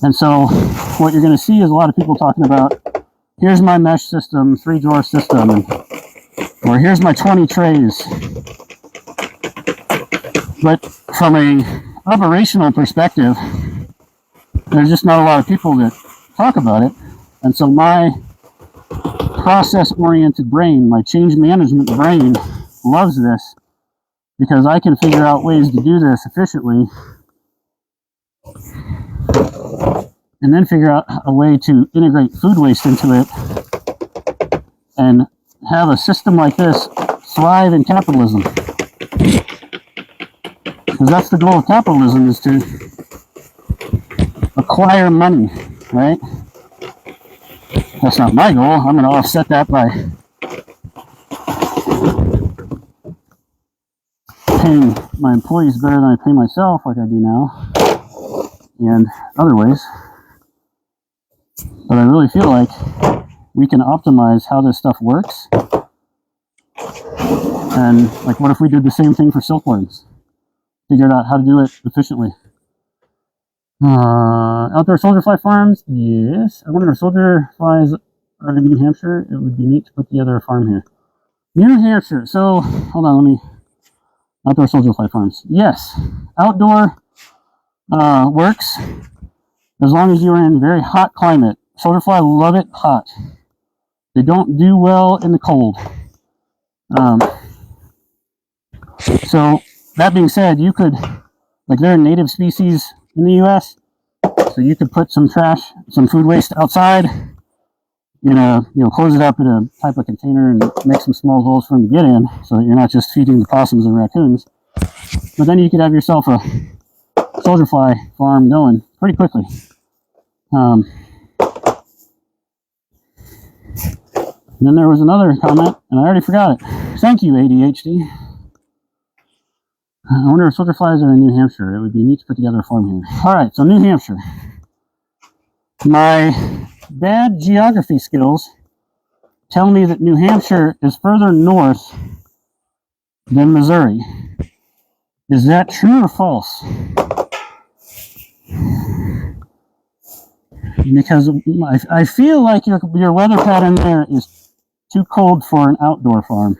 And so what you're going to see is a lot of people talking about, here's my mesh system, 3-drawer system, or here's my 20 trays. But from a operational perspective, there's just not a lot of people that talk about it. And so my process-oriented brain, my change management brain, loves this because I can figure out ways to do this efficiently and then figure out a way to integrate food waste into it and have a system like this thrive in capitalism. Because that's the goal of capitalism, is to acquire money, right? That's not my goal. I'm going to offset that by paying my employees better than I pay myself, like I do now, and other ways. But I really feel like we can optimize how this stuff works. And, like, what if we did the same thing for silkworms? Figured out how to do it efficiently. Outdoor soldier fly farms, yes. I wonder if soldier flies are in New Hampshire. It would be neat to put together a farm here. New Hampshire. So, hold on, outdoor soldier fly farms. Yes, outdoor works as long as you're in very hot climate. Soldier fly love it hot. They don't do well in the cold. So, that being said, you could, like, they're a native species in the U.S., so you could put some trash, some food waste outside, close it up in a type of container and make some small holes for them to get in, so that you're not just feeding the possums and raccoons. But then you could have yourself a soldier fly farm going pretty quickly. And then there was another comment, and I already forgot it. Thank you, ADHD. I wonder if soldier flies are in New Hampshire. It would be neat to put together a farm here. Alright, so New Hampshire. My bad geography skills tell me that New Hampshire is further north than Missouri. Is that true or false? Because I feel like your weather pattern there is too cold for an outdoor farm.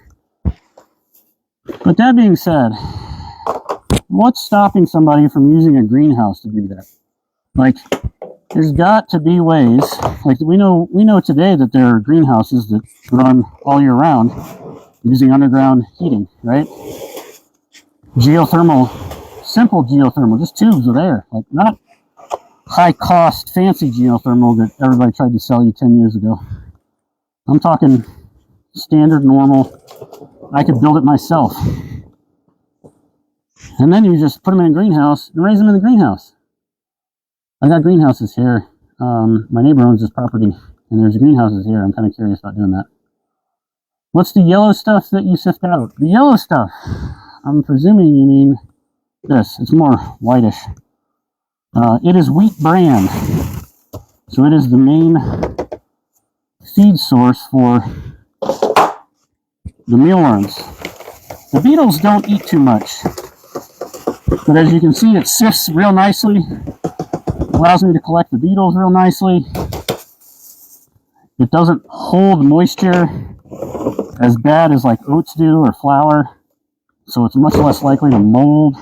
But that being said, what's stopping somebody from using a greenhouse to do that? Like, there's got to be ways. Like, we know today that there are greenhouses that run all year round using underground heating, right? Geothermal, simple geothermal, just tubes of air, like not high cost fancy geothermal that everybody tried to sell you 10 years ago. I'm talking standard, normal. I could build it myself. And then you just put them in a greenhouse and raise them in the greenhouse. I got greenhouses here. My neighbor owns this property, and there's greenhouses here. I'm kind of curious about doing that. What's the yellow stuff that you sift out? The yellow stuff. I'm presuming you mean this. It's more whitish. It is wheat bran. So it is the main feed source for the mealworms. The beetles don't eat too much. But as you can see, it sifts real nicely. Allows me to collect the beetles real nicely. It doesn't hold moisture as bad as like oats do or flour. So it's much less likely to mold.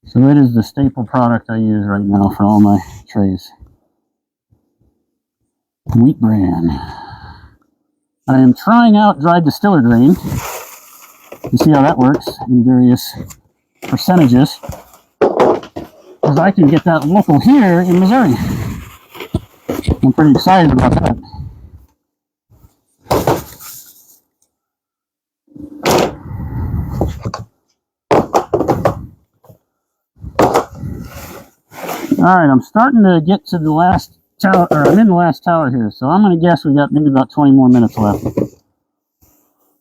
So it is the staple product I use right now for all my trays. Wheat bran. I am trying out dried distiller grain to see how that works in various percentages. Because I can get that local here in Missouri. I'm pretty excited about that. Alright, I'm starting to get to the last tower, or I'm in the last tower here, so I'm going to guess we got maybe about 20 more minutes left.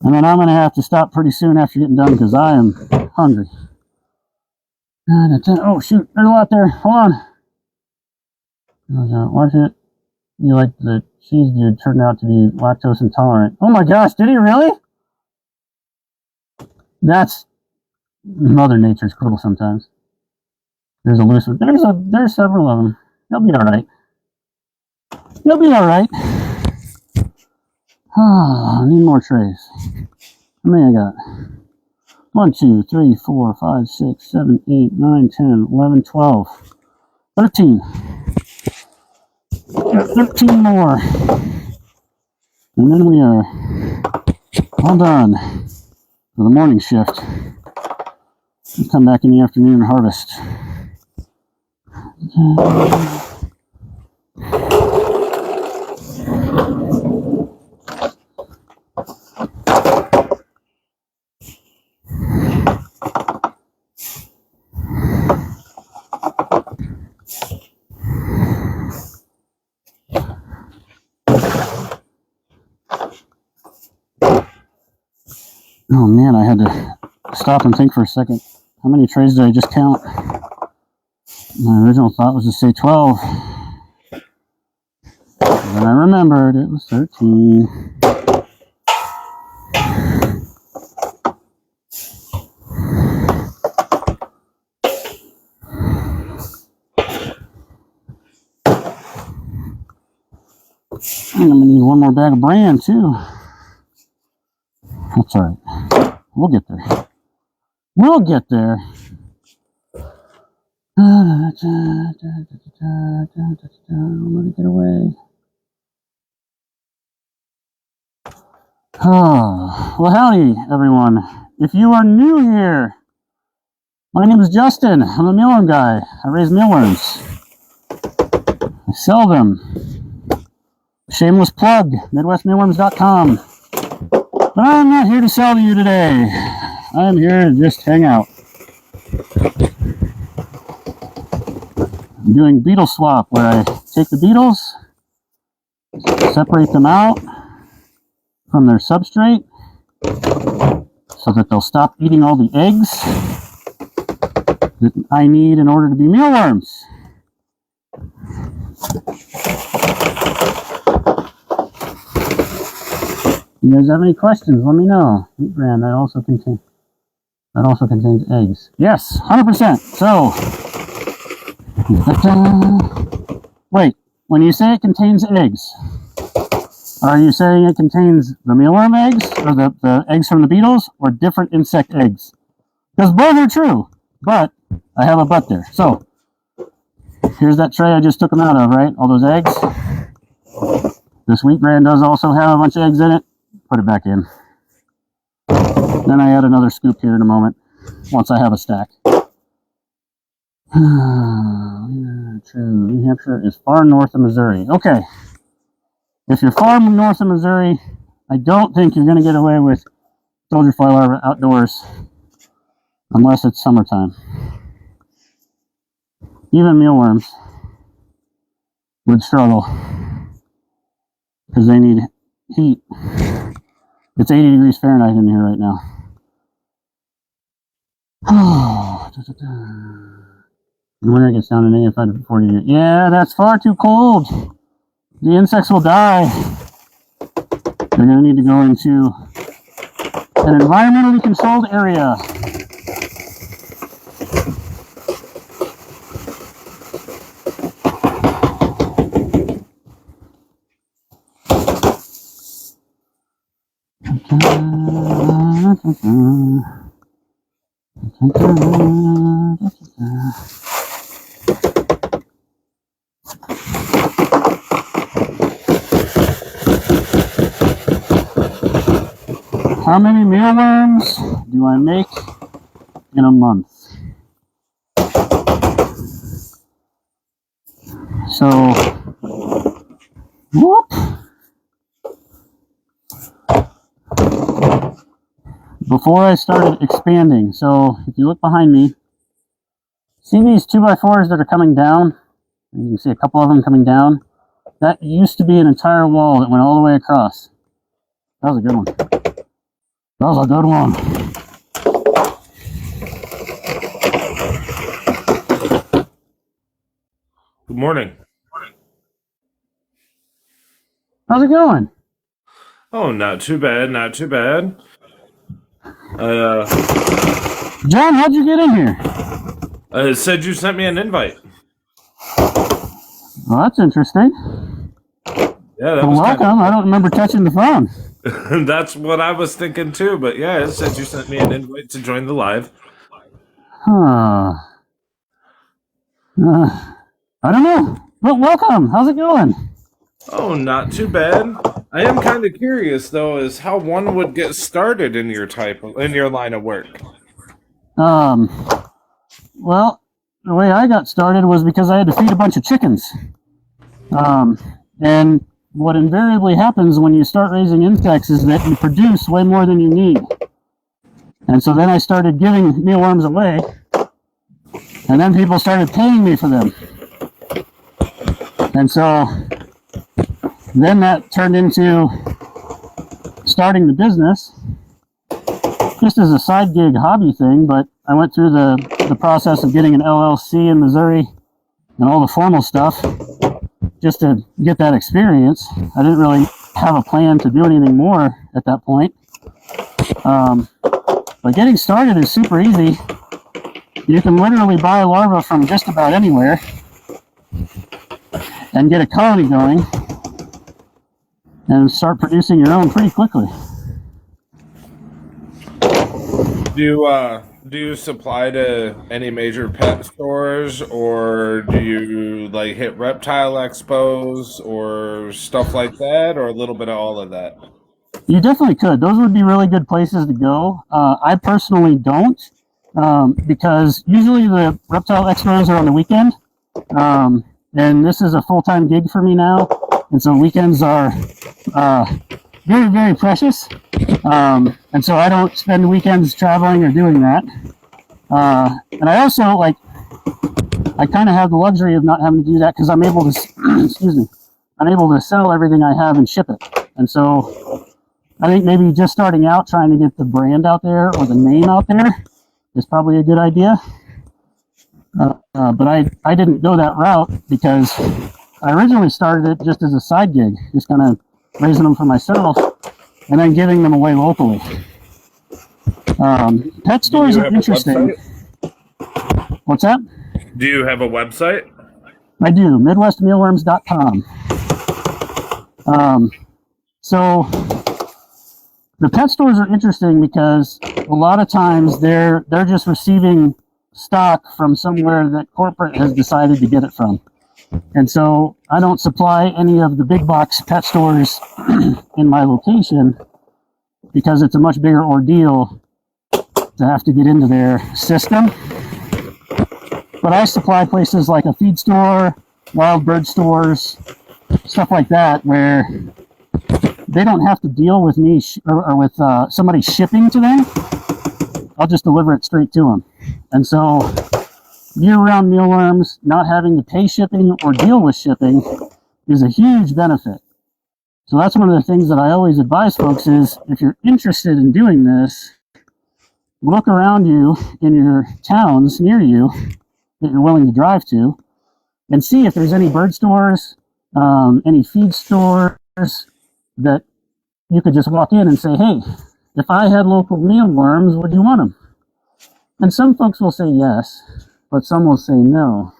And then I'm going to have to stop pretty soon after getting done because I am hungry. Oh shoot, there's a lot there. Hold on. Watch it. You like the cheese dude turned out to be lactose intolerant. Oh my gosh, did he really? That's Mother Nature's cruel sometimes. There's a loose one. There's several of them. They'll be alright. They'll be alright. Ah, I need more trays. How many I got? 1, 2, 3, 4, 5, 6, 7, 8, 9, 10, 11, 12, 13. Got 13 more. And then we are all done for the morning shift. We'll come back in the afternoon and harvest. Oh man, I had to stop and think for a second. How many trays did I just count? My original thought was to say 12. Then I remembered it was 13. I'm gonna need one more bag of bran too. That's alright. We'll get there. We'll get there. Let it get away. Oh, well, howdy, everyone. If you are new here, my name is Justin. I'm a mealworm guy. I raise mealworms. I sell them. Shameless plug, MidwestMealworms.com. But I'm not here to sell to you today. I'm here to just hang out. I'm doing beetle swap where I take the beetles, separate them out from their substrate so that they'll stop eating all the eggs that I need in order to be mealworms. You guys have any questions? Let me know. Wheat bran that also contains eggs. Yes, 100%. So, wait. When you say it contains eggs, are you saying it contains the mealworm eggs, or the eggs from the beetles, or different insect eggs? Because both are true, but I have a but there. So, here's that tray I just took them out of, right? All those eggs. This wheat bran does also have a bunch of eggs in it. Put it back in. Then I add another scoop here in a moment, once I have a stack. True. New Hampshire is far north of Missouri. Okay. If you're far north of Missouri, I don't think you're going to get away with soldier fly larvae outdoors unless it's summertime. Even mealworms would struggle because they need heat. It's 80 degrees Fahrenheit in here right now. The winter gets down to -5 to 40 degrees. Yeah, that's far too cold. The insects will die. They're going to need to go into an environmentally controlled area. How many mealworms do I make in a month? So, whoop. Before I started expanding, so if you look behind me, see these 2x4s that are coming down? You can see a couple of them coming down. That used to be an entire wall that went all the way across. That was a good one. That was a good one. Good morning. How's it going? Oh, not too bad, not too bad. John, how'd you get in here? It said you sent me an invite. Well, that's interesting. Yeah, that Well, was welcome. I don't remember touching the phone. That's what I was thinking too, but yeah, it said you sent me an invite to join the live. Huh. I don't know. But welcome. How's it going? Oh, not too bad. I am kind of curious though, as how one would get started in your line of work. Well, the way I got started was because I had to feed a bunch of chickens. And what invariably happens when you start raising insects is that you produce way more than you need. And so then I started giving mealworms away, and then people started paying me for them. And so then that turned into starting the business, just as a side gig hobby thing, but I went through the process of getting an LLC in Missouri and all the formal stuff just to get that experience. I didn't really have a plan to do anything more at that point. But getting started is super easy. You can literally buy larvae from just about anywhere and get a colony going and start producing your own pretty quickly. Do you supply to any major pet stores, or do you like hit reptile expos or stuff like that, or a little bit of all of that? You definitely could. Those would be really good places to go. I personally don't, because usually the reptile expos are on the weekend, and this is a full-time gig for me now, and so weekends are very, very precious, and so I don't spend weekends traveling or doing that. And I also, I kind of have the luxury of not having to do that because I'm able to, excuse me, I'm able to sell everything I have and ship it. And so I think maybe just starting out, trying to get the brand out there or the name out there is probably a good idea. But I didn't go that route because I originally started it just as a side gig, just kind of raising them for myself and then giving them away locally. Pet stores are interesting. What's that? Do you have a website? I do, midwestmealworms.com. So the pet stores are interesting because a lot of times they're just receiving stock from somewhere that corporate has decided to get it from. And so I don't supply any of the big box pet stores in my location because it's a much bigger ordeal to have to get into their system. But I supply places like a feed store, wild bird stores, stuff like that, where they don't have to deal with me or with somebody shipping to them. I'll just deliver it straight to them. And so year-round mealworms, not having to pay shipping or deal with shipping is a huge benefit. So that's one of the things that I always advise folks is if you're interested in doing this, look around you in your towns near you that you're willing to drive to and see if there's any bird stores, any feed stores that you could just walk in and say, hey, if I had local mealworms, would you want them? And some folks will say yes, but some will say no.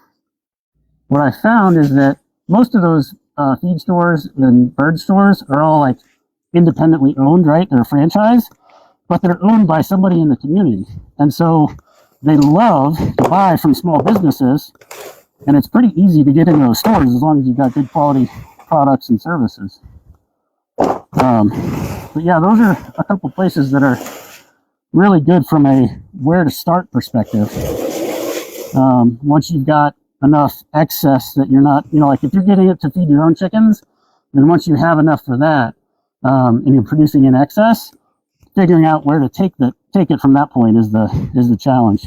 What I found is that most of those feed stores and bird stores are all like independently owned, right? They're a franchise, but they're owned by somebody in the community. And so they love to buy from small businesses, and it's pretty easy to get into those stores as long as you've got good quality products and services. But yeah, those are a couple places that are really good from a where to start perspective. Once you've got enough excess that you're not, like if you're getting it to feed your own chickens, then once you have enough for that, and you're producing in excess, figuring out where to take it from that point is the challenge.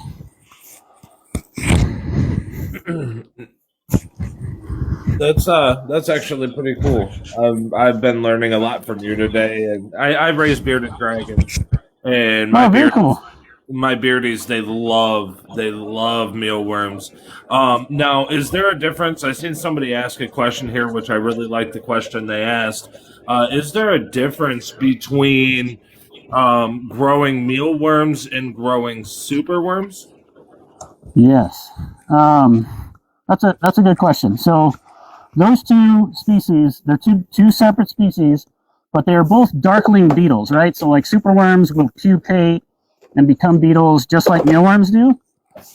That's actually pretty cool. I've been learning a lot from you today, and I raise bearded dragons, and Very cool. My beardies they love mealworms. Now, is there a difference? I seen somebody ask a question here, which I really like the question they asked. Is there a difference between growing mealworms and growing superworms? Yes, that's a good question. So those two species, they're two separate species, but they are both darkling beetles, right? So like superworms will pupate and become beetles just like mealworms do.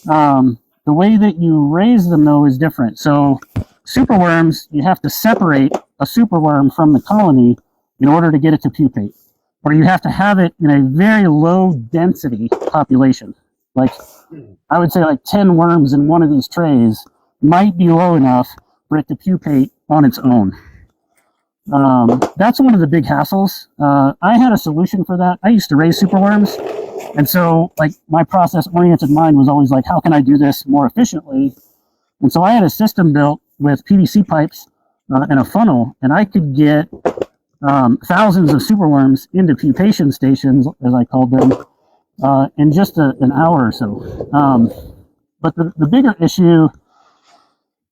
The way that you raise them though is different. So superworms, you have to separate a superworm from the colony in order to get it to pupate, or you have to have it in a very low density population. Like I would say like 10 worms in one of these trays might be low enough for it to pupate on its own. That's one of the big hassles. I had a solution for that. I used to raise superworms, and so like my process-oriented mind was always like, how can I do this more efficiently? And so I had a system built with PVC pipes and a funnel, and I could get thousands of superworms into pupation stations, as I called them, in just an hour or so. But the bigger issue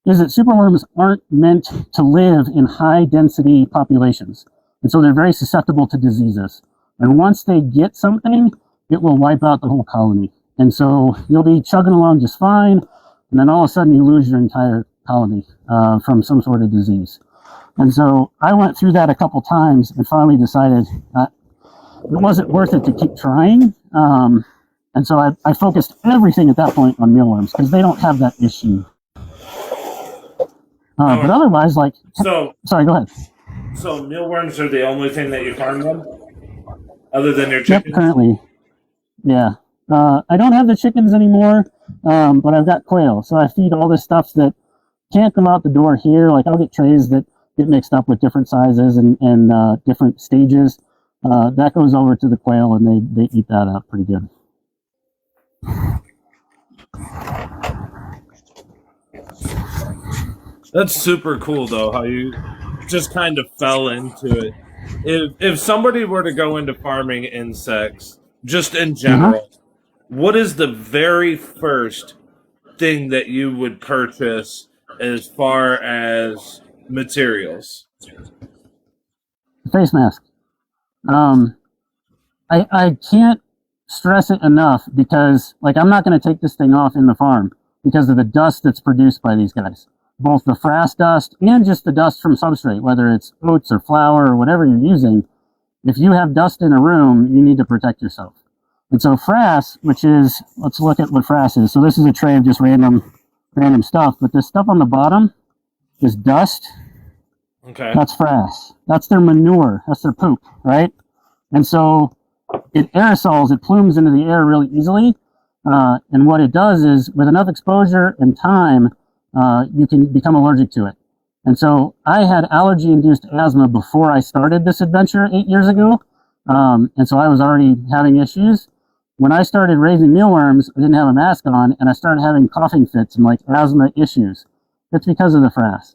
is that superworms aren't meant to live in high density populations. And so they're very susceptible to diseases. And once they get something, it will wipe out the whole colony. And so you'll be chugging along just fine, and then all of a sudden you lose your entire colony from some sort of disease. And so I went through that a couple times and finally decided it wasn't worth it to keep trying. And so I focused everything at that point on mealworms because they don't have that issue. But otherwise, like... Sorry, go ahead. So mealworms are the only thing that you farm them? Other than your chickens? Yep, currently. Yeah. I don't have the chickens anymore, but I've got quail. So I feed all this stuff that can't come out the door here. Like I'll get trays that get mixed up with different sizes and different stages. That goes over to the quail, and they eat that up pretty good. That's super cool, though, how you just kind of fell into it. If somebody were to go into farming insects, just in Uh-huh. general, what is the very first thing that you would purchase as far as materials? Face mask. Um, I can't stress it enough because, like, I'm not going to take this thing off in the farm because of the dust that's produced by these guys. Both the frass dust and just the dust from substrate, whether it's oats or flour or whatever you're using. If you have dust in a room, you need to protect yourself. And so frass, which is, let's look at what frass is. So this is a tray of just random stuff, but this stuff on the bottom, this dust, Okay. that's frass. That's their manure. That's their poop, right? And so it aerosols, it plumes into the air really easily. And what it does is, with enough exposure and time, you can become allergic to it. And so I had allergy-induced asthma before I started this adventure 8 years ago. And so I was already having issues. When I started raising mealworms, I didn't have a mask on, and I started having coughing fits and like asthma issues. It's because of the frass.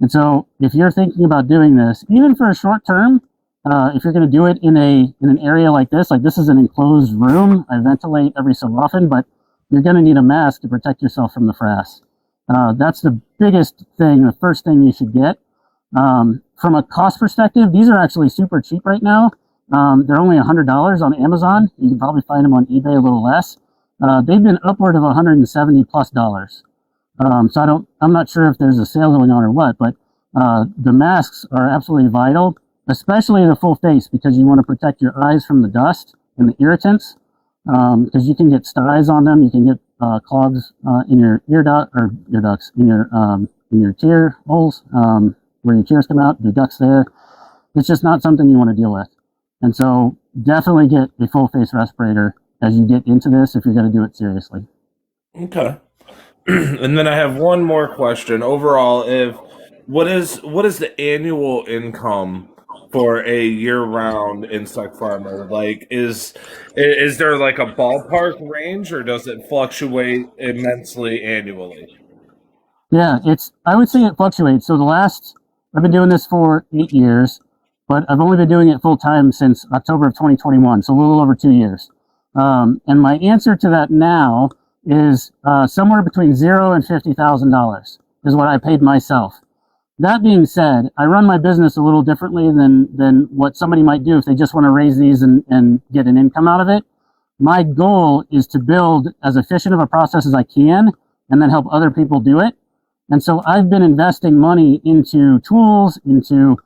And so if you're thinking about doing this, even for a short term, if you're going to do it in an area like this is an enclosed room. I ventilate every so often, but you're going to need a mask to protect yourself from the frass. That's the biggest thing, the first thing you should get. From a cost perspective, these are actually super cheap right now. They're only $100 on Amazon. You can probably find them on eBay a little less. They've been upward of $170+. So I'm not sure if there's a sale going on or what, but the masks are absolutely vital, especially the full face, because you want to protect your eyes from the dust and the irritants, because you can get styes on them. You can get clogs in your ear ducts, in your tear holes, where your tears come out, the ducts there. It's just not something you want to deal with. And so definitely get a full face respirator as you get into this if you're going to do it seriously. Okay. And then I have one more question. Overall, if what is the annual income for a year-round insect farmer? Like, is there like a ballpark range, or does it fluctuate immensely annually? Yeah, I would say it fluctuates. So I've been doing this for 8 years, but I've only been doing it full time since October of 2021, so a little over 2 years. And my answer to that now is somewhere between zero and $50,000 is what I paid myself. That being said, I run my business a little differently than what somebody might do if they just want to raise these and get an income out of it. My goal is to build as efficient of a process as I can and then help other people do it. And so I've been investing money into tools, into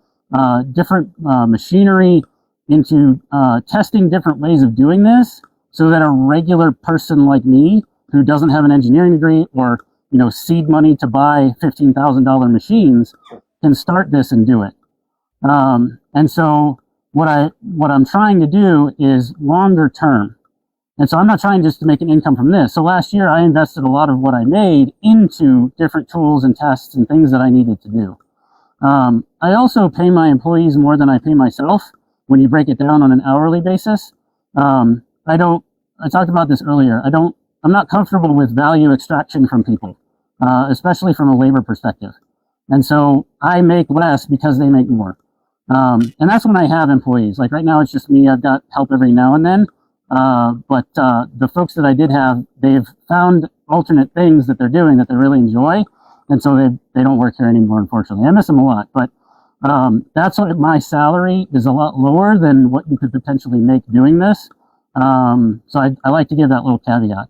different machinery, into testing different ways of doing this so that a regular person like me who doesn't have an engineering degree or seed money to buy $15,000 machines can start this and do it. And so what I'm trying to do is longer term. And so I'm not trying just to make an income from this. So last year I invested a lot of what I made into different tools and tests and things that I needed to do. I also pay my employees more than I pay myself when you break it down on an hourly basis. I talked about this earlier. I'm not comfortable with value extraction from people, especially from a labor perspective. And so I make less because they make more. And that's when I have employees. Like right now, it's just me. I've got help every now and then. But the folks that I did have, they've found alternate things that they're doing that they really enjoy. And so they don't work here anymore, unfortunately. I miss them a lot. But that's why my salary is a lot lower than what you could potentially make doing this. So I like to give that little caveat.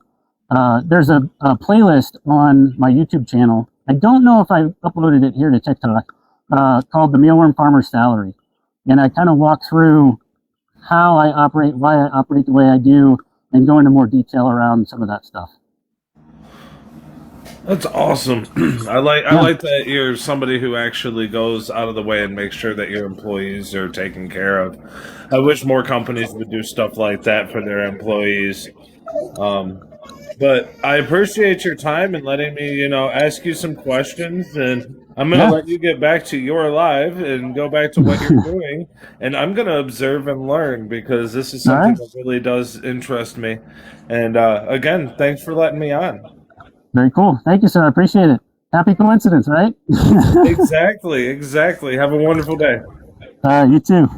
There's a playlist on my YouTube channel. I don't know if I uploaded it here to TikTok, called The Mealworm Farmer's Salary. And I kind of walk through how I operate, why I operate the way I do, and go into more detail around some of that stuff. That's awesome. I Yeah. like that you're somebody who actually goes out of the way and makes sure that your employees are taken care of. I wish more companies would do stuff like that for their employees. Um, but I appreciate your time and letting me, ask you some questions. And I'm going to Yeah. let you get back to your live and go back to what you're doing. And I'm going to observe and learn because this is All something right. that really does interest me. And again, thanks for letting me on. Very cool. Thank you, sir. I appreciate it. Happy coincidence, right? Exactly. Have a wonderful day. You too.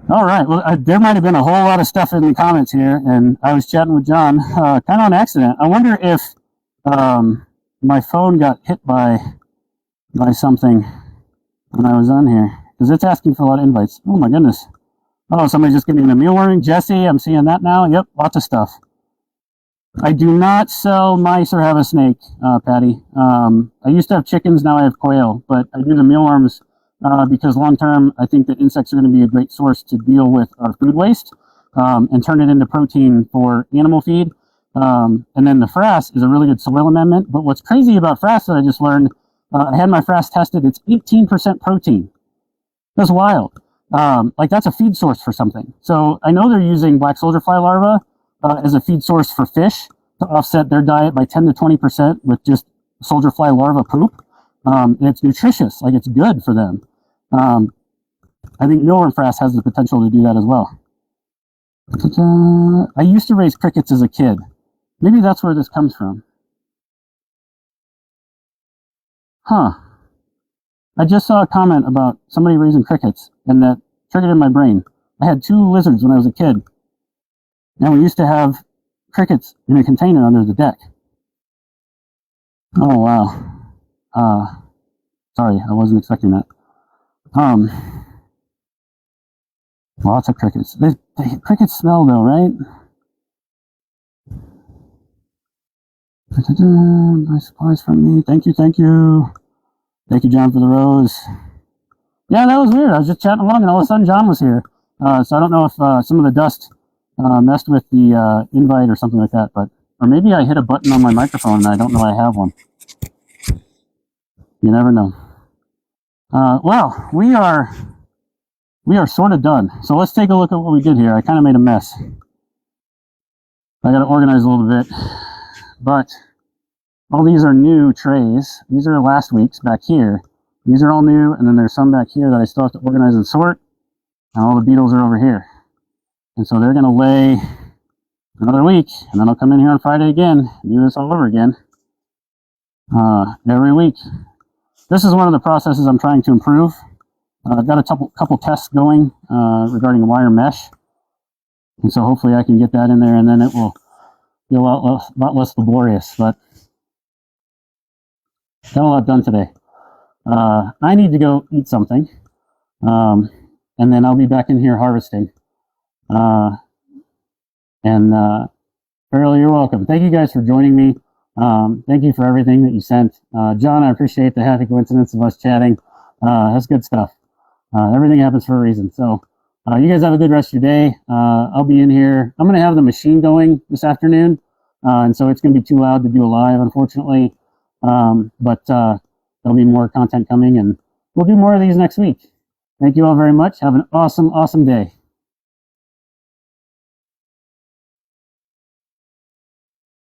All right. Well, there might have been a whole lot of stuff in the comments here, and I was chatting with John, kind of on accident. I wonder if my phone got hit by something when I was on here, because it's asking for a lot of invites. Oh my goodness. Oh, somebody just gave me a mealworm. Jesse, I'm seeing that now. Yep, lots of stuff. I do not sell mice or have a snake, Patty. I used to have chickens, now I have quail, but I do the mealworms because long term, I think that insects are going to be a great source to deal with our food waste and turn it into protein for animal feed. And then the frass is a really good soil amendment. But what's crazy about frass that I just learned, I had my frass tested, it's 18% protein. That's wild. Like that's a feed source for something. So I know they're using black soldier fly larvae as a feed source for fish to offset their diet by 10 to 20% with just soldier fly larva poop. And it's nutritious, like it's good for them. I think mealworm frass has the potential to do that as well. I used to raise crickets as a kid. Maybe that's where this comes from. Huh. I just saw a comment about somebody raising crickets, and that triggered in my brain. I had 2 lizards when I was a kid, and we used to have crickets in a container under the deck. Oh, wow. Sorry, I wasn't expecting that. Lots of crickets. Crickets smell though, right? Buy supplies from me. Thank you. Thank you, John, for the rose. Yeah, that was weird. I was just chatting along, and all of a sudden John was here. So I don't know if some of the dust messed with the invite or something like that, or maybe I hit a button on my microphone and I don't know I have one. You never know. Well, we are sort of done. So let's take a look at what we did here. I kind of made a mess. I got to organize a little bit, but all these are new trays. These are last week's back here. These are all new, and then there's some back here that I still have to organize and sort, and all the beetles are over here. And so they're going to lay another week, and then I'll come in here on Friday again and do this all over again every week. This is one of the processes I'm trying to improve. I've got a couple tests going regarding wire mesh, and so hopefully I can get that in there, and then it will be a lot less laborious. But got a lot done today. I need to go eat something, and then I'll be back in here harvesting. Fairly, you're welcome. Thank you guys for joining me. Thank you for everything that you sent. John, I appreciate the happy coincidence of us chatting. That's good stuff. Everything happens for a reason. So you guys have a good rest of your day. I'll be in here. I'm going to have the machine going this afternoon, and so it's going to be too loud to do a live, unfortunately. But there'll be more content coming, and we'll do more of these next week. Thank you all very much. Have an awesome, awesome day.